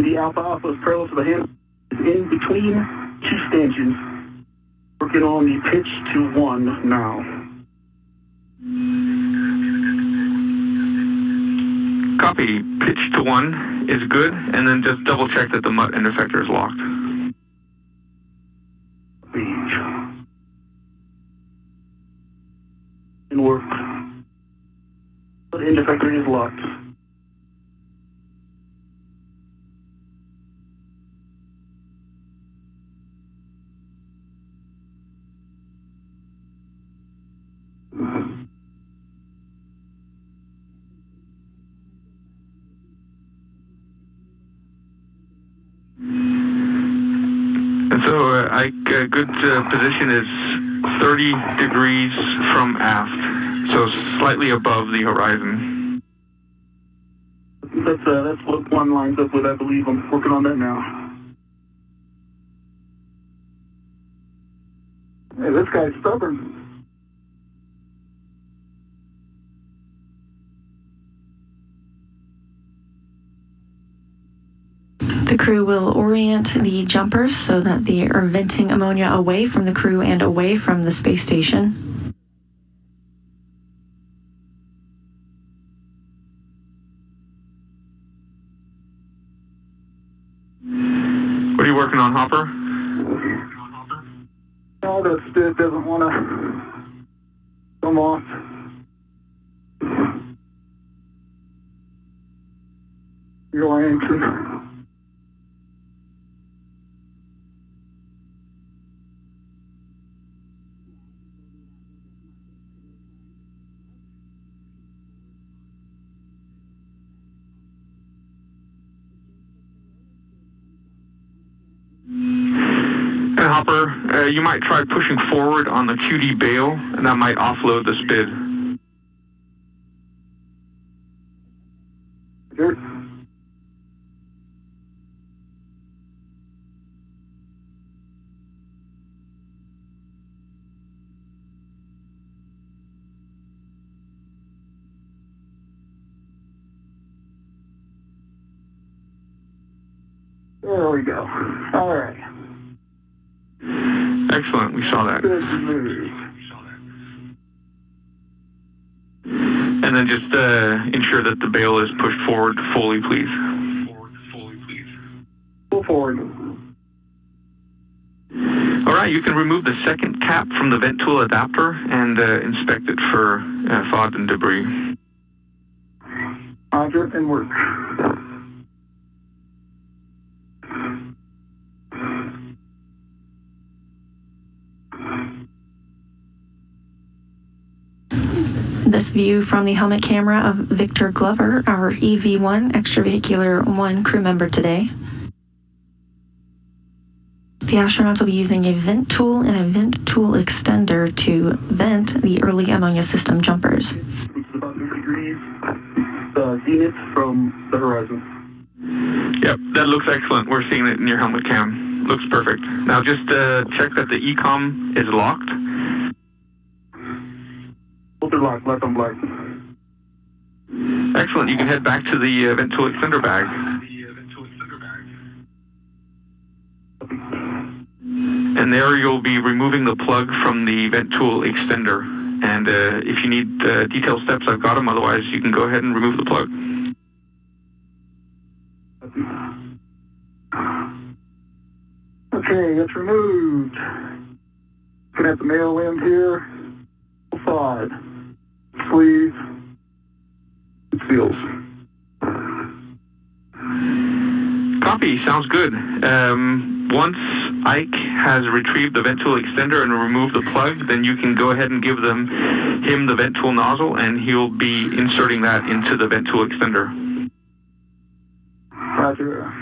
S10: Andy, Alpha Alpha is parallel to the hand. It's in between two stanchions. Working on the pitch to 1 now.
S9: Copy. Pitch to 1 is good, and then just double check that the MUT end effector is locked.
S10: In work. The end effector is locked.
S9: And so, Ike, good position is 30 degrees from aft, so slightly above the horizon.
S10: That's what 1 lines up with, I believe. I'm working on that now. Hey, this guy's stubborn.
S1: The crew will orient the jumpers so that they are venting ammonia away from the crew and away from the space station.
S9: What are you working on, Hopper?
S10: No, that stick doesn't want to come off. Your orientation.
S9: And Hopper, you might try pushing forward on the QD bail, and that might offload the SPID.
S10: Sure. There we go. All right.
S9: Excellent, we saw that.
S10: Good move.
S9: And then just ensure that the bail is pushed forward fully, please.
S10: Pull forward.
S9: All right, you can remove the second cap from the vent tool adapter and inspect it for FOD and debris.
S10: Roger, and work.
S1: This view from the helmet camera of Victor Glover, our EV-1 extravehicular 1 crew member today. The astronauts will be using a vent tool and a vent tool extender to vent the early ammonia system jumpers.
S10: About 50 degrees zenith from the horizon.
S9: Yep, that looks excellent. We're seeing it in your helmet cam. Looks perfect. Now just check that the ECOM is locked.
S10: Both are locked, left on black.
S9: Excellent. You can head back to the vent tool extender bag. And there you'll be removing the plug from the vent tool extender. And if you need detailed steps, I've got them. Otherwise, you can go ahead and remove the plug.
S10: Okay, it's removed. Looking at the male end here. Side. Sleeve. It seals.
S9: Copy. Sounds good. Once Ike has retrieved the vent tool extender and removed the plug, then you can go ahead and give him the vent tool nozzle, and he'll be inserting that into the vent tool extender.
S10: Roger.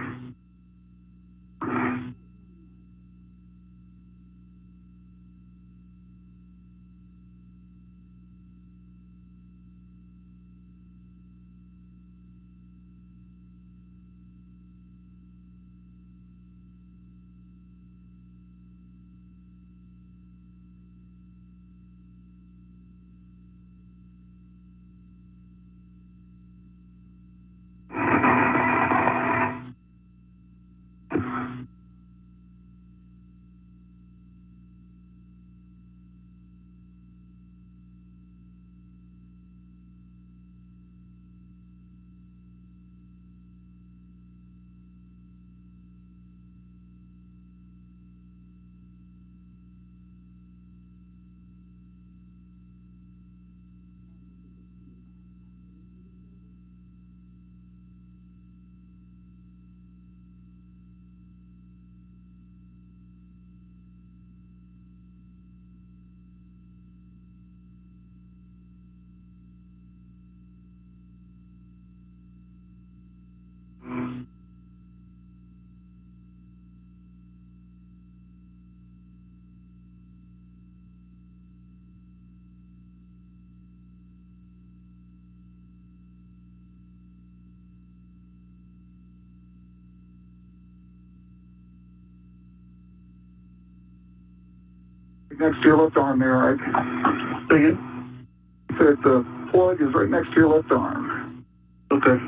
S10: Next to your left arm there, right?
S5: Say again?
S10: Said the plug is right next to your left arm.
S5: Okay.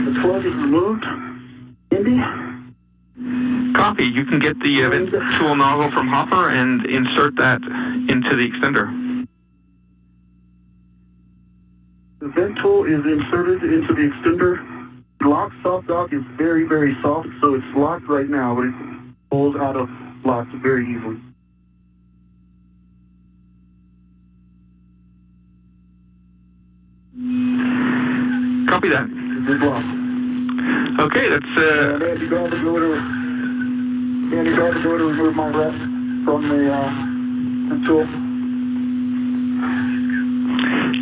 S5: The plug is removed. Andy?
S9: Copy. You can get the vent tool nozzle from Hopper and insert that into the extender.
S5: The vent tool is inserted into the extender. The lock soft dock is very, very soft, so it's locked right now, but it pulls out of lock very easily.
S9: Copy that.
S5: Good luck.
S9: Okay, that's
S10: Andy, go to remove my rest from the tool.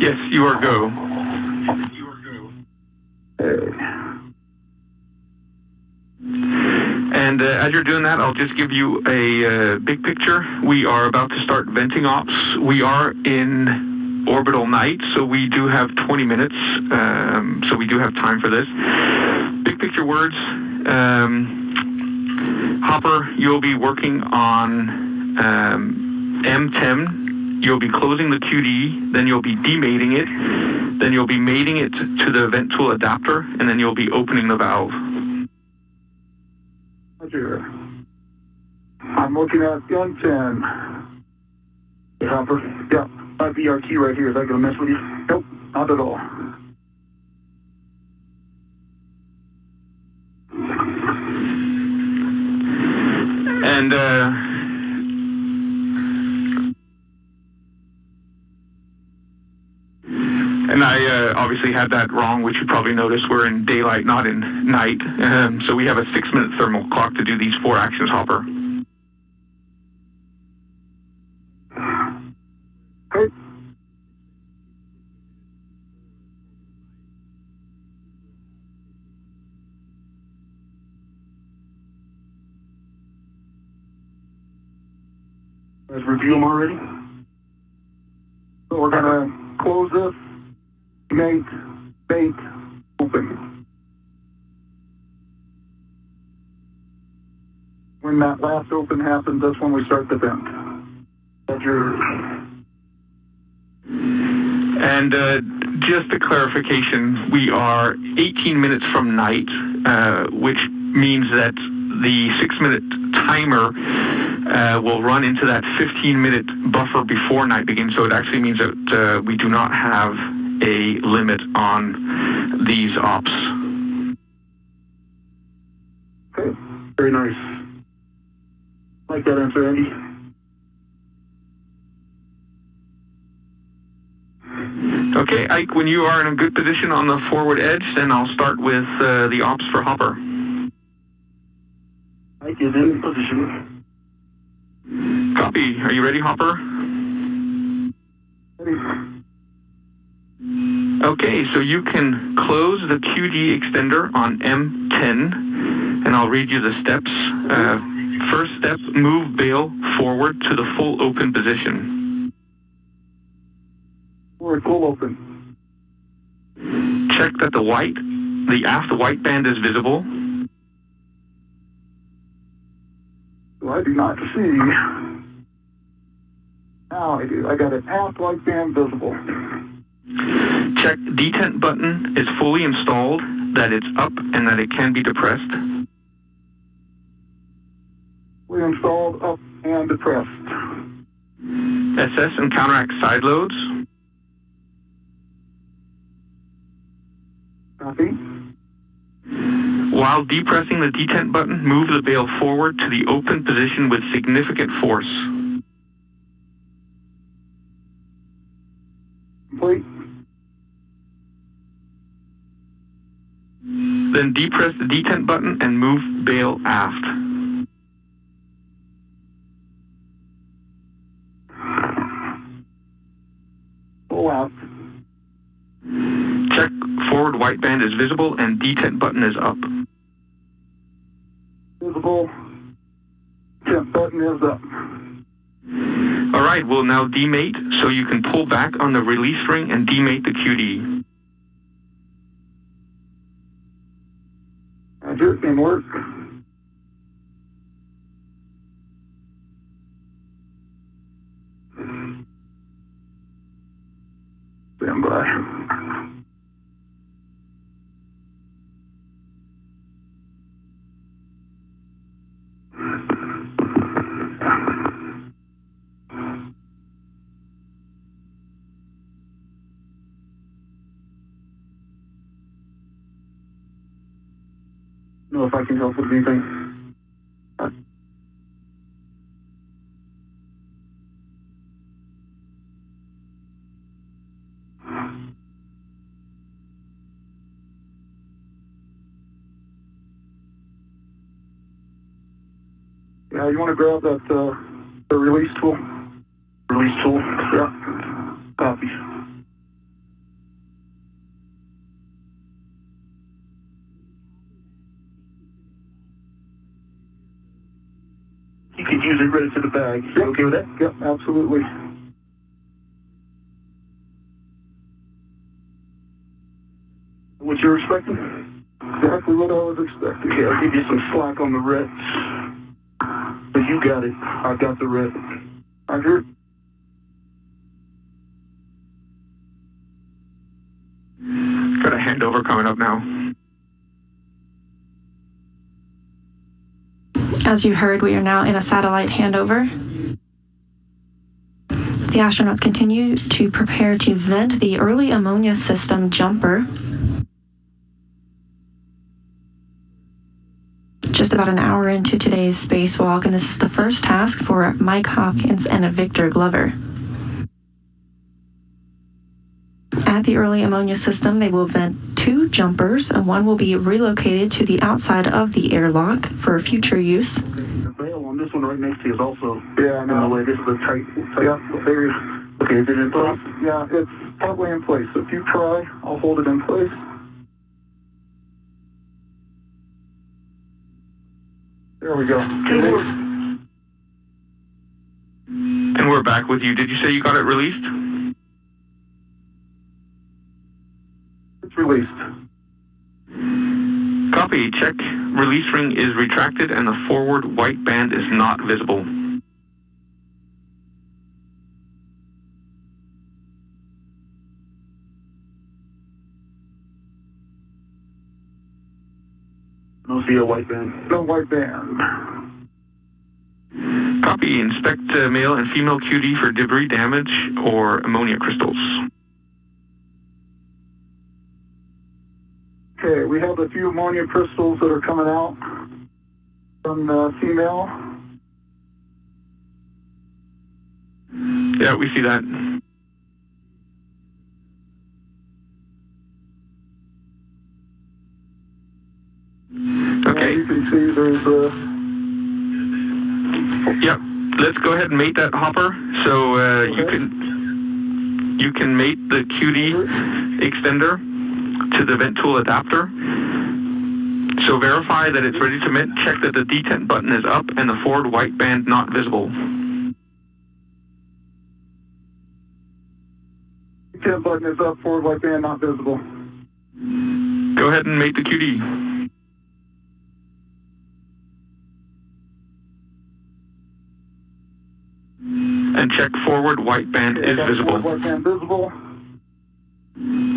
S9: yes, you are go. And as you're doing that, I'll just give you a big picture. We are about to start venting ops. We are in orbital night, so we do have 20 minutes, so we do have time for this. Big picture words. Hopper, you'll be working on M10. You'll be closing the QD, then you'll be demating it, then you'll be mating it to the vent tool adapter, and then you'll be opening the valve.
S10: Roger. I'm looking at M10.
S5: Hey, Hopper? Yeah. My VR key right here. Is that going to mess with you?
S10: Nope, not at all.
S9: And I obviously had that wrong, which you probably noticed. We're in daylight, not in night. So we have a 6-minute thermal clock to do these 4 actions, Hopper.
S10: Good.
S5: Let's review them already.
S10: So we're going to close this, mate, bait, open. When that last open happens, that's when we start the vent.
S5: Roger.
S9: And just a clarification, we are 18 minutes from night, which means that the 6-minute timer will run into that 15-minute buffer before night begins, so it actually means that we do not have a limit on these ops.
S5: Okay. Very nice. Like that answer, Andy.
S9: Okay, Ike, when you are in a good position on the forward edge, then I'll start with the ops for Hopper.
S5: Ike is in position.
S9: Copy. Are you ready, Hopper?
S10: Ready.
S9: Okay, so you can close the QD extender on M10, and I'll read you the steps. First step, move bail forward to the full open position.
S10: We're full open.
S9: Check that the aft white band is visible.
S10: So I do not see. Now I do. I got an aft white band visible.
S9: Check detent button is fully installed, that it's up, and that it can be depressed.
S10: We installed up and depressed.
S9: Assess and counteract side loads.
S10: Copy.
S9: While depressing the detent button, move the bail forward to the open position with significant force.
S10: Complete.
S9: Then depress the detent button and move bail aft.
S10: Pull out.
S9: Check forward white band is visible and detent button is up.
S10: Visible. Detent button is up.
S9: All right, we'll now demate so you can pull back on the release ring and demate the QD.
S10: Roger, can work. Stand by. Know if I can help with anything. Yeah, you want to grab that the release tool?
S5: Release tool.
S10: Yeah.
S5: Copy. You can use it right into the bag. You okay with that?
S10: Yep, absolutely.
S5: What you're expecting?
S10: Exactly what I was expecting.
S5: Okay, I'll give you some slack on the red. But you got it. I got the red.
S10: Roger.
S9: Got a handover coming up now.
S1: As you heard, we are now in a satellite handover. The astronauts continue to prepare to vent the early ammonia system jumper. Just about an hour into today's spacewalk, and this is the first task for Mike Hopkins and Victor Glover. At the early ammonia system, they will vent 2 jumpers, and one will be relocated to the outside of the airlock for future use.
S5: The bail on this one right next to you is also
S10: Yeah, I
S5: in
S10: know.
S5: the way. This is a tight
S10: Yeah.
S5: area. Okay, is it in place?
S10: Yeah, it's probably in place. If you try, I'll hold it in place. There we go.
S9: And we're back with you. Did you say you got it released?
S10: It's released.
S9: Copy. Check. Release ring is retracted and the forward white band is not visible.
S5: No see a white band.
S10: No white band.
S9: Copy. Inspect male and female QD for debris damage or ammonia crystals.
S10: Okay, we have a few ammonia crystals that are coming out from the female.
S9: Yeah, we see that. Okay.
S10: You can see there's a...
S9: Yep. Let's go ahead and mate that hopper. So you can mate the QD extender to the vent tool adapter. So verify that it's ready to vent. Check that the detent button is up and the forward white band not visible.
S10: Detent button is up, forward white band not visible.
S9: Go ahead and mate the QD. And check forward white band is visible.
S10: Forward white band visible.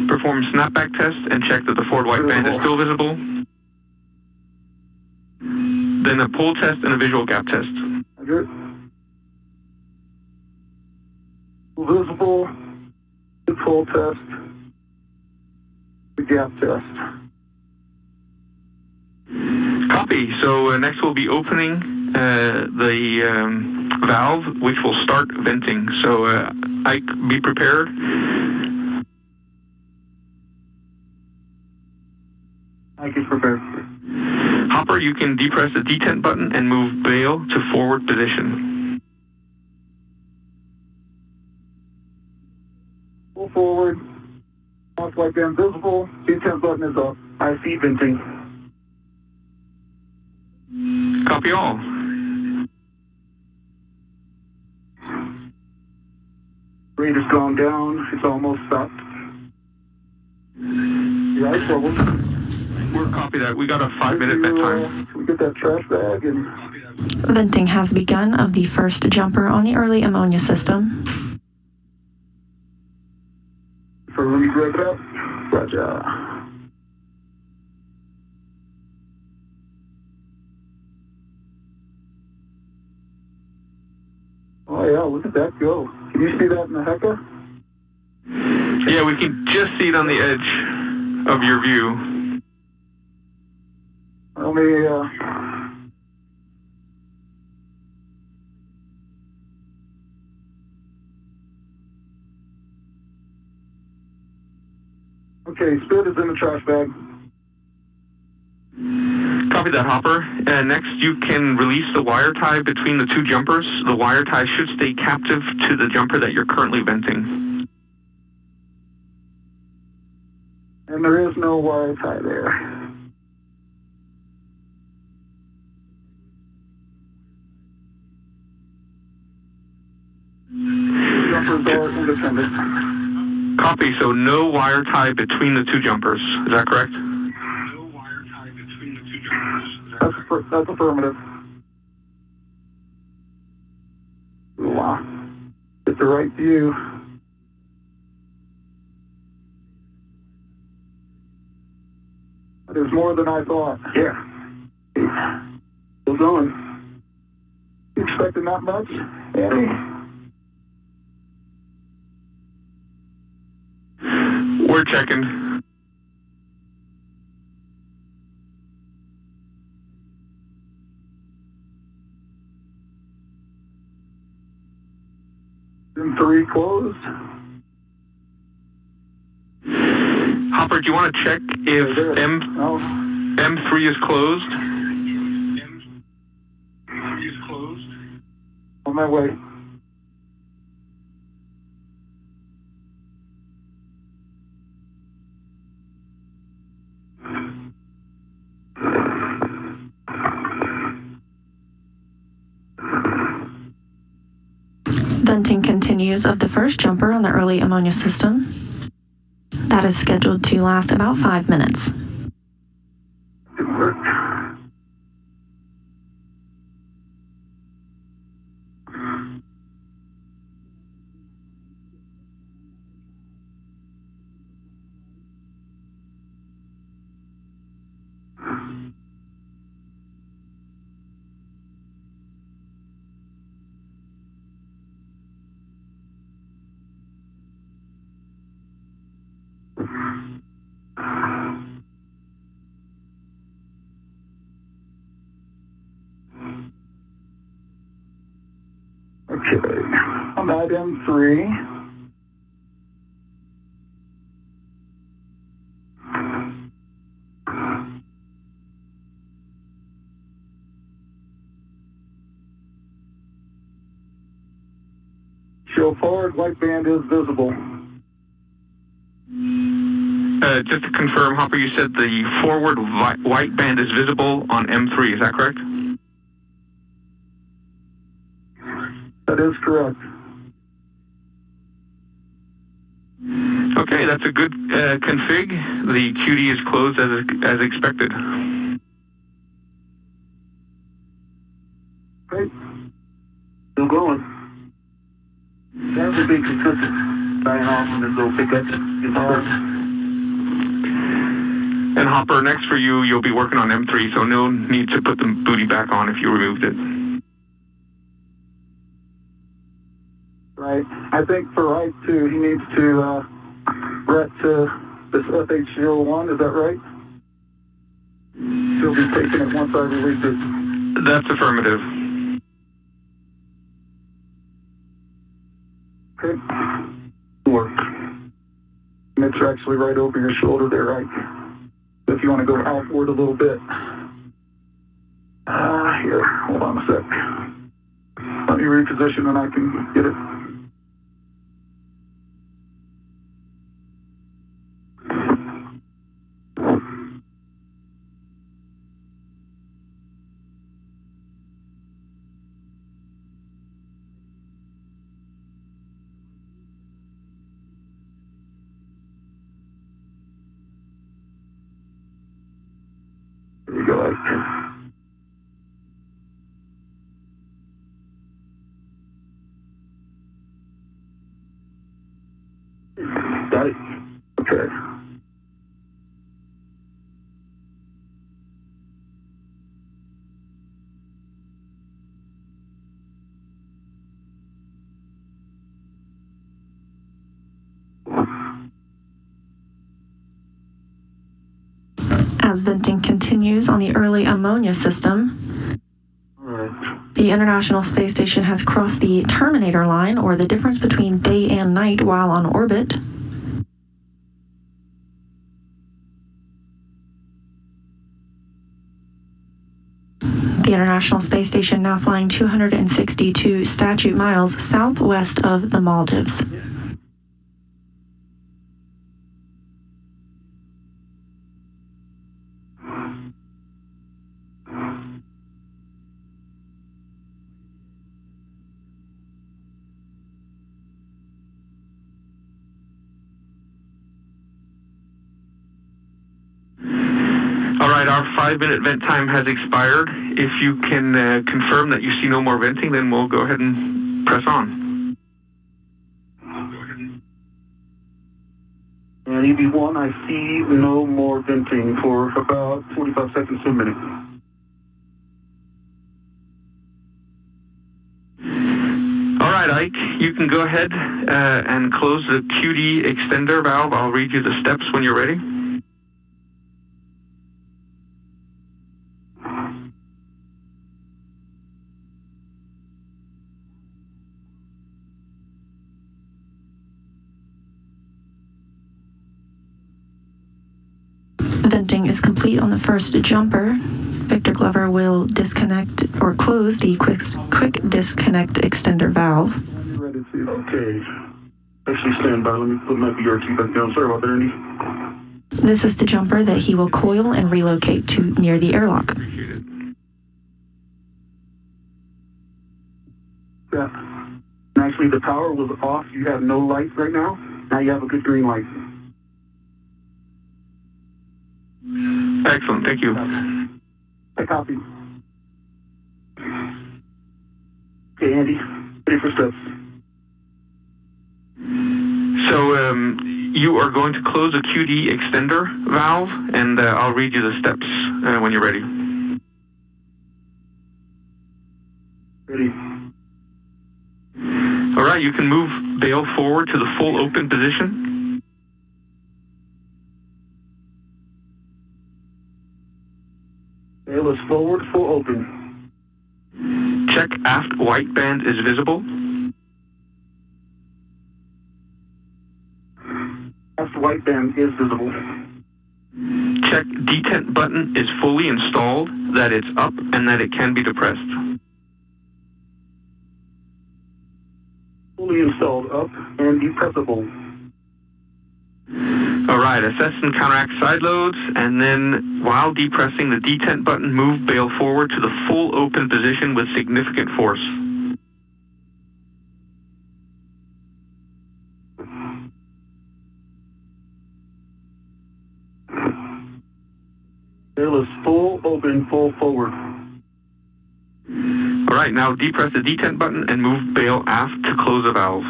S9: Perform snapback test and check that the forward white band is still visible. Then a pull test and a visual gap test.
S10: Roger. Visible. Pull test. the gap test.
S9: Copy. So next we'll be opening the valve, which will start venting. So Ike, be prepared.
S10: Ike is prepared.
S9: Hopper, you can depress the detent button and move bail to forward position.
S10: Pull forward. Off like invisible. Detent button is up. I see venting.
S9: Copy all.
S10: Rate has gone down. It's almost stopped. Yeah, I trouble.
S9: We're copy that. We got a 5-minute vent time.
S10: Can we get that trash bag and...
S1: Venting has begun of the first jumper on the early ammonia system.
S10: So let me grab it up. Roger. Oh yeah, look at that go. Can you see that in the Hecka?
S9: Yeah, we can just see it on the edge of your view.
S10: Let me, Okay, spit is in the trash bag.
S9: Copy that, Hopper. Next, you can release the wire tie between the two jumpers. The wire tie should stay captive to the jumper that you're currently venting.
S10: And there is no wire tie there. Jumpers are independent.
S9: Copy, so no wire tie between the two jumpers. Is that correct?
S10: That's affirmative. Wow. Get the right view. There's more than I thought. Yeah. Still going. You expecting that much, Andy?
S9: We're checking.
S10: M3 closed.
S9: Hopper, do you want to check if M3 is closed? M3 is closed.
S10: On my way.
S1: Venting continues of the first jumper on the early ammonia system. That is scheduled to last about 5 minutes.
S10: Okay, I'm at M3. Show forward, white band is visible.
S9: Just to confirm, Hopper, you said the forward white band is visible on M3, is that correct?
S10: That is correct.
S9: Okay, that's a good config. The QD is closed as expected.
S10: Great. Still going. That would be consistent. Sign off on this little pickup.
S9: And Hopper, next for you, you'll be working on M3, so no need to put the booty back on if you removed it.
S10: Right. I think for Ike too, he needs to Brett to This FH01, is that right? She'll be taking it once I release it.
S9: That's affirmative.
S10: Okay. Work. And it's actually right over your shoulder there, right? So if you want to go outward a little bit. Here, hold on a sec. Let me reposition and I can get it. There you go. Got it? Okay.
S1: As venting continues on the early ammonia system, the International Space Station has crossed the terminator line, or the difference between day and night while on orbit. The International Space Station now flying 262 statute miles southwest of the Maldives.
S9: All right, our 5-minute vent time has expired. If you can confirm that you see no more venting, then we'll go ahead and press on.
S10: And EV1, I see no more venting for about 45 seconds to a minute.
S9: All right, Ike, you can go ahead and close the QD extender valve. I'll read you the steps when you're ready.
S1: Venting is complete on the first jumper. Victor Glover will disconnect or close the quick disconnect extender valve.
S10: Okay. Actually, stand by. Let me put my BRT back down. Sorry about that, Andy.
S1: This is the jumper that he will coil and relocate to near the airlock.
S10: Yeah. And actually, the power was off. You have no lights right now. Now you have a good green light.
S9: Excellent, thank you.
S10: I copy. Okay, Andy, ready for steps.
S9: So you are going to close the QD extender valve, and I'll read you the steps when you're ready.
S10: Ready.
S9: All right, you can move bail forward to the full open position.
S10: Bail is forward, full open.
S9: Check aft white band is visible.
S10: Aft white band is visible.
S9: Check detent button is fully installed, that it's up, and that it can be depressed.
S10: Fully installed, up and depressible.
S9: All right, assess and counteract side loads, and then while depressing the detent button, move bail forward to the full open position with significant force.
S10: Bail is full open, full forward.
S9: All right, now depress the detent button and move bail aft to close the valve.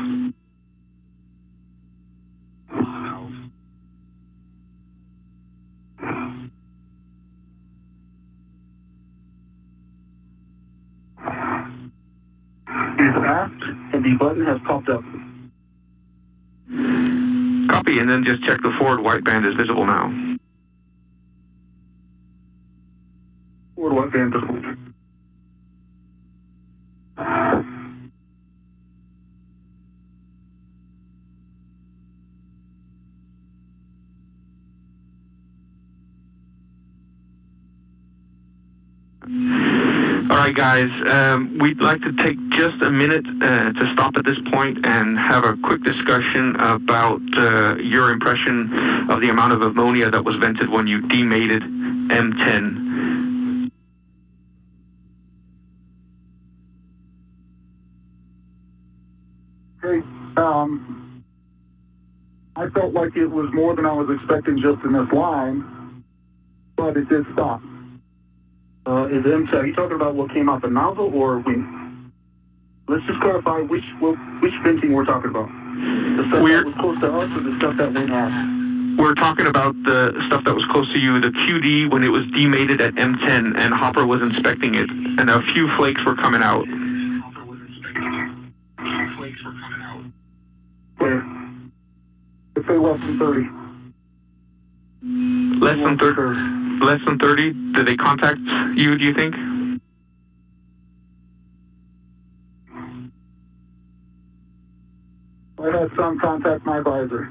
S10: Is aft and the button has popped up.
S9: Copy, and then just check the forward white band is visible now.
S10: Forward white band visible.
S9: All right, guys, we'd like to take just a minute to stop at this point and have a quick discussion about your impression of the amount of ammonia that was vented when you demated M10.
S10: Hey, I felt like it was more than I was expecting just in this line, but it did stop. Is M10, are you talking about what came out the nozzle or when? Let's just clarify which venting we're talking about. The stuff that was close to us or the stuff that went out?
S9: We're talking about the stuff that was close to you, the QD, when it was demated at M10 and Hopper was inspecting it, and a few flakes were coming out.
S10: Where? Let's say less than 30.
S9: Less than 30? Less than 30? Did they contact you, do you think?
S10: I had some contact my advisor.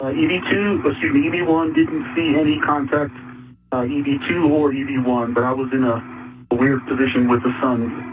S10: EV1 didn't see any contact, EV2 or EV1, but I was in a weird position with the sun.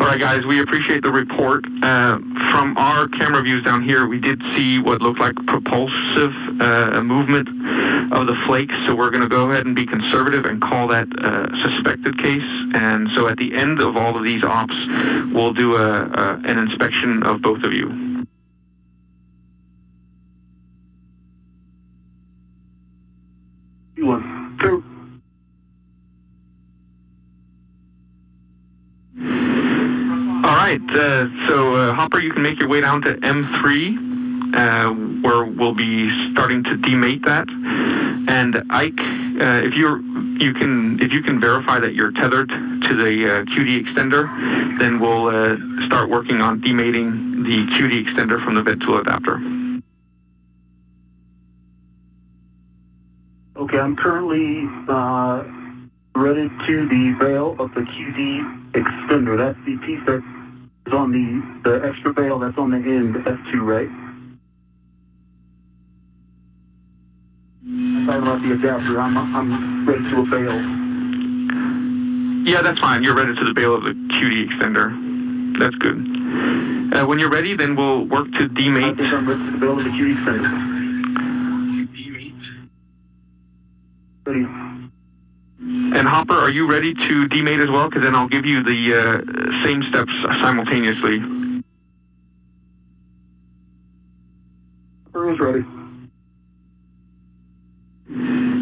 S9: All right, guys, we appreciate the report. From our camera views down here, we did see what looked like propulsive movement of the flakes, so we're going to go ahead and be conservative and call that suspected case. And so at the end of all of these ops, we'll do an inspection of both of you.
S10: Two.
S9: All right, so Hopper, you can make your way down to M3, where we'll be starting to demate that. And Ike, if you can verify that you're tethered to the QD extender, then we'll start working on demating the QD extender from the vent tool adapter.
S10: Okay, I'm currently threaded to the bail of the QD extender. That's the piece that is on the extra bail that's on the end, F2, right? I'm talking about the adapter. I'm ready to a bail.
S9: Yeah, that's fine. You're ready to the bail of the QD extender. That's good. When you're ready, then we'll work to demate.
S10: I think I'm ready to the bail of the QD extender. Ready.
S9: And Hopper, are you ready to demate as well? Because then I'll give you the same steps simultaneously.
S10: Hopper is ready.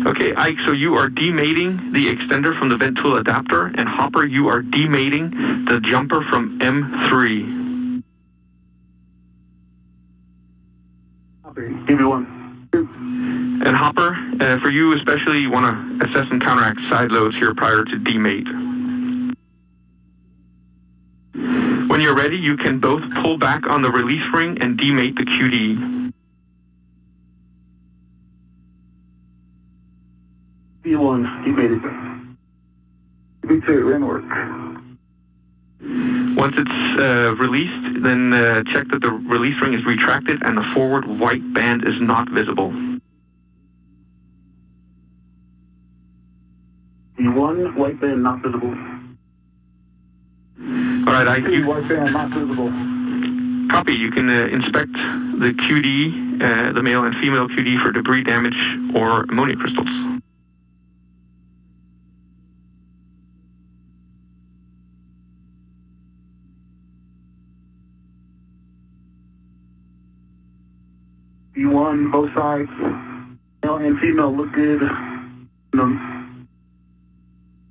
S9: Okay, Ike, so you are demating the extender from the vent tool adapter, and Hopper, you are demating the jumper from M3.
S10: Copy. EV1.
S9: And Hopper, for you especially, you want to assess and counteract side loads here prior to demate. When you're ready, you can both pull back on the release ring and demate the QD.
S10: EV1, demated. EV2, in work.
S9: Once it's released, then check that the release ring is retracted and the forward white band is not visible.
S10: E1, white band not visible.
S9: All right, Ike.
S10: White band not visible.
S9: Copy. You can inspect the QD, the male and female QD, for debris damage or ammonia crystals.
S10: B1, both sides, male and female look good.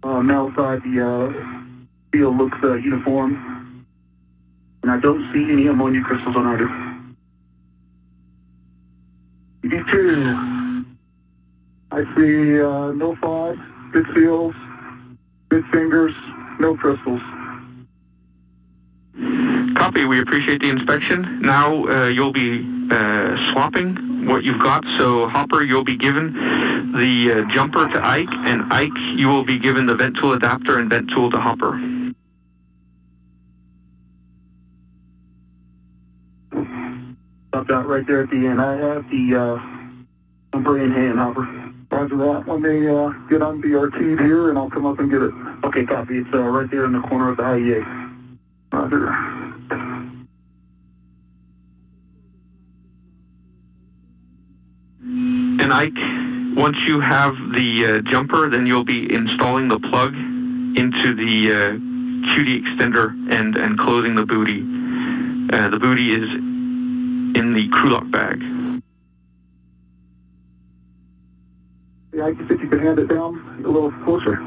S10: Male side, the field looks uniform. And I don't see any ammonia crystals on either. B2, I see no fog, good seals, good fingers, no crystals.
S9: Copy. We appreciate the inspection. Now you'll be swapping what you've got. So Hopper, you'll be given the jumper to Ike, and Ike, you will be given the vent tool adapter and vent tool to Hopper.
S10: Stop that right there at the end. I have the jumper in hand, Hopper. Roger that. Let me get on BRT here, and I'll come up and get it. Okay, copy. It's right there in the corner of the IEA. Roger.
S9: And Ike, once you have the jumper, then you'll be installing the plug into the QD extender and closing the booty. The booty is in the crew lock bag.
S10: Yeah, I think you can hand it down a little closer.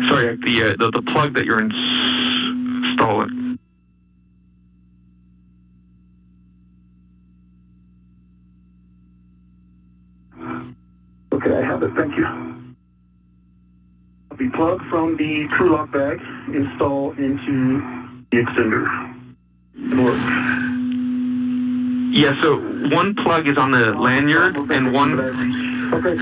S9: Sorry, the plug that you're installing.
S10: Okay, I have it. Thank you. The plug from the crew lock bag install into the extender. It works.
S9: Yeah, so one plug is on the lanyard and one...
S10: Okay.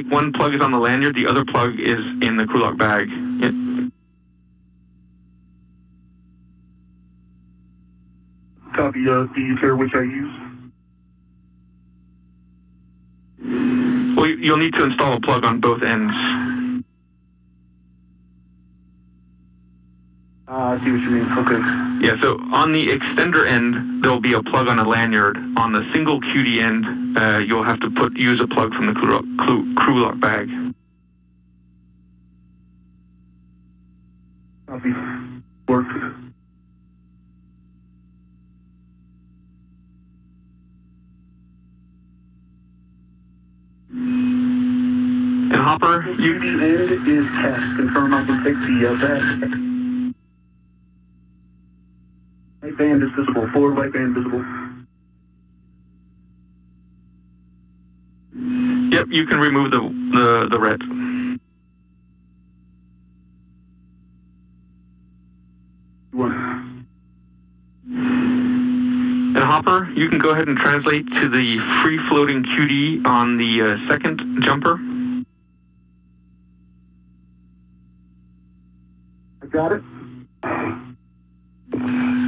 S9: One plug is on the lanyard, the other plug is in the crew lock bag. Yeah.
S10: Copy. Do you care which I use?
S9: Well, you'll need to install a plug on both ends.
S10: I see what you mean. Okay.
S9: Yeah, so on the extender end, there'll be a plug on a lanyard. On the single QD end, you'll have to use a plug from the crew lock bag.
S10: Copy. Work.
S9: And Hopper,
S10: the QD end is test. Confirm I can take the back. Right band is visible. Forward right band visible.
S9: Yep, you can remove the red. And Hopper, you can go ahead and translate to the free-floating QD on the second jumper.
S10: I got it.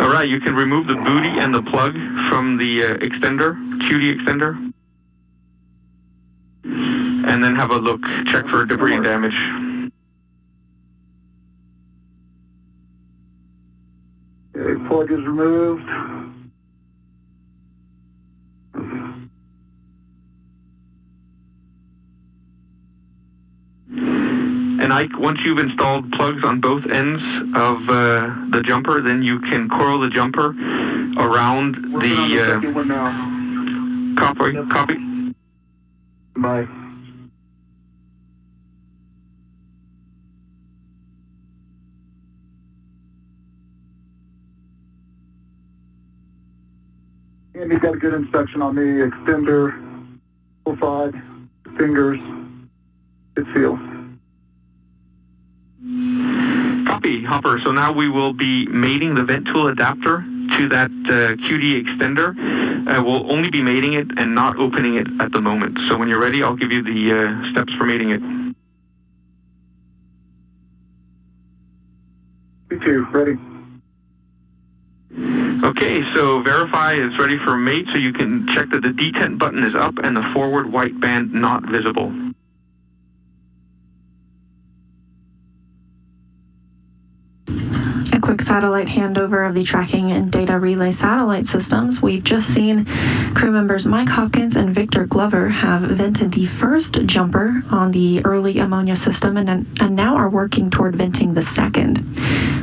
S9: All right, you can remove the booty and the plug from the extender, QD extender. And then have a look, check for debris and damage.
S10: Okay, plug is removed.
S9: And Ike, once you've installed plugs on both ends of the jumper, then you can coil the jumper around the copy.
S10: Yep.
S9: Copy.
S10: Bye. And you got a good inspection on the extender, full side, fingers, it's sealed.
S9: Copy, Hopper. So now we will be mating the vent tool adapter to that QD extender. We'll only be mating it and not opening it at the moment. So when you're ready, I'll give you the steps for mating it.
S10: Me too, ready.
S9: Okay, so verify it's ready for mate, so you can check that the detent button is up and the forward white band not visible.
S1: A quick satellite handover of the tracking and data relay satellite systems. We've just seen crew members Mike Hopkins and Victor Glover have vented the first jumper on the early ammonia system and now are working toward venting the second.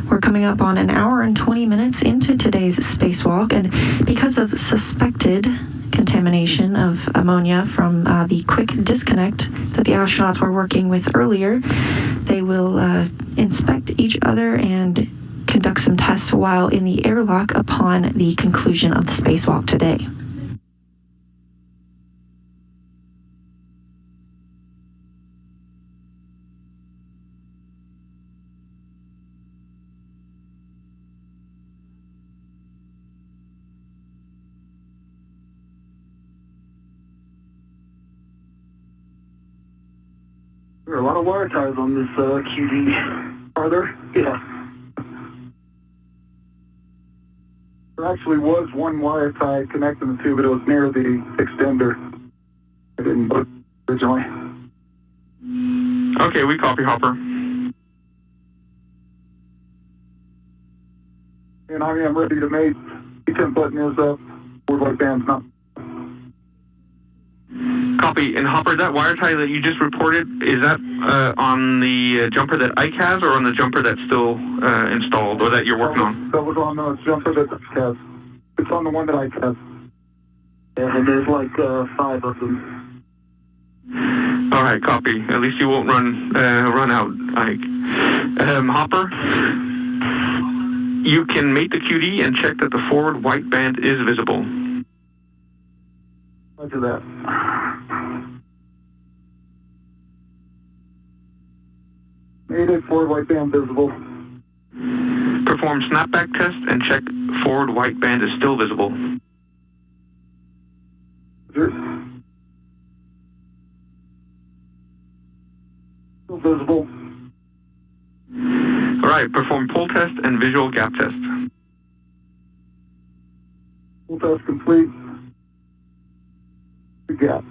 S1: We're coming up on an hour and 20 minutes into today's spacewalk, and because of suspected contamination of ammonia from the quick disconnect that the astronauts were working with earlier, they will inspect each other and conduct some tests while in the airlock upon the conclusion of the spacewalk today.
S10: There are a lot of wire ties on this QD. Are there? Yeah. There actually was one wire tie connecting the two, but it was near the extender. I didn't put it originally.
S9: Okay, we copy, Hopper.
S10: And I am ready to make the 10 button is up. Forward band's not.
S9: Copy. And Hopper, that wire tie that you just reported, is that on the jumper that Ike has, or on the jumper that's still installed, or that you're working on?
S10: That was on the jumper that Ike has. It's on the one that Ike has. Yeah, and there's like 5 of them.
S9: All right, copy. At least you won't run out, Ike. Hopper, you can mate the QD and check that the forward white band is visible.
S10: Roger that. Made it, forward white band visible.
S9: Perform snapback test and check forward white band is still visible.
S10: Sure. Still visible.
S9: All right, perform pull test and visual gap test.
S10: Pull test complete. Good gap.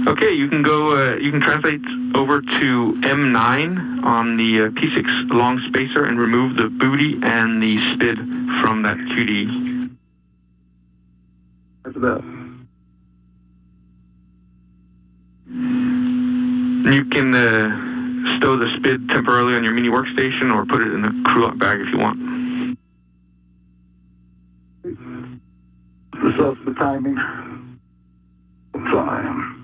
S9: Okay, you can go. You can translate over to M9 on the P6 long spacer and remove the booty and the SPID from that QD.
S10: After that.
S9: You can stow the SPID temporarily on your mini workstation or put it in the crew lock bag if you want.
S10: This is the timing. Time.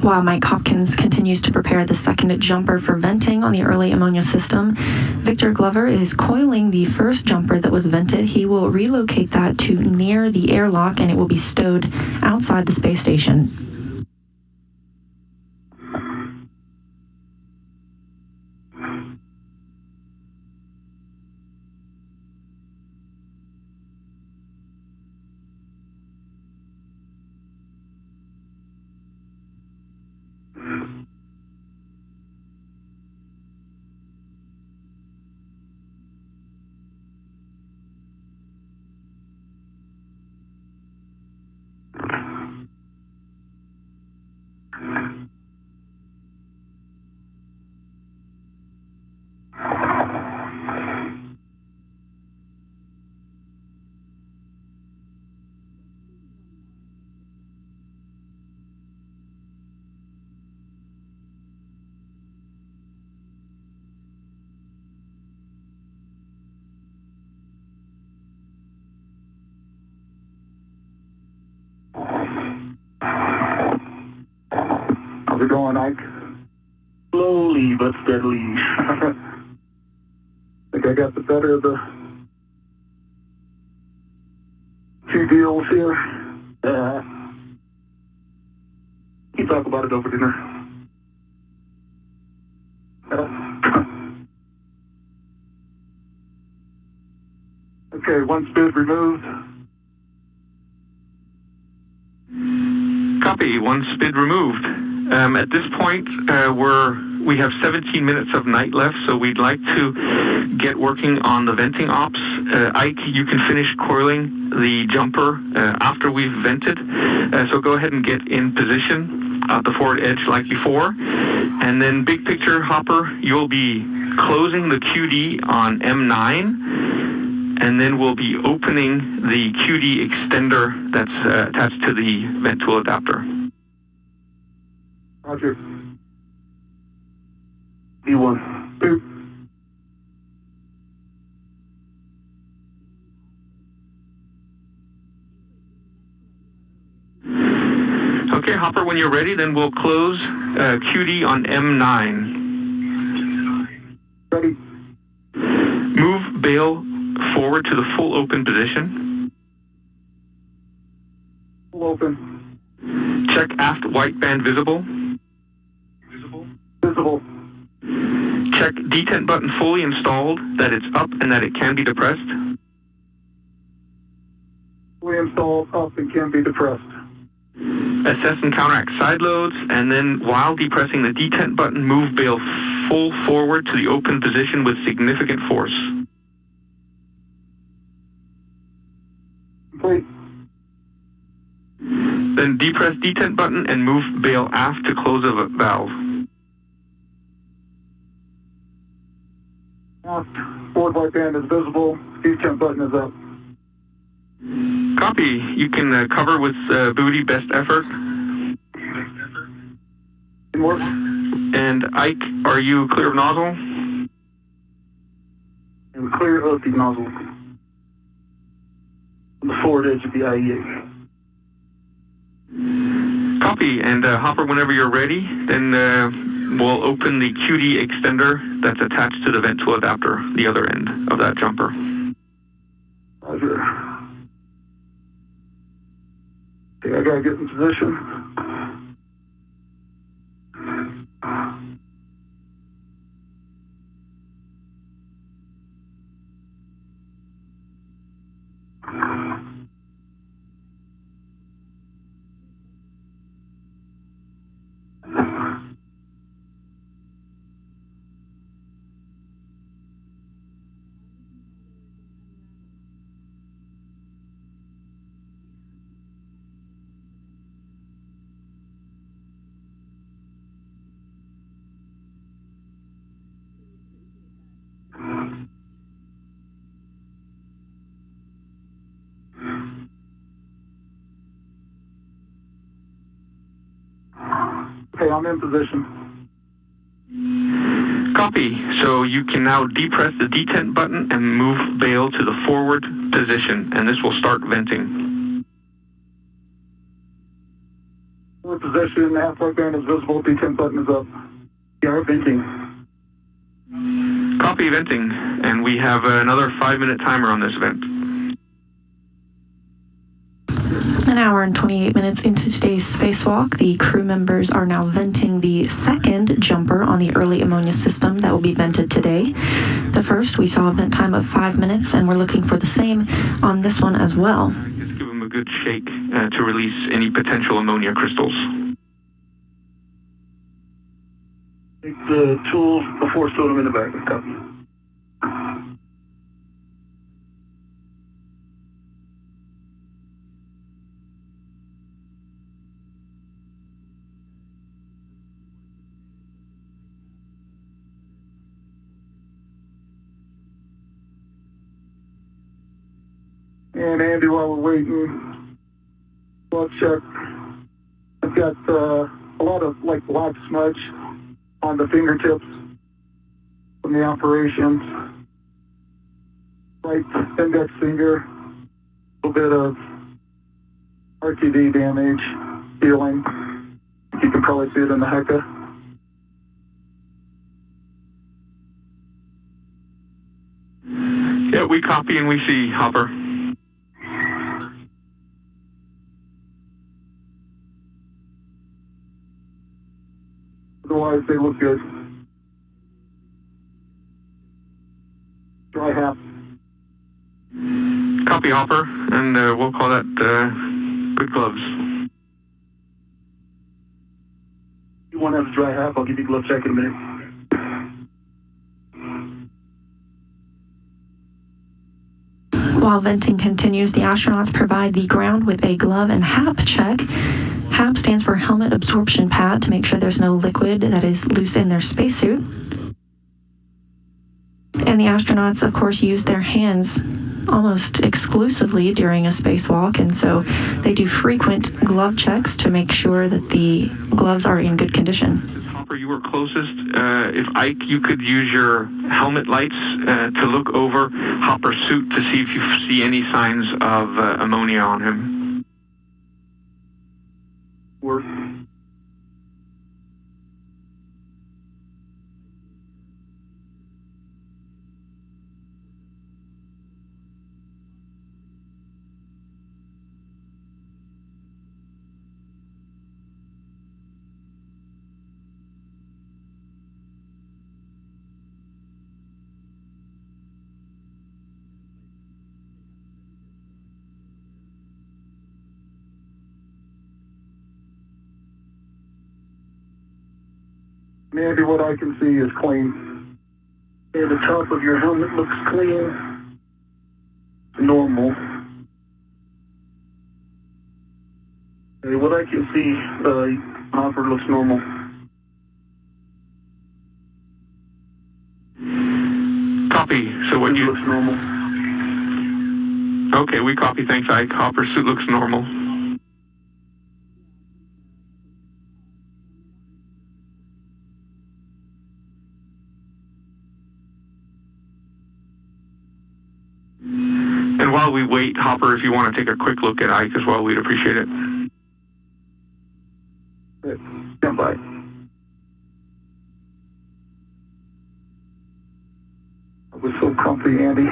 S1: While Mike Hopkins continues to prepare the second jumper for venting on the early ammonia system, Victor Glover is coiling the first jumper that was vented. He will relocate that to near the airlock, and it will be stowed outside the space station. How's it going, Ike?
S5: Slowly but steadily.
S10: I think I got the better of the two deals here.
S5: You talk about it over dinner.
S10: Okay, one SPID removed.
S9: Copy, one SPID removed. At this point, we're We have 17 minutes of night left, so we'd like to get working on the venting ops. Ike, you can finish coiling the jumper after we've vented. So go ahead and get in position at the forward edge like before. And then big picture, Hopper, you'll be closing the QD on M9, and then we'll be opening the QD extender that's attached to the vent tool adapter.
S10: Roger. B1. Boop.
S9: Okay, Hopper, when you're ready, then we'll close QD on M9.
S10: Ready.
S9: Move bail forward to the full open position.
S10: Full open.
S9: Check aft white band visible.
S10: Visible.
S9: Check detent button fully installed, that it's up and that it can be depressed.
S10: Fully installed, up, and can be depressed.
S9: Assess and counteract side loads, and then while depressing the detent button, move bail full forward to the open position with significant force.
S10: Complete.
S9: Then depress detent button and move bail aft to close a valve.
S10: Aft forward white band is visible. Detent button is up.
S9: Copy. You can cover with booty best effort.
S10: Work.
S9: And Ike, are you clear of nozzle?
S10: And clear of the nozzle. On the forward edge of the IEA.
S9: Copy. And Hopper, whenever you're ready, then we'll open the QD extender that's attached to the vent tool adapter, the other end of that jumper.
S10: Roger. Okay, I gotta get in position. Okay, I'm in position.
S9: Copy. So you can now depress the detent button and move bail to the forward position, and this will start venting.
S10: Forward position, half white band is visible, detent button is up. We are venting.
S9: Copy venting, and we have another 5-minute timer on this vent.
S1: An hour and 28 minutes into today's spacewalk, the crew members are now venting the second jumper on the early ammonia system that will be vented today. The first, we saw a vent time of 5 minutes, and we're looking for the same on this one as well.
S9: Just give them a good shake to release any potential ammonia crystals.
S10: Take the tools before throwing them in the back. Copy. And Andy, while we're waiting, well, check. I've got a lot of black smudge on the fingertips from the operation. Right index finger, a little bit of RTD damage, healing. You can probably see it in the HECA.
S9: Yeah, we copy and we see, Hopper.
S10: Otherwise, they look good. Dry half.
S9: Copy, Hopper, and we'll call that good gloves.
S10: You want have the dry half. I'll give you a glove check in a minute.
S1: While venting continues, the astronauts provide the ground with a glove and HAP check. HAP stands for Helmet Absorption Pad, to make sure there's no liquid that is loose in their spacesuit. And the astronauts, of course, use their hands almost exclusively during a spacewalk, and so they do frequent glove checks to make sure that the gloves are in good condition.
S9: Hopper, you were closest. If Ike, you could use your helmet lights to look over Hopper's suit to see if you see any signs of ammonia on him.
S10: Work. Andy, what I can see is clean. Yeah, the top of your helmet looks clean. Normal. Okay, what I can see, Hopper looks normal.
S9: Copy. So what you...
S10: looks normal.
S9: Okay, we copy. Thanks, Ike. Hopper's suit looks normal. And while we wait, Hopper, if you want to take a quick look at Ike as well, we'd appreciate it.
S10: Stand by. I was so comfy, Andy.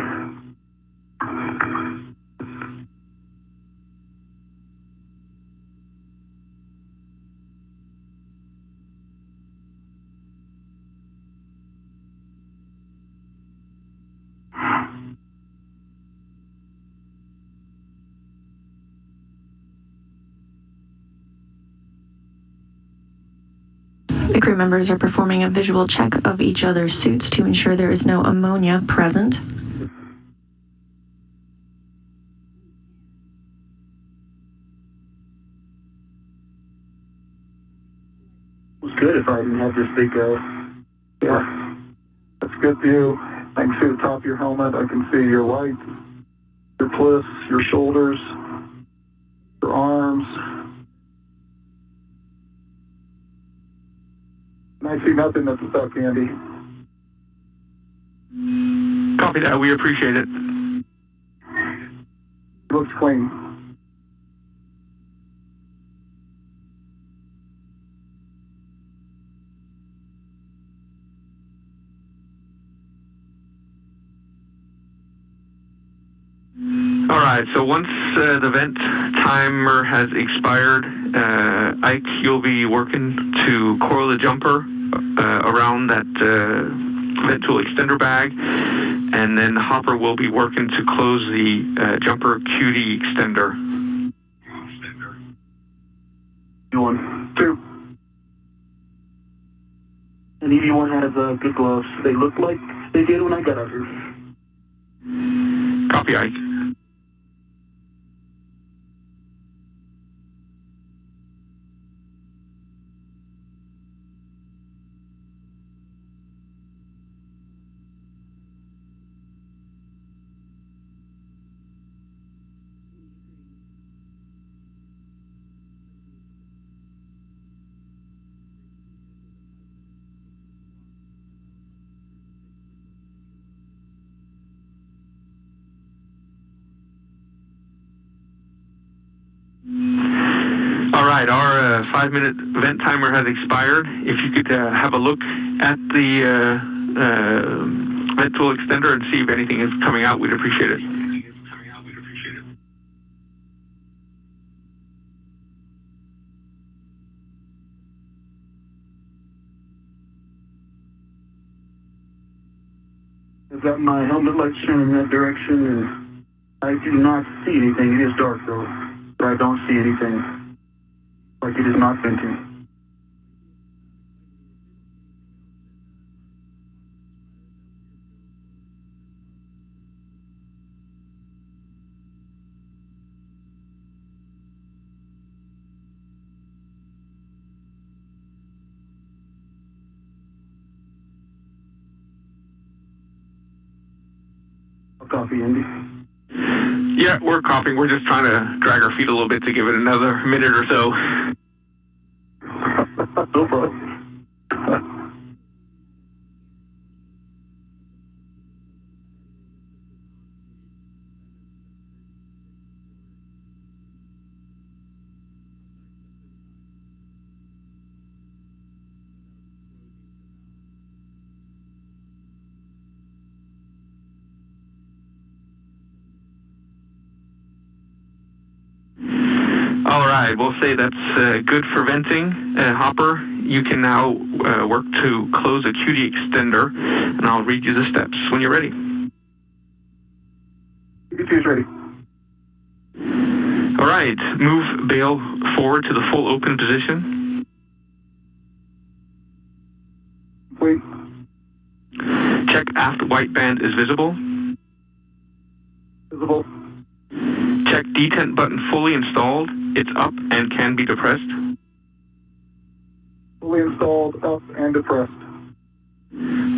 S1: The crew members are performing a visual check of each other's suits to ensure there is no ammonia present.
S10: It was good if I didn't have this big, yeah. That's a good view. I can see the top of your helmet. I can see your lights, your cliffs, your shoulders, your arms. And I see nothing that's stuck, Andy.
S9: Copy that. We appreciate it.
S10: Looks clean.
S9: All right, so once the vent timer has expired, Ike, you'll be working to coil the jumper around that vent tool extender bag, and then Hopper will be working to close the jumper QD extender.
S10: 1, 2. And EV1 has good gloves. They look like they did when I got out here.
S9: Copy, Ike. All right, our 5-minute vent timer has expired. If you could have a look at the vent tool extender and see if anything is coming out, we'd appreciate it.
S10: I've got my helmet light shining in that direction, and I do not see anything. It is dark, though, but I don't see anything. Like it is not venting. Copy, Andy.
S9: Yeah, we're copying. We're just trying to drag our feet a little bit to give it another minute or so.
S10: No problem.
S9: All right, we'll say that's good for venting. Hopper, you can now work to close a QD extender, and I'll read you the steps when you're ready.
S10: QD is ready.
S9: All right, move bail forward to the full open position.
S10: Wait.
S9: Check aft white band is visible.
S10: Visible.
S9: Check detent button fully installed. It's up and can be depressed.
S10: Fully installed, up and depressed.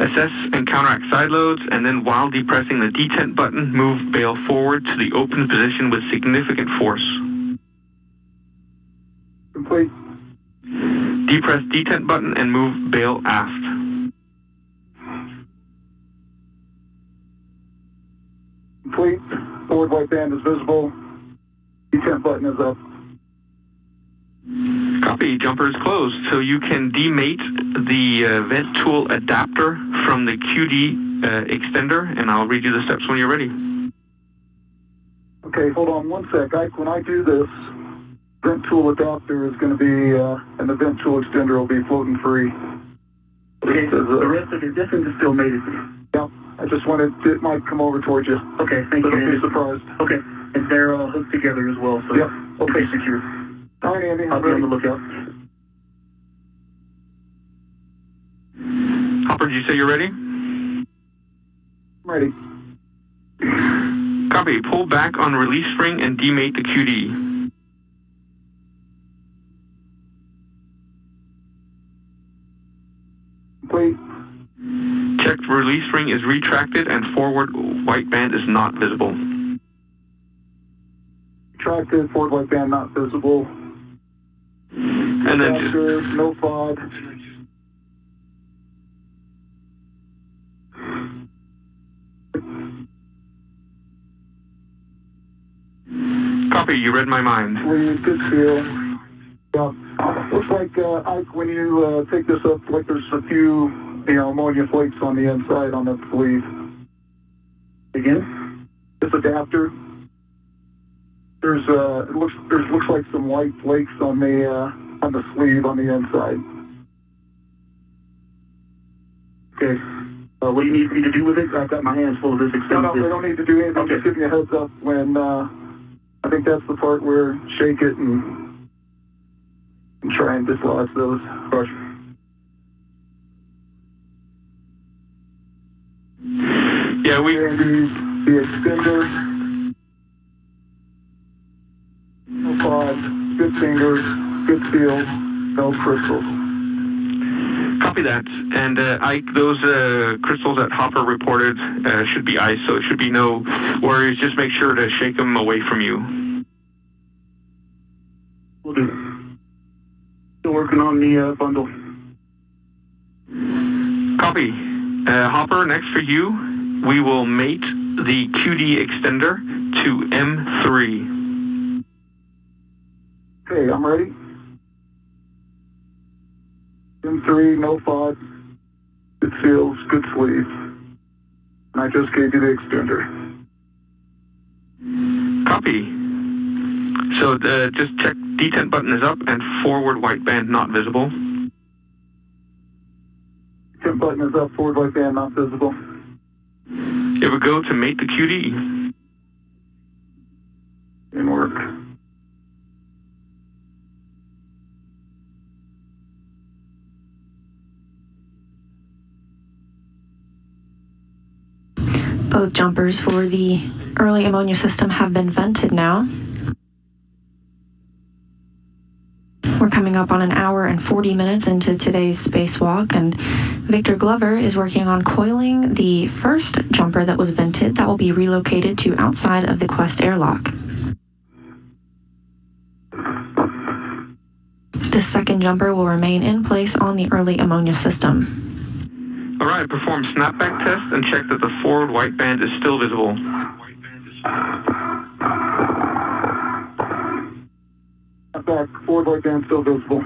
S9: Assess and counteract side loads, and then while depressing the detent button, move bail forward to the open position with significant force.
S10: Complete.
S9: Depress detent button and move bail aft.
S10: Complete. Forward white band is visible. Detent button is up.
S9: Copy. Jumper is closed, so you can demate the vent tool adapter from the QD extender, and I'll read you the steps when you're ready.
S10: Okay, hold on one sec. When I do this, vent tool adapter is going to be, and the vent tool extender will be floating free.
S8: Okay, so the rest of your distance is still mated.
S10: Yeah, I just wanted it might come over towards you.
S8: Okay, thank you.
S10: Don't be surprised.
S8: Okay, and they're hooked together as well, so
S10: yeah,
S8: okay, secure.
S10: All right, Andy.
S8: I'll be on the lookout.
S9: Hopper, did you say you're ready?
S10: I'm ready.
S9: Copy. Pull back on release spring and demate the QD.
S10: Complete.
S9: Check release spring is retracted and forward white band is not visible.
S10: Retracted, forward white band not visible.
S9: And then just
S10: no FOD.
S9: Copy, you read my mind.
S10: Good feel. Yeah. Looks like, Ike, when you take this up, like there's a few, ammonia flakes on the inside on the sleeve. Again? This adapter. There's looks like some white flakes on the sleeve on the inside.
S8: Okay. What do you need me to do with it? I've got my hands full of this extended.
S10: No, they don't need to do anything.
S8: Okay.
S10: Just give me a heads up when, I think that's the part where shake it and try and dislodge those.
S9: Yeah,
S10: the extender. No FOD, good fingers, good feel, no crystals.
S9: Copy that. And Ike, those crystals that Hopper reported should be ice, so it should be no worries. Just make sure to shake them away from you.
S8: Will do. Still working on the bundle.
S9: Copy. Hopper, next for you, we will mate the QD extender to M3.
S10: Okay, I'm ready. M3, no FOD, good seals, good sleeve. And I just gave you the extender.
S9: Copy. So just check detent button is up and forward white band not visible.
S10: Detent button is up, forward white band not visible.
S9: It would go to mate the QD.
S10: Didn't work.
S1: Both jumpers for the early ammonia system have been vented now. We're coming up on an hour and 40 minutes into today's spacewalk, and Victor Glover is working on coiling the first jumper that was vented that will be relocated to outside of the Quest airlock. The second jumper will remain in place on the early ammonia system.
S9: All right, perform snapback test and check that the forward white band is still visible.
S10: Snapback, forward white band still visible.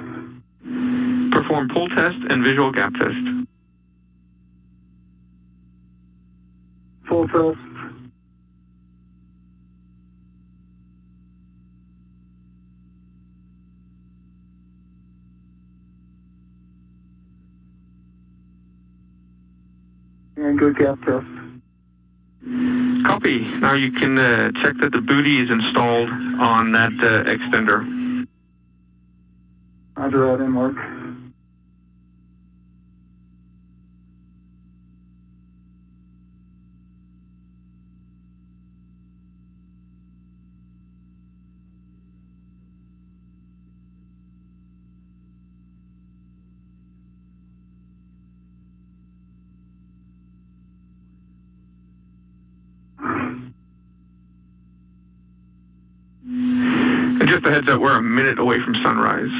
S9: Perform pull test and visual gap test.
S10: Full test. And good gap test.
S9: Copy. Now you can check that the booty is installed on that extender.
S10: Roger that, in Mark.
S9: And just a heads up, we're a minute away from sunrise.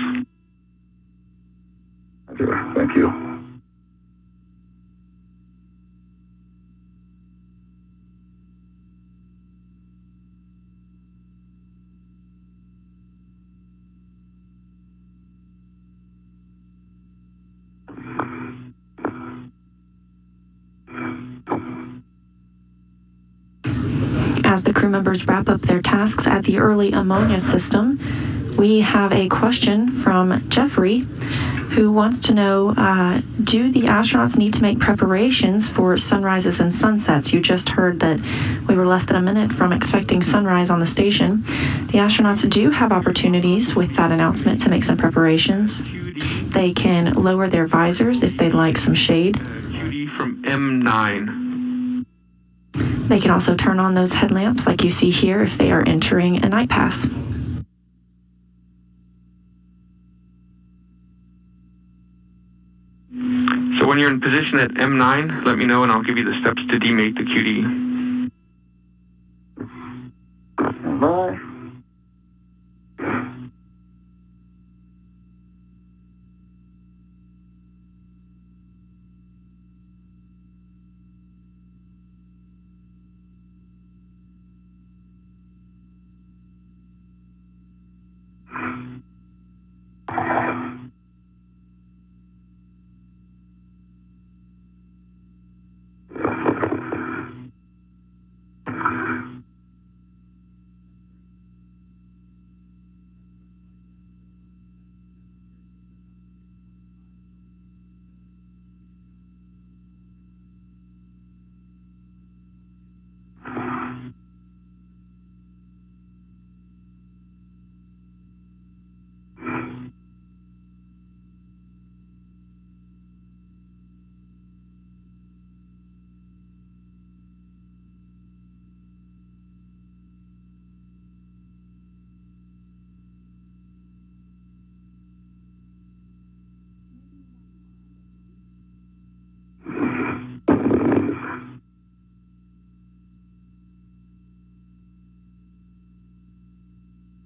S10: Roger, thank you.
S1: As the crew members wrap up their tasks at the early ammonia system, we have a question from Jeffrey, who wants to know, do the astronauts need to make preparations for sunrises and sunsets? You just heard that we were less than a minute from expecting sunrise on the station. The astronauts do have opportunities with that announcement to make some preparations. They can lower their visors if they'd like some shade.
S9: QD from M9.
S1: They can also turn on those headlamps like you see here if they are entering a night pass.
S9: So when you're in position at M9, let me know and I'll give you the steps to demate the QD.
S10: Bye.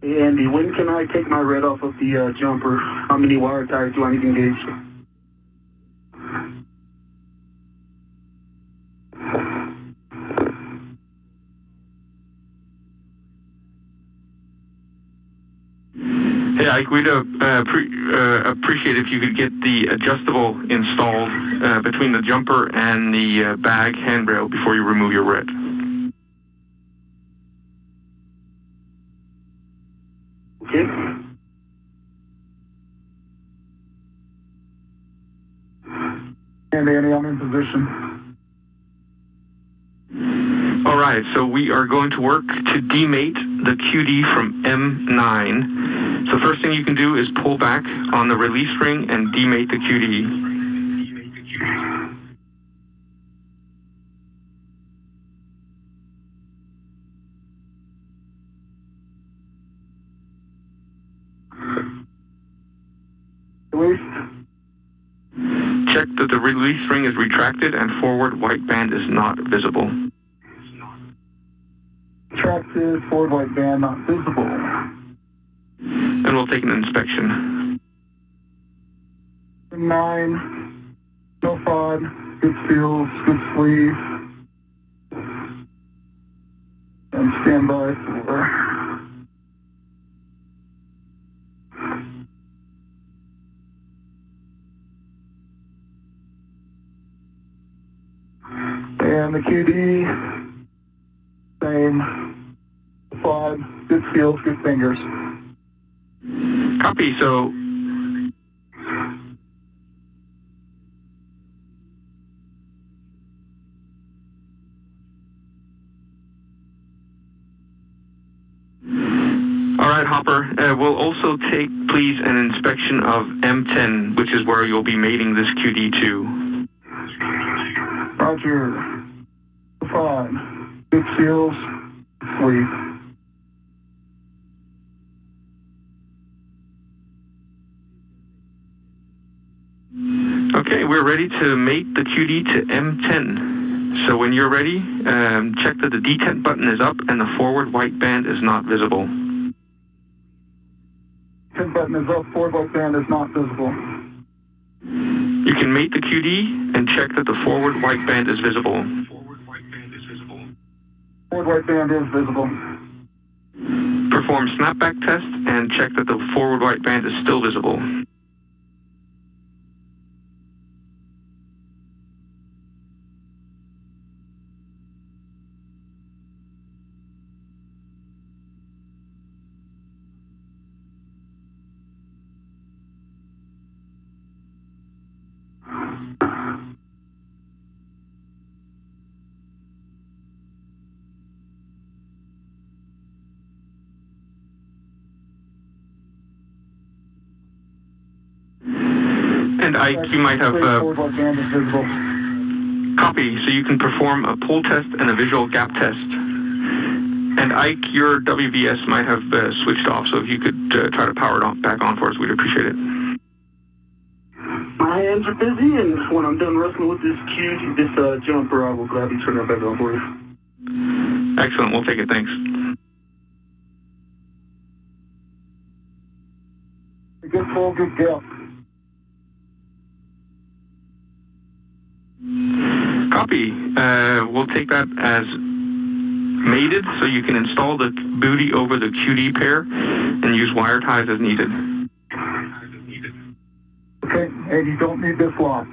S10: Hey, Andy, when can I take my red off of the jumper? How many wire ties do I need to engage?
S9: Hey, Ike, we'd appreciate if you could get the adjustable installed between the jumper and the bag handrail before you remove your red.
S10: Okay. And Andy, I'm in position.
S9: All right, so we are going to work to demate the QD from M9. So first thing you can do is pull back on the release ring and demate the QD. check that the release ring is retracted and forward white band is not visible.
S10: Retracted, forward white band not visible.
S9: And we'll take an inspection.
S10: 9, no FOD, good seals, good sleeve. And stand by for... And the QD, same, FOD, good seals, good fingers.
S9: Copy, so... All right, Hopper, we'll also take, please, an inspection of M10, which is where you'll be mating this QD to.
S10: Roger. Fine. Good seals. Sleep.
S9: Okay, we're ready to mate the QD to M10. So when you're ready, check that the detent button is up and the forward white band is not visible.
S10: Detent button is up, forward white band is not visible.
S9: You can mate the QD and check that the forward white band is visible.
S10: Forward white band is visible.
S9: Perform snapback test and check that the forward white band is still visible. And Ike, you might have copy, so you can perform a pull test and a visual gap test. And Ike, your WVS might have switched off, so if you could try to power it on, back on for us, we'd appreciate it.
S5: My hands are busy, and when I'm done wrestling with this jumper, I will gladly turn that back on for you.
S9: Excellent, we'll take it, thanks.
S10: Good pull, good gap.
S9: Copy. We'll take that as mated, so you can install the booty over the QD pair and use wire ties as needed.
S10: Okay, and you don't need this locked,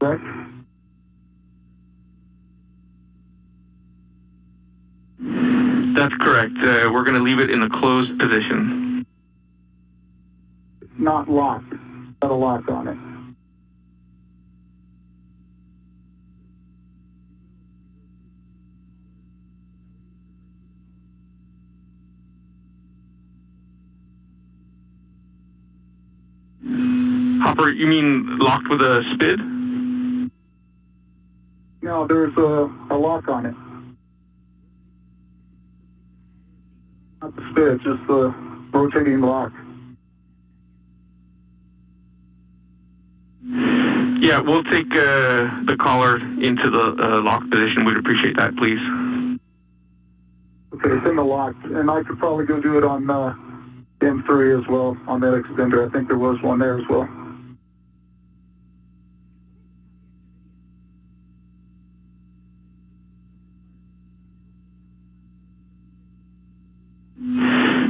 S10: correct?
S9: That's correct. We're going to leave it in the closed position.
S10: It's not locked. Got a lock on it.
S9: Hopper, you mean locked with a SPID?
S10: No, there's a lock on it. Not the SPID, just the rotating lock.
S9: Yeah, we'll take the collar into the lock position. We'd appreciate that, please.
S10: Okay, it's in the lock, and I could probably go do it on M3 as well, on that extender. I think there was one there as well.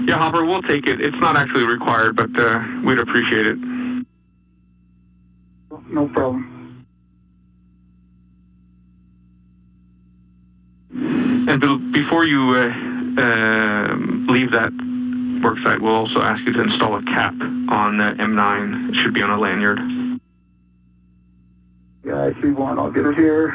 S9: Yeah, Hopper, we'll take it. It's not actually required, but we'd appreciate it.
S10: No problem.
S9: And before you leave that worksite, we'll also ask you to install a cap on M9. It should be on a lanyard.
S10: Yeah, I see one. I'll get it here.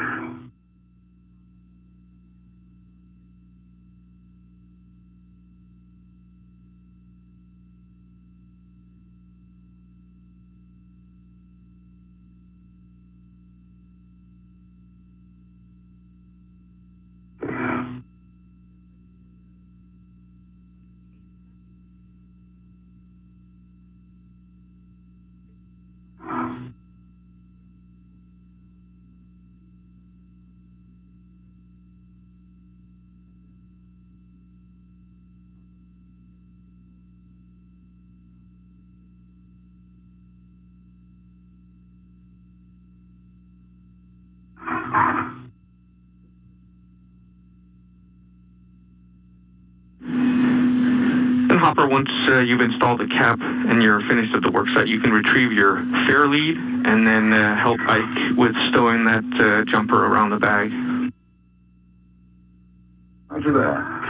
S9: Hopper, once you've installed the cap and you're finished at the work site, you can retrieve your fair lead and then help Ike with stowing that jumper around the bag.
S10: Roger that.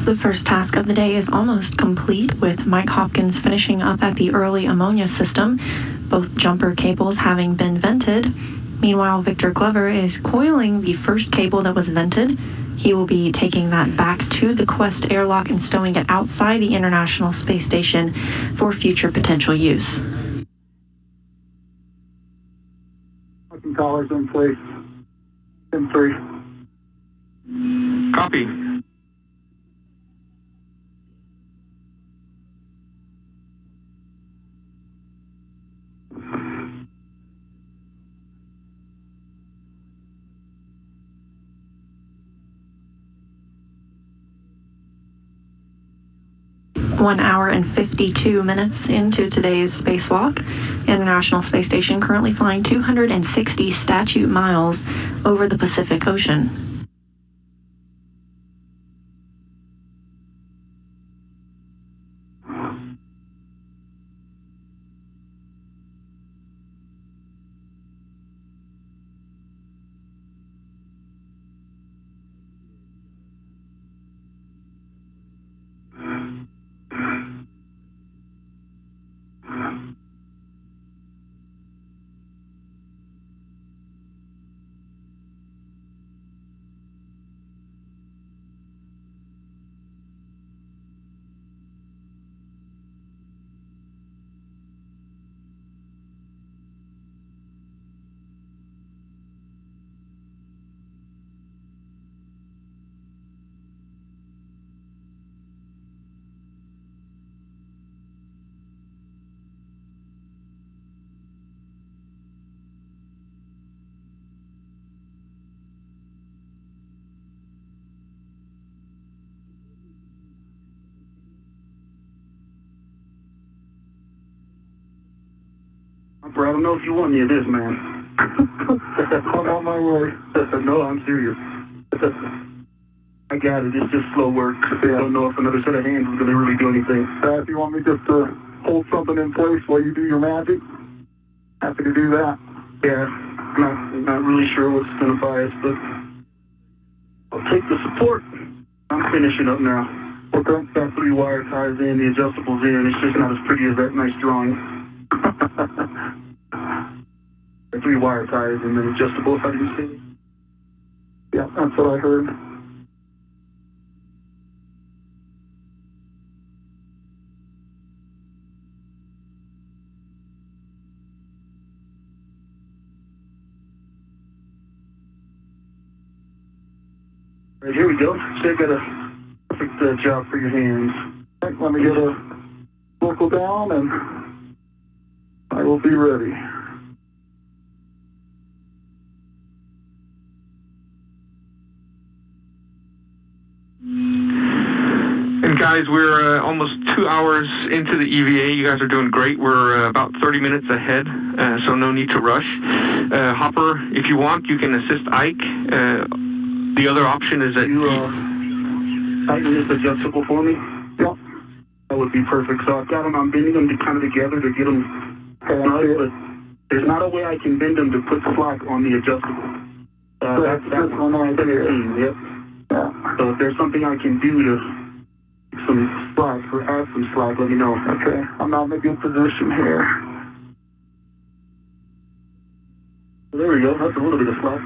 S1: The first task of the day is almost complete, with Mike Hopkins finishing up at the early ammonia system, both jumper cables having been vented. Meanwhile, Victor Glover is coiling the first cable that was vented. He will be taking that back to the Quest airlock and stowing it outside the International Space Station for future potential use.
S10: Fucking collars in place. M3.
S9: Copy.
S1: One hour and 52 minutes into today's spacewalk. International Space Station currently flying 260 statute miles over the Pacific Ocean.
S10: I don't know if you want any of this, man. I'm on my way. No, I'm serious. I got it. It's just slow work. I don't know if another set of hands is going to really do anything. If you want me just to hold something in place while you do your magic, happy to do that. Yeah, not really sure what's going to bias, but I'll take the support. I'm finishing up now. Okay. Got 3 wire ties in, the adjustables in. It's just not as pretty as that nice drawing. 3 wire ties and then adjustable. How do you see? Yeah, that's what I heard. Right, here we go. So I got a perfect job for your hands. Right, let me get a buckle down and I will be ready.
S9: And guys, we're almost 2 hours into the EVA. You guys are doing great. We're about 30 minutes ahead, so no need to rush. Hopper, if you want, you can assist Ike. The other option is that
S10: you tighten this adjustable for me. Yep. That would be perfect. So I've got them. I'm bending them kind of together to get them snug, but there's not a way I can bend them to put slack on the adjustable. That's one right there. Yep. Yeah. So if there's something I can do to some slack or add some slack, let me know. Okay. I'm not in a good position here. There we go. That's a little bit of slack.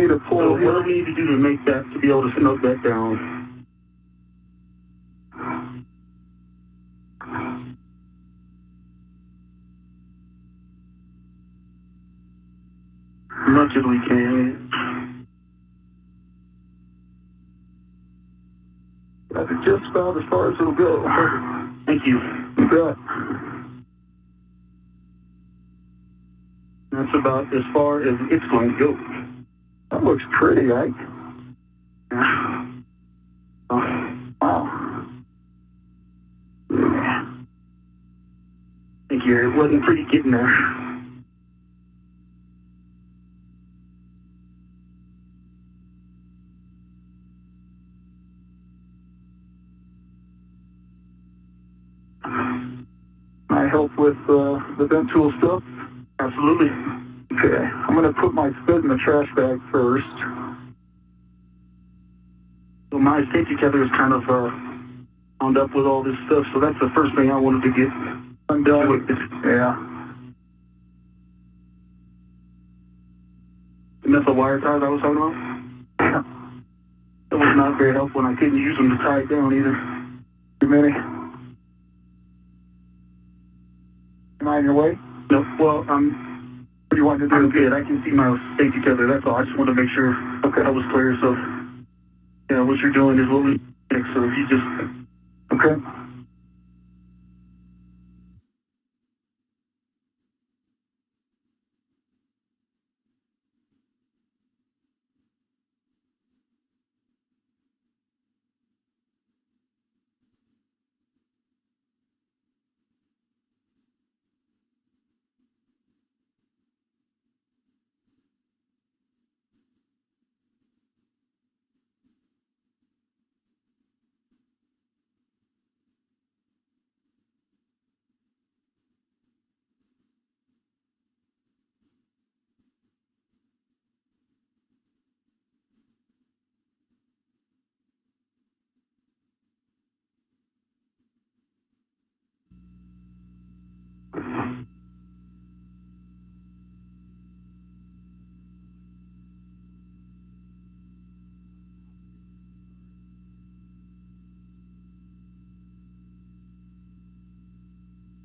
S10: me to pull
S5: So
S10: here?
S5: what do we need to do to make that, to be able to snug that down? As much as we can.
S10: That's just about as far as it'll go.
S5: Thank you.
S10: You bet.
S5: That's about as far as it's going to go.
S10: That looks pretty, Ike.
S5: Yeah.
S10: Wow.
S5: Yeah. Thank you. It wasn't pretty getting there.
S10: Can I help with the vent tool stuff?
S5: Absolutely.
S10: Okay. I'm going to put my spit in the trash bag first.
S5: So my safety tether is kind of wound up with all this stuff, so that's the first thing I wanted to get
S10: undone. Yeah.
S5: And that's the wire ties I was talking about?
S10: Yeah.
S5: That was not very helpful, and I couldn't use them to tie it down either.
S10: Too many? Am I in your way?
S5: No, well,
S10: What do you want to do?
S5: I'm good. I can see my safety tether, that's all. I just wanted to make sure that was clear, so yeah, what you're doing is what we next, so if you just...
S10: Okay.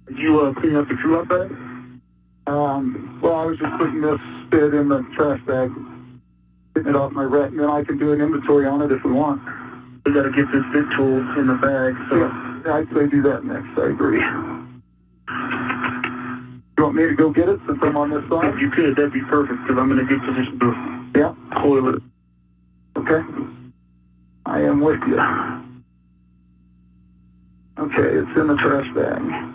S5: Did you clean up the true-up bag?
S10: Well, I was just putting this spit in the trash bag, getting it off my rack, and then I can do an inventory on it if we want.
S5: We got to get this vent tool in the bag, so...
S10: Yeah, I'd say do that next. I agree. You want me to go get it since I'm on this side?
S5: If you could, that'd be perfect, because I'm in a good position to coil it.
S10: Okay. I am with you. Okay, it's in the trash bag.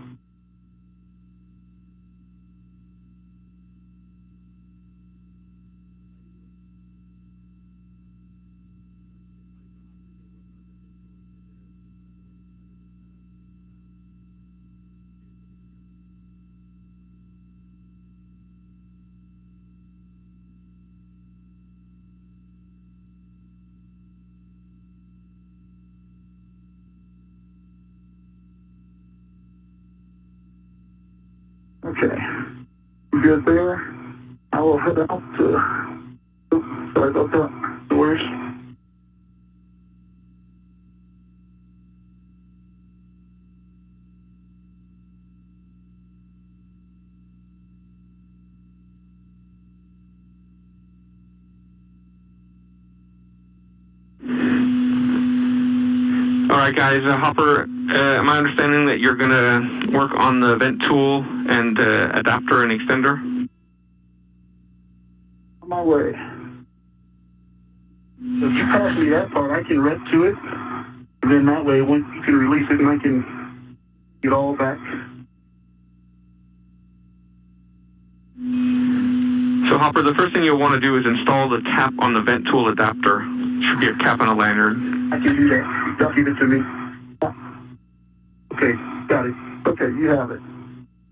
S10: Okay. You good there? I will head out to... Oops, sorry about that.
S5: No worries.
S9: All right, guys. Hopper, am I understanding that you're going to work on the vent tool and adapter and extender?
S10: On my way.
S5: So if you pass me that part, I can rent to it. And then that way, once you can release it, and I can get all back.
S9: So, Hopper, the first thing you'll want to do is install the cap on the vent tool adapter. Should be a cap on a lanyard.
S5: I can do that. Just give it to me. Okay, got it.
S10: Okay, you have it.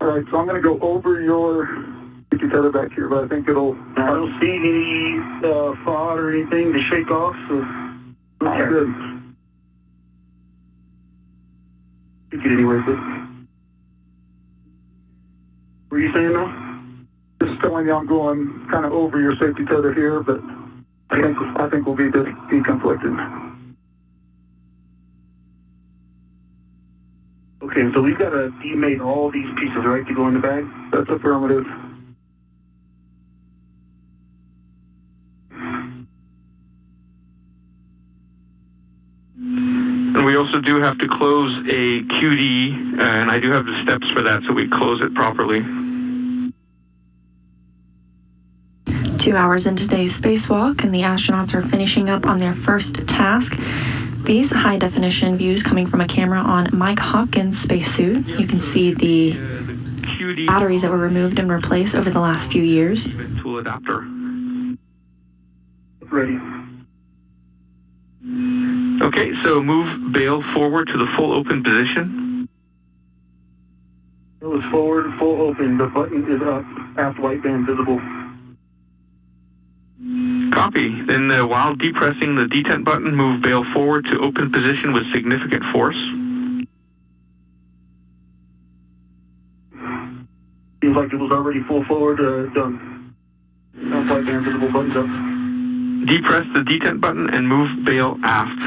S10: All right, so I'm going to go over your safety tether back here, but I think it'll...
S5: I don't see any fraud or anything to shake off, so...
S10: Okay. Good.
S5: You get anywhere, but... What are you saying now?
S10: Just telling you I'm going kind of over your safety tether here, but I think we'll be deconflicted.
S5: Okay, so we've got to demate all these pieces, right, to go in the bag?
S10: That's affirmative.
S9: And we also do have to close a QD, and I do have the steps for that, so we close it properly.
S1: 2 hours into today's spacewalk, and the astronauts are finishing up on their first task. These high-definition views coming from a camera on Mike Hopkins' spacesuit. You can see the batteries that were removed and replaced over the last few years.
S9: Tool adapter.
S5: Ready.
S9: Okay, so move bail forward to the full open position.
S5: Bail is forward, full open. The button is up. Aft white band visible.
S9: Copy. Then while depressing the detent button, move bail forward to open position with significant force.
S5: Seems like it was already full forward, done. Aft white band visible, buttons up.
S9: Depress the detent button and move bail aft.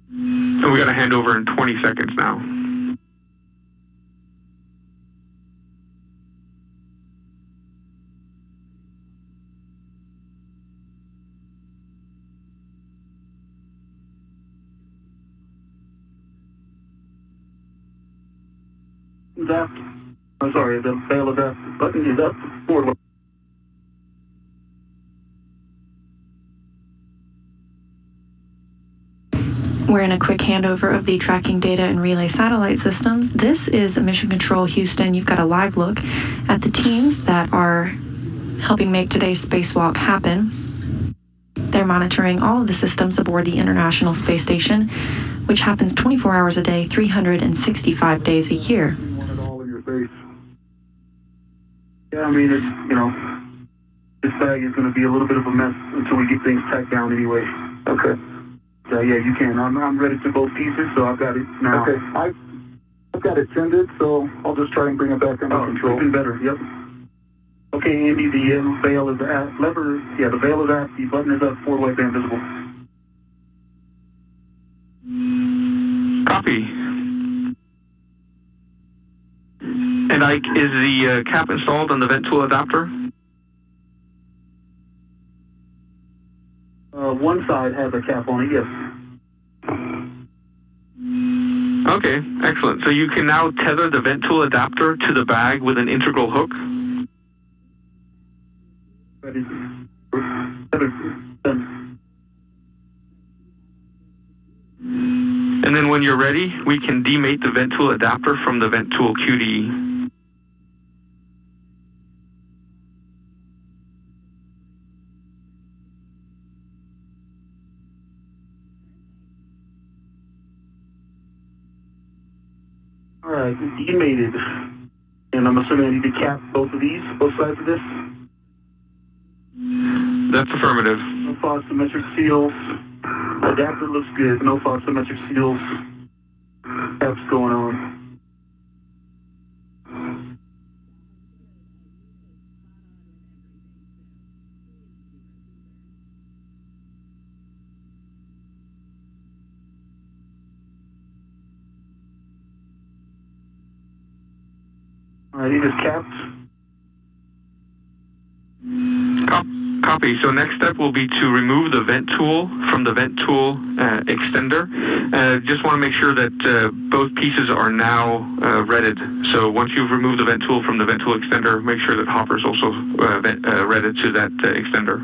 S9: And we got a handover in 20 seconds now.
S5: Aft. I'm sorry, the bail is aft. Button is up. Forward.
S1: We're in a quick handover of the tracking data and relay satellite systems. This is Mission Control Houston. You've got a live look at the teams that are helping make today's spacewalk happen. They're monitoring all of the systems aboard the International Space Station, which happens 24 hours a day, 365 days a year.
S5: Yeah, I mean, this bag is going to be a little bit of a mess until we get things tacked down anyway.
S10: Okay.
S5: So yeah, you can. I'm ready to both pieces, so I've got it now.
S10: Okay. I've got it tended, so I'll just try and bring it back under control.
S5: Even better. Yep. Okay, Andy, the bail is aft. The bail is aft. The button is up. Forward white band visible.
S9: Copy. And Ike, is the cap installed on the vent tool adapter?
S5: One side has a cap on it, yes.
S9: Okay, excellent. So you can now tether the vent tool adapter to the bag with an integral hook?
S5: Ready.
S9: And then when you're ready, we can demate the vent tool adapter from the vent tool QD.
S5: All right, demated. And I'm assuming I need to cap both sides of this?
S9: That's affirmative.
S5: No fog symmetric seals. Adapter looks good. No fog symmetric seals. Cap's going on. All right, it is capped.
S9: Copy. So next step will be to remove the vent tool from the vent tool extender. Just want to make sure that both pieces are now redded. So once you've removed the vent tool from the vent tool extender, make sure that hopper's also redded to that extender.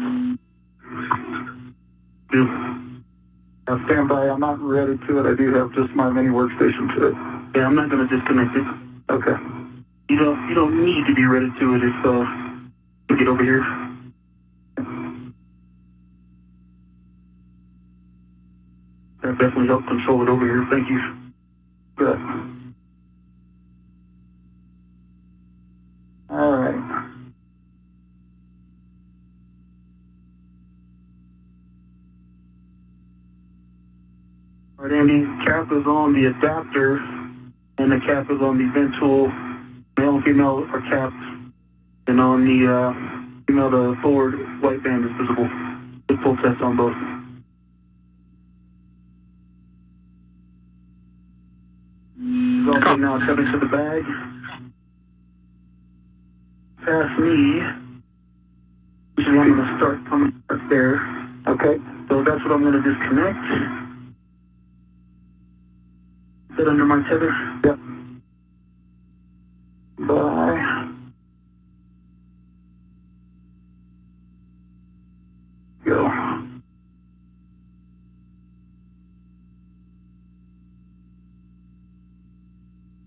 S10: Now stand by. I'm not ready to it. I do have just my mini workstation to it.
S5: Yeah, I'm not going to disconnect it.
S10: Okay.
S5: You don't need to be ready to it if you get over here. That definitely helped control it over here. Thank you.
S10: Good. All right.
S5: All right, Andy, cap is on the adapter.
S10: And the cap is on the vent tool. Male and female are capped. And on the female, the forward white band is visible. The full test on both. Also now coming to the bag. Past me. Usually I'm going to start coming up there. Okay. So that's what I'm going to disconnect. Sit under my tether. Yep. Bye. Go.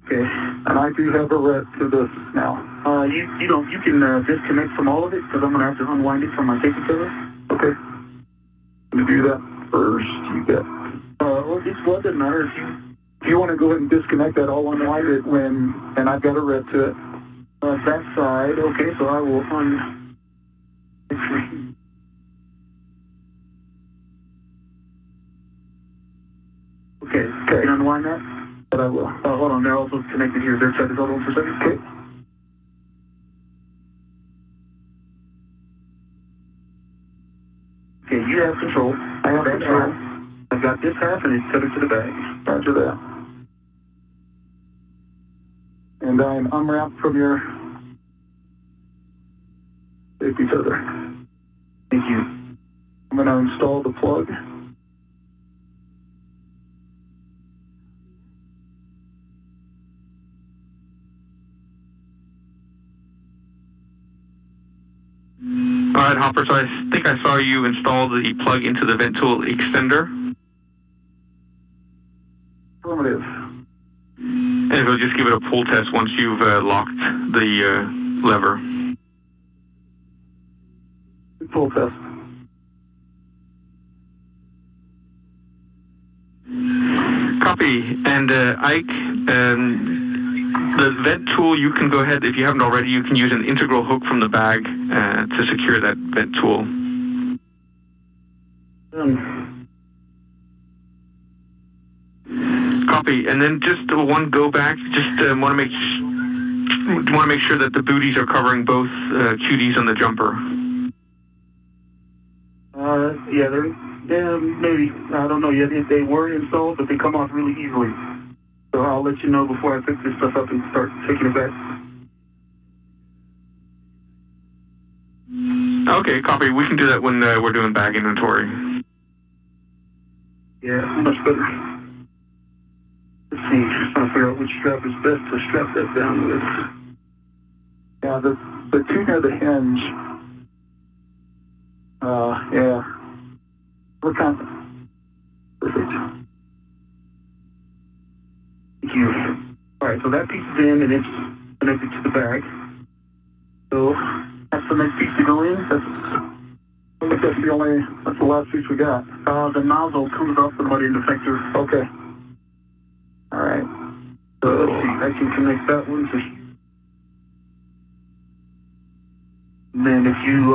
S10: Okay. And I do have a red to this now. You can disconnect from all of it because I'm going to have to unwind it from my safety tether. Okay. I'm going to do that first. You get. Well, it doesn't matter if you want to go ahead and disconnect that, I'll unwind it and I've got a red to it. That side. Okay, so I will Okay, you can unwind that? But I will. Hold on, they're also connected here. Their side is hold on for a second. Okay. Okay, you have control. I have control. I've got this half and it's tethered to the bag. Roger that. And I'm unwrapped from your safety tether. Thank you. I'm going to install the plug.
S9: All right, Hopper, so I think I saw you install the plug into the vent tool extender.
S10: Affirmative.
S9: And we'll just give it a pull test once you've locked the lever.
S10: Pull test.
S9: Copy. And Ike, the vent tool, you can go ahead, if you haven't already, you can use an integral hook from the bag to secure that vent tool. Copy. And then just one go back, just want to make sure that the booties are covering both QDs on the jumper.
S10: Yeah, maybe. I don't know yet if they were installed, but they come off really easily. So I'll let you know before I pick this stuff up and start taking it back.
S9: Okay, copy. We can do that when we're doing bag inventory.
S10: Yeah, much better. Let's see, just trying to figure out which strap is best to strap that down with. Yeah, the two near the hinge. Yeah. We're kind of perfect. Thank you. All right, so that piece is in and it's connected to the bag. So that's the next piece to go in. I think that's the last piece we got. The nozzle comes off the muddy deflector. Okay. All right. So let's see, I can connect that one to. And then if you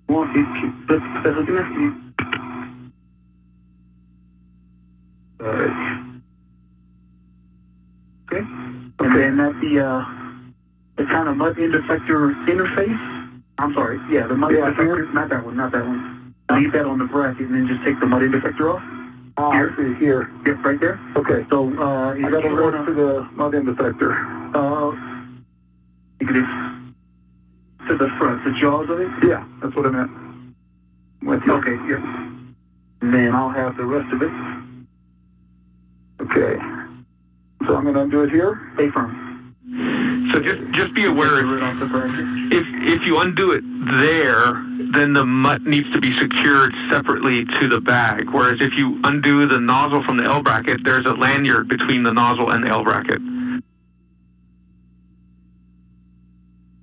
S10: want it, that's looking at you. All right. Okay. And then at the kind of mud deflector interface. I'm sorry. Yeah, the mud deflector. Not that one. Leave that on the bracket and then just take the mud deflector off. Here. I see, here. Yep, right there. Okay. So I got to run to the mud deflector. You could to the front, the jaws of it. Yeah, that's what I meant. With you. Okay. Yeah. And then I'll have the rest of it. Okay. So I'm going to undo it here. Stay firm.
S9: So just be aware if you undo it there, then the mutt needs to be secured separately to the bag. Whereas if you undo the nozzle from the L bracket, there's a lanyard between the nozzle and the L bracket.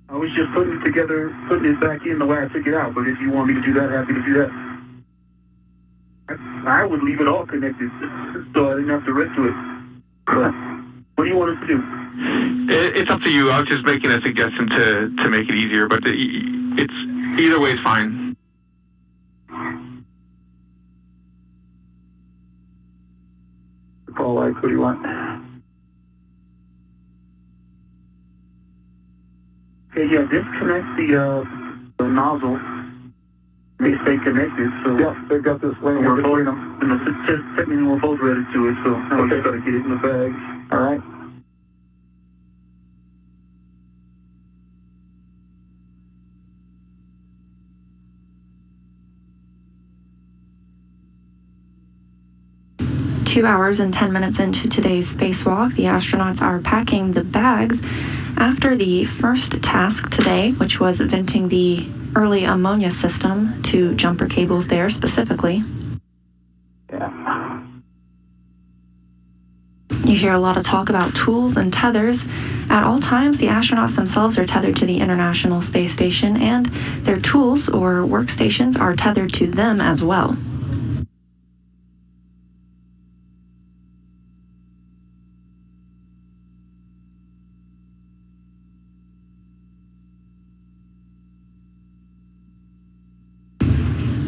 S10: I was just putting it back in the way I took it out. But if you want me to do that, happy to do that. I would leave it all connected so I didn't have to rip to it. But what do you want us to do?
S9: It's up to you. I was just making a suggestion to make it easier, but it's either way is fine.
S10: Paul, what do you want? Okay, yeah, disconnect the nozzle. They stay connected, so...
S4: Yep, they've got this lane in between them.
S10: And technically we're both ready to it, so now we just gotta get it in the bag.
S4: All right.
S1: Two hours and 10 minutes into today's spacewalk, the astronauts are packing the bags after the first task today, which was venting the early ammonia system to jumper cables there specifically.
S4: Yeah.
S1: You hear a lot of talk about tools and tethers. At all times, the astronauts themselves are tethered to the International Space Station, and their tools or workstations are tethered to them as well.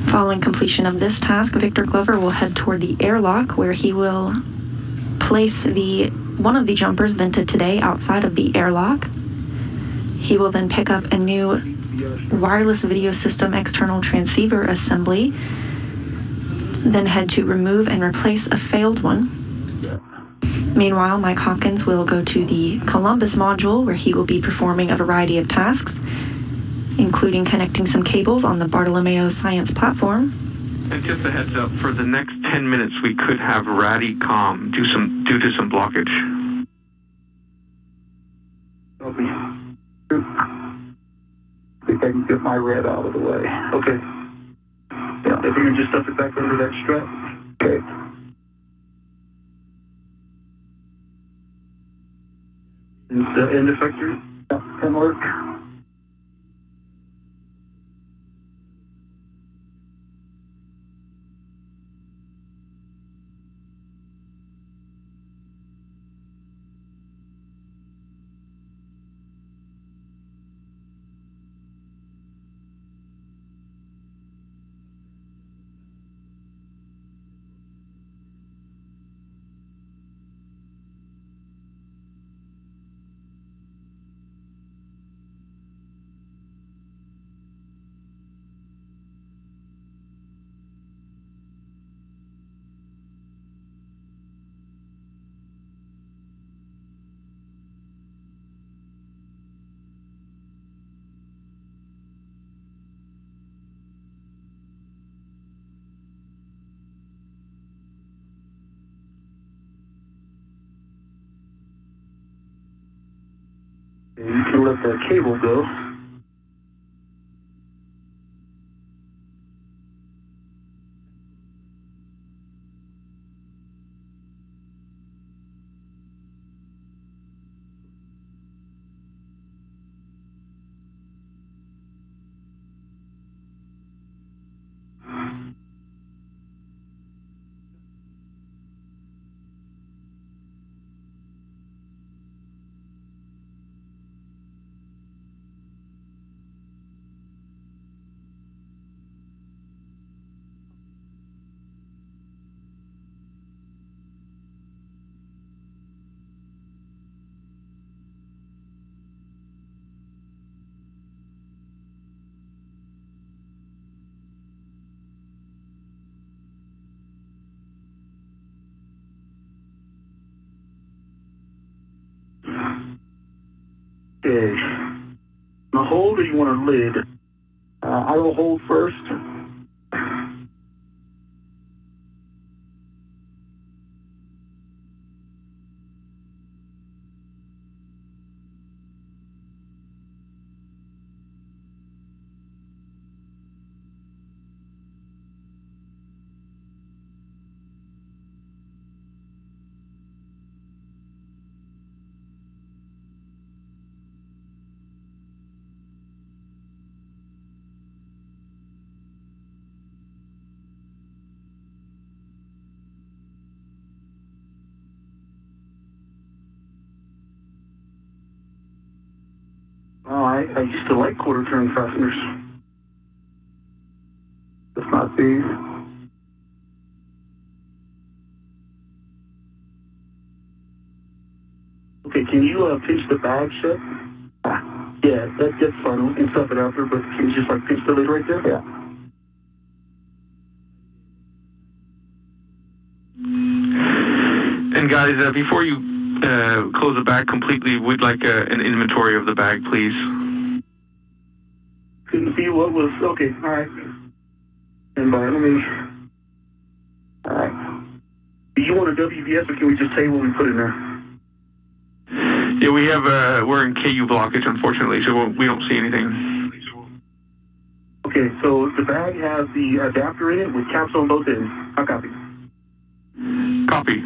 S1: Following completion of this task, Victor Glover will head toward the airlock, where he will place one of the jumpers vented today outside of the airlock. He will then pick up a new wireless video system external transceiver assembly, then head to remove and replace a failed one. Meanwhile, Mike Hopkins will go to the Columbus module, where he will be performing a variety of tasks, including connecting some cables on the Bartolomeo Science platform.
S9: And just a heads up, for the next 10 minutes, we could have Radicom due to some blockage.
S4: See if I can get my red out of the way.
S10: Okay. Yeah, if you can just stuff it back under that strap.
S4: Okay.
S10: And the end effector?
S4: Yeah, can work.
S10: You can let the cable go. Okay. Now hold, or you want a lid?
S4: I will hold first.
S10: Oh, I used to like quarter turn fasteners.
S4: Just not these.
S10: Okay, can you pinch the bag shut? Yeah, that's fine. We can stuff it after, but can you just like pinch the lid right there?
S4: Yeah.
S9: And guys, before you close the bag completely, we'd like an inventory of the bag, please.
S10: Couldn't see what was, okay, all right. And let me, all right. Do you want a WVS or can we just say what we put in there?
S9: Yeah, we have, we're in KU blockage, unfortunately, so we don't see anything.
S10: Okay, so the bag has the adapter in it with caps on both ends. I'll copy.
S9: Copy.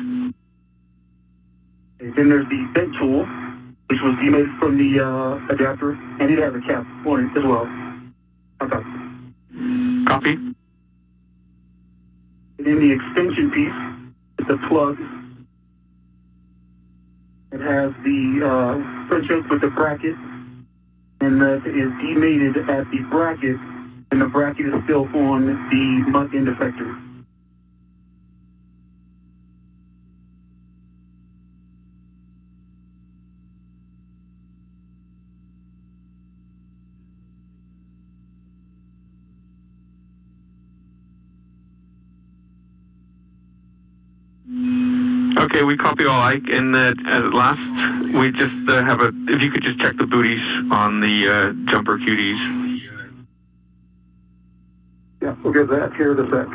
S10: Okay, then there's the vent tool, which was made from the adapter, and it has a cap on it as well. I'll copy.
S9: Copy.
S10: And then the extension piece, the plug. It has the French hook with the bracket, and that is demated at the bracket, and the bracket is still on the mutt end effector.
S9: Okay, we copy all, Ike, and at last, we just have if you could just check the booties on the jumper QDs.
S10: Yeah, we'll get that here in a sec.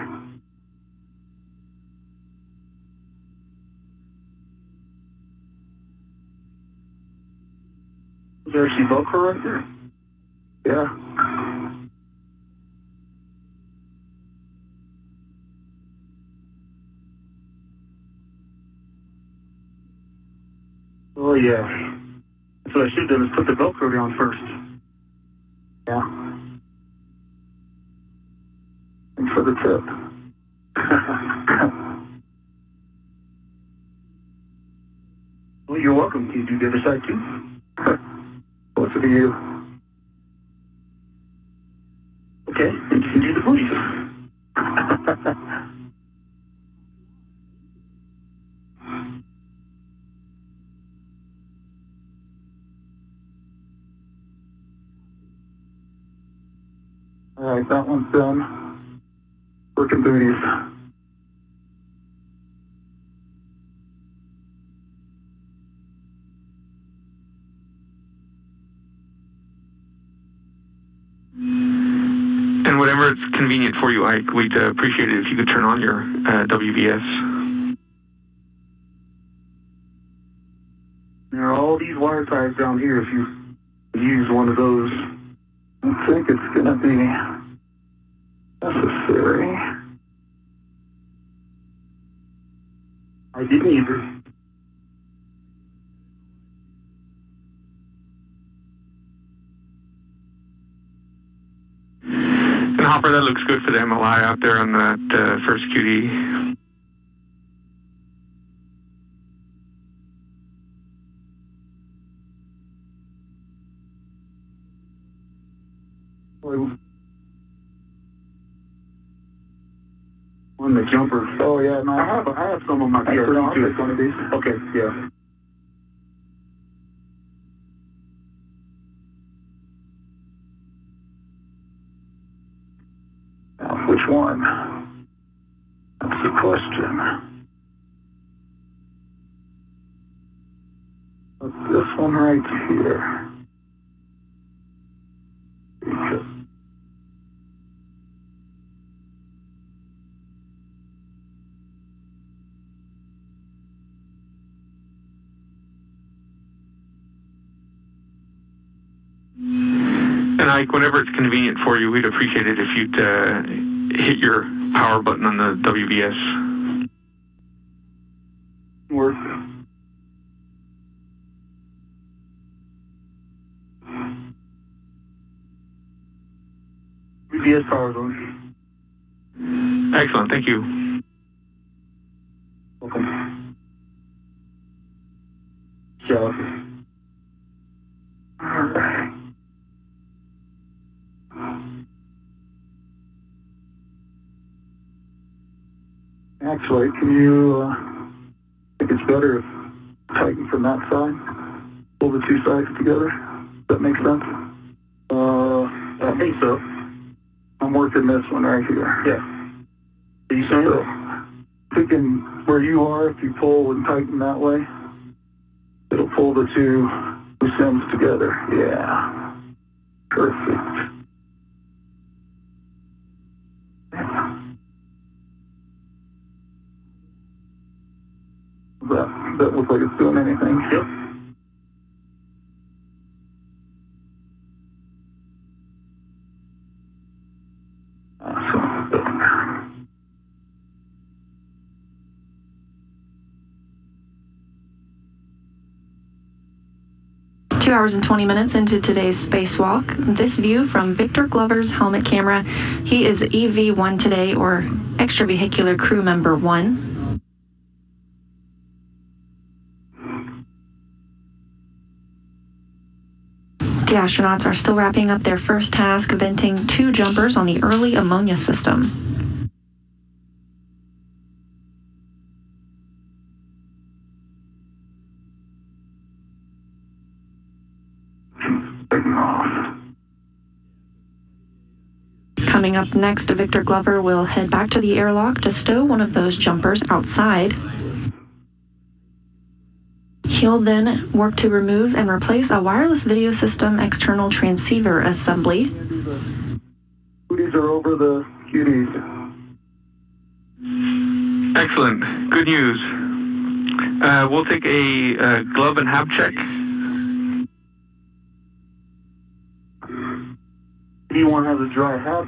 S10: Is there actually Velcro right there? Yeah. Oh, yeah. That's what I should have done is put the Velcro down first. Yeah. Thanks for the tip. Well, you're welcome. Can you do the other side, too? What's it to you? Okay, and you can do the booties. All right, that one's done. Working booties.
S9: And whatever it's convenient for you, Ike, we'd appreciate it if you could turn on your WVS.
S10: There are all these wire ties down here if you use one of those. I think it's going to be necessary. I didn't either.
S9: And Hopper, that looks good for the MLI out there on that first QD.
S10: On the jumper. Oh yeah, no, I have some on my PRC too. One of these. Okay, yeah. Now, which one? That's the question. What's this one right here?
S9: And Ike, whenever it's convenient for you, we'd appreciate it if you'd hit your power button on the WVS.
S10: Work. WVS power zone.
S9: Excellent, thank you.
S10: Welcome. So, all right. Actually, can you, I think it's better if tighten from that side, pull the two sides together, that make sense? I think so. I'm working this one right here. Yeah. Are you saying that? Thinking where you are, if you pull and tighten that way, it'll pull the two loose ends together. Yeah. Perfect. That looks like it's doing anything. Yep. Awesome.
S1: 2 hours and 20 minutes into today's spacewalk. This view from Victor Glover's helmet camera. He is EV1 today, or extravehicular crew member 1. The astronauts are still wrapping up their first task, venting 2 jumpers on the early ammonia system. Coming up next, Victor Glover will head back to the airlock to stow one of those jumpers outside. He'll then work to remove and replace a wireless video system external transceiver assembly.
S10: Cuties are over the cuties.
S9: Excellent. Good news. We'll take a glove and hab check.
S10: D1 has a dry hab.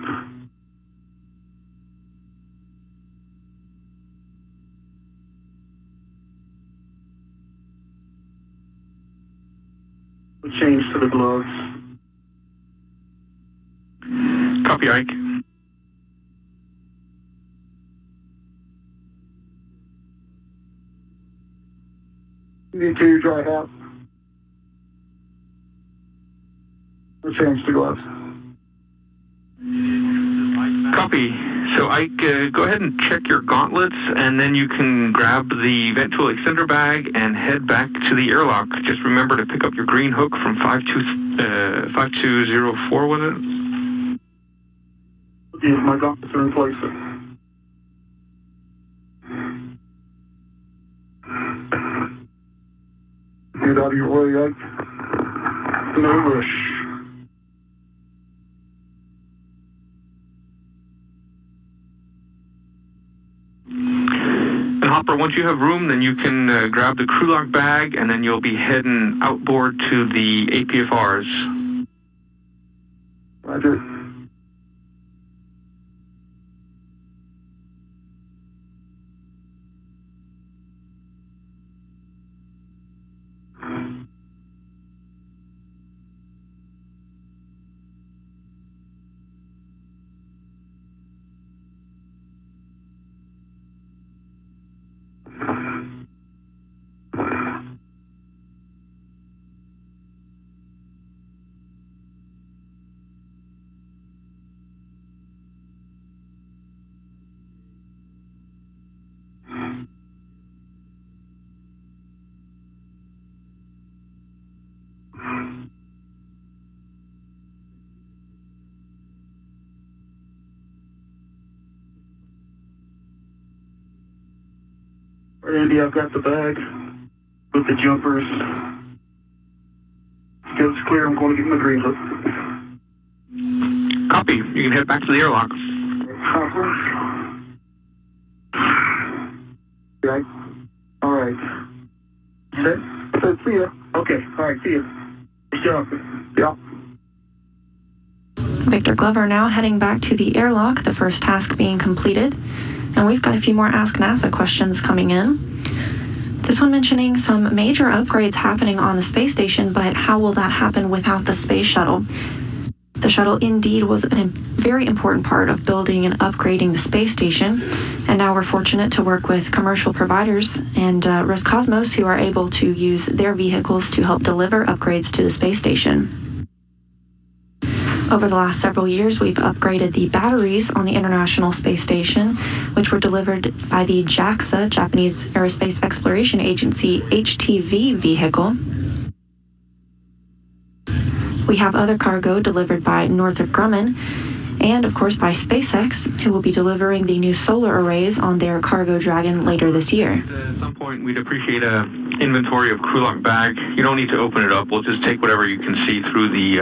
S10: We'll change to the gloves.
S9: Copy, Ike.
S10: D2 dry hab. We'll change to gloves.
S9: Copy. So Ike, go ahead and check your gauntlets, and then you can grab the vent tool extender bag and head back to the airlock. Just remember to pick up your green hook from 5204, was it?
S10: Yes, my gauntlets are in place. Get out of your way, Ike. No rush.
S9: And Hopper, once you have room, then you can grab the crew lock bag, and then you'll be heading outboard to the APFRs.
S10: Roger. Andy, I've got the bag with the jumpers. Goes clear. I'm going to give him a green hook.
S9: Copy. You can head back to the airlock.
S10: Right. All right. Set. See ya. Okay. All right. See ya. Good job. Yeah.
S1: Victor Glover now heading back to the airlock, the first task being completed. And we've got a few more Ask NASA questions coming in. This one mentioning some major upgrades happening on the space station, but how will that happen without the space shuttle? The shuttle indeed was a very important part of building and upgrading the space station, and now we're fortunate to work with commercial providers and Roscosmos, who are able to use their vehicles to help deliver upgrades to the space station. Over the last several years, we've upgraded the batteries on the International Space Station, which were delivered by the JAXA, Japanese Aerospace Exploration Agency, HTV vehicle. We have other cargo delivered by Northrop Grumman, and of course by SpaceX, who will be delivering the new solar arrays on their Cargo Dragon later this year.
S9: At some point, we'd appreciate an inventory of crew lock bag. You don't need to open it up. We'll just take whatever you can see through the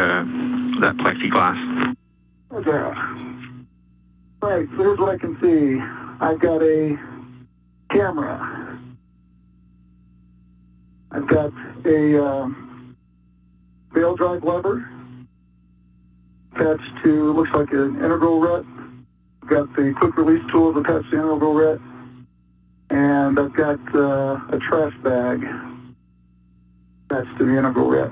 S9: that plexiglass.
S10: Okay. Right, so here's what I can see. I've got a camera. I've got a bale drive lever attached to, looks like an integral rut. I've got the quick release tools attached to the integral rut. And I've got a trash bag attached to the integral rut.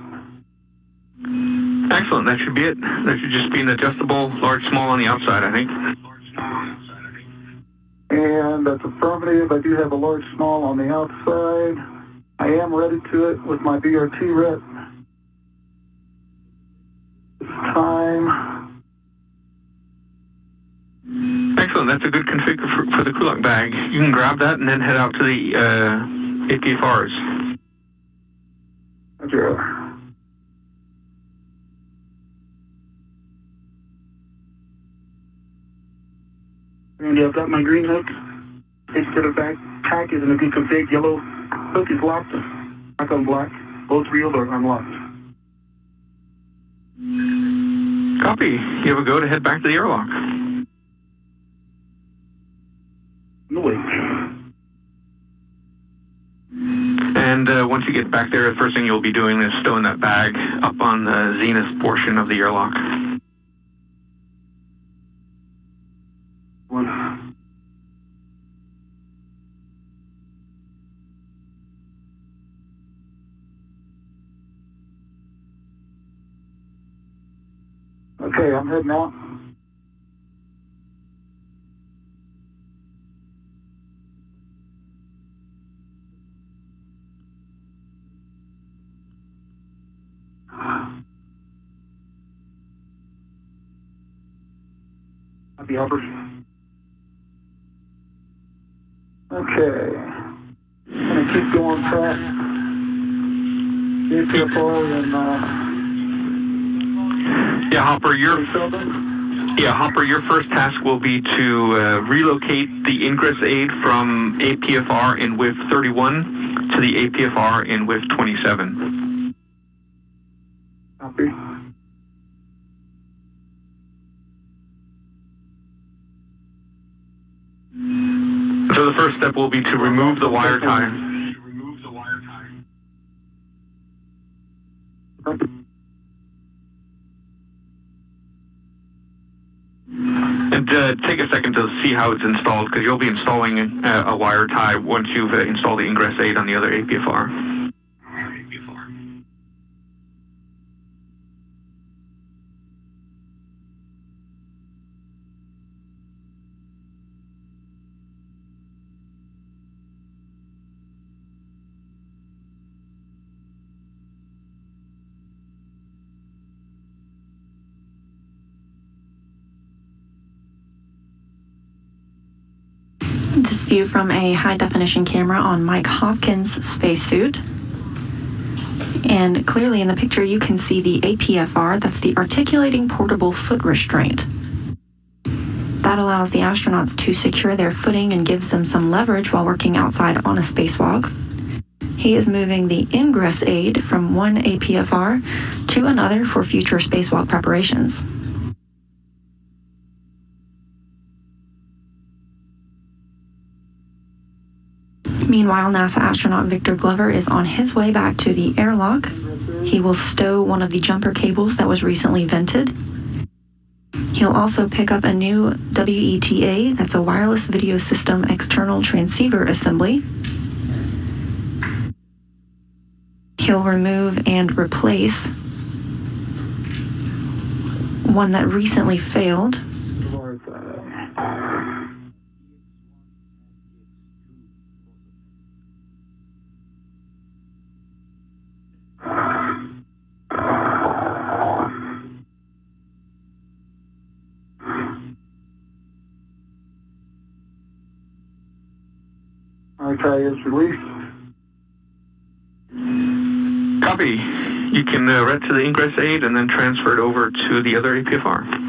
S9: Excellent, that should be it. That should just be an adjustable large small on the outside, I think.
S10: And that's affirmative. I do have a large small on the outside. I am ready to it with my BRT rep. It's time.
S9: Excellent, that's a good config for the crew lock bag. You can grab that and then head out to the APFRs.
S10: Okay.
S5: Randy, I've got my green hook. Hitch to the backpack is in a good config. Yellow hook is locked. Back on black. Both reels are unlocked.
S9: Copy. You have a go to head back to the airlock.
S5: No wait.
S9: And once you get back there, the first thing you'll be doing is stowing that bag up on the zenith portion of the airlock.
S5: One.
S10: Okay, I'm heading out.
S5: Happy hoppers.
S10: Okay. I'm gonna keep going past APFR and
S9: Yeah, Hopper, your first task will be to relocate the ingress aid from APFR in WIF 31 to the APFR in WIF 27.
S10: Copy.
S9: So the first step will be to remove the wire tie. And take a second to see how it's installed, because you'll be installing a wire tie once you've installed the ingress aid on the other APFR.
S1: This view from a high-definition camera on Mike Hopkins' spacesuit. And clearly in the picture you can see the APFR, that's the Articulating Portable Foot Restraint. That allows the astronauts to secure their footing and gives them some leverage while working outside on a spacewalk. He is moving the ingress aid from one APFR to another for future spacewalk preparations. Meanwhile, NASA astronaut Victor Glover is on his way back to the airlock. He will stow one of the jumper cables that was recently vented. He'll also pick up a new WETA, that's a wireless video system external transceiver assembly. He'll remove and replace one that recently failed.
S10: Okay, it's released.
S9: Copy. You can ret to the ingress aid and then transfer it over to the other APFR.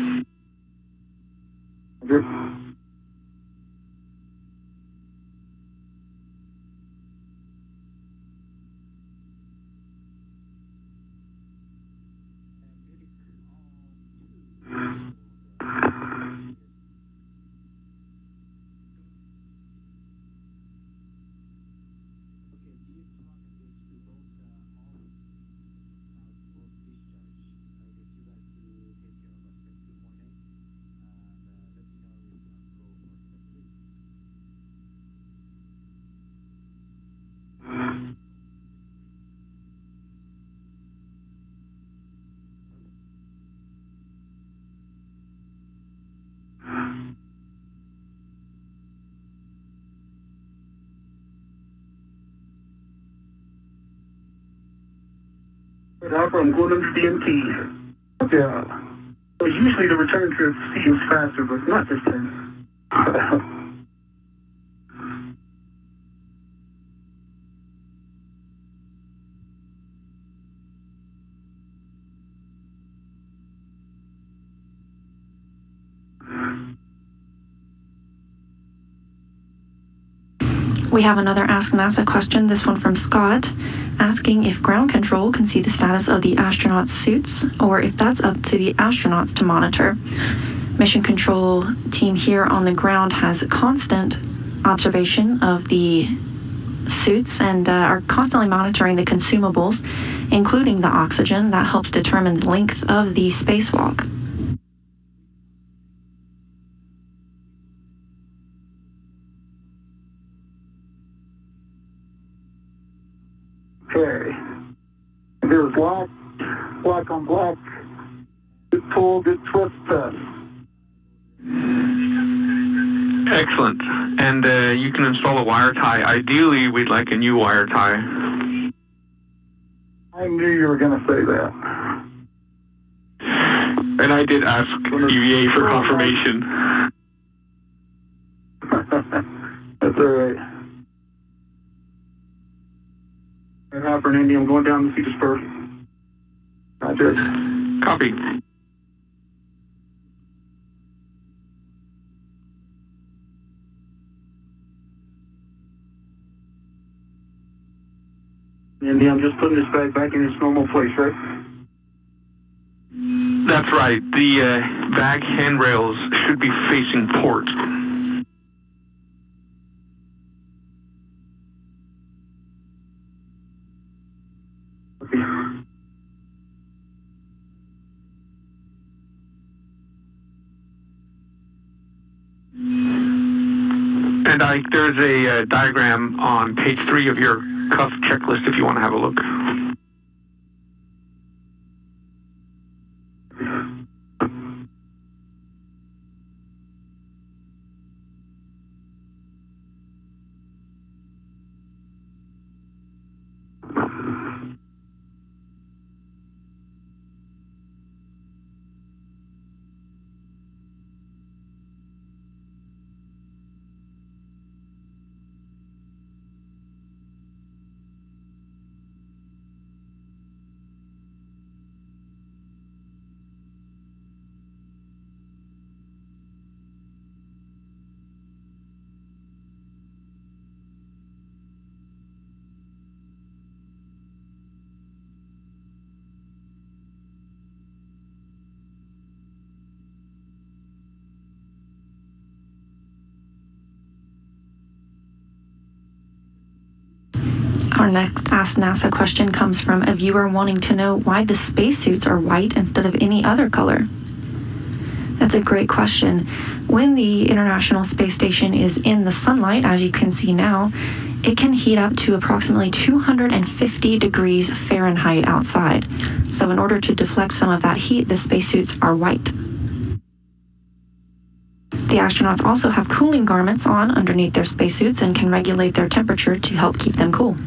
S10: Hopper, I'm going under DMT. Yeah. So usually the return trip seems faster, but not this time.
S1: We have another Ask NASA question, this one from Scott, asking if ground control can see the status of the astronauts' suits, or if that's up to the astronauts to monitor. Mission control team here on the ground has constant observation of the suits and are constantly monitoring the consumables, including the oxygen. That helps determine the length of the spacewalk.
S10: Okay. There's black on black. Good pull, good twist test.
S9: Excellent. And you can install a wire tie. Ideally, we'd like a new wire tie.
S10: I knew you were going to say that.
S9: And I did ask EVA for confirmation.
S10: That's all right. And Hopper and Andy, I'm going down to see the spur. Roger.
S9: Copy.
S10: Andy, I'm just putting this bag back in its normal place, right?
S9: That's right. The bag handrails should be facing port. And there's a diagram on page 3 of your cuff checklist if you want to have a look.
S1: Our next Ask NASA question comes from a viewer wanting to know why the spacesuits are white instead of any other color. That's a great question. When the International Space Station is in the sunlight, as you can see now, it can heat up to approximately 250 degrees Fahrenheit outside. So in order to deflect some of that heat, the spacesuits are white. The astronauts also have cooling garments on underneath their spacesuits and can regulate their temperature to help keep them cool.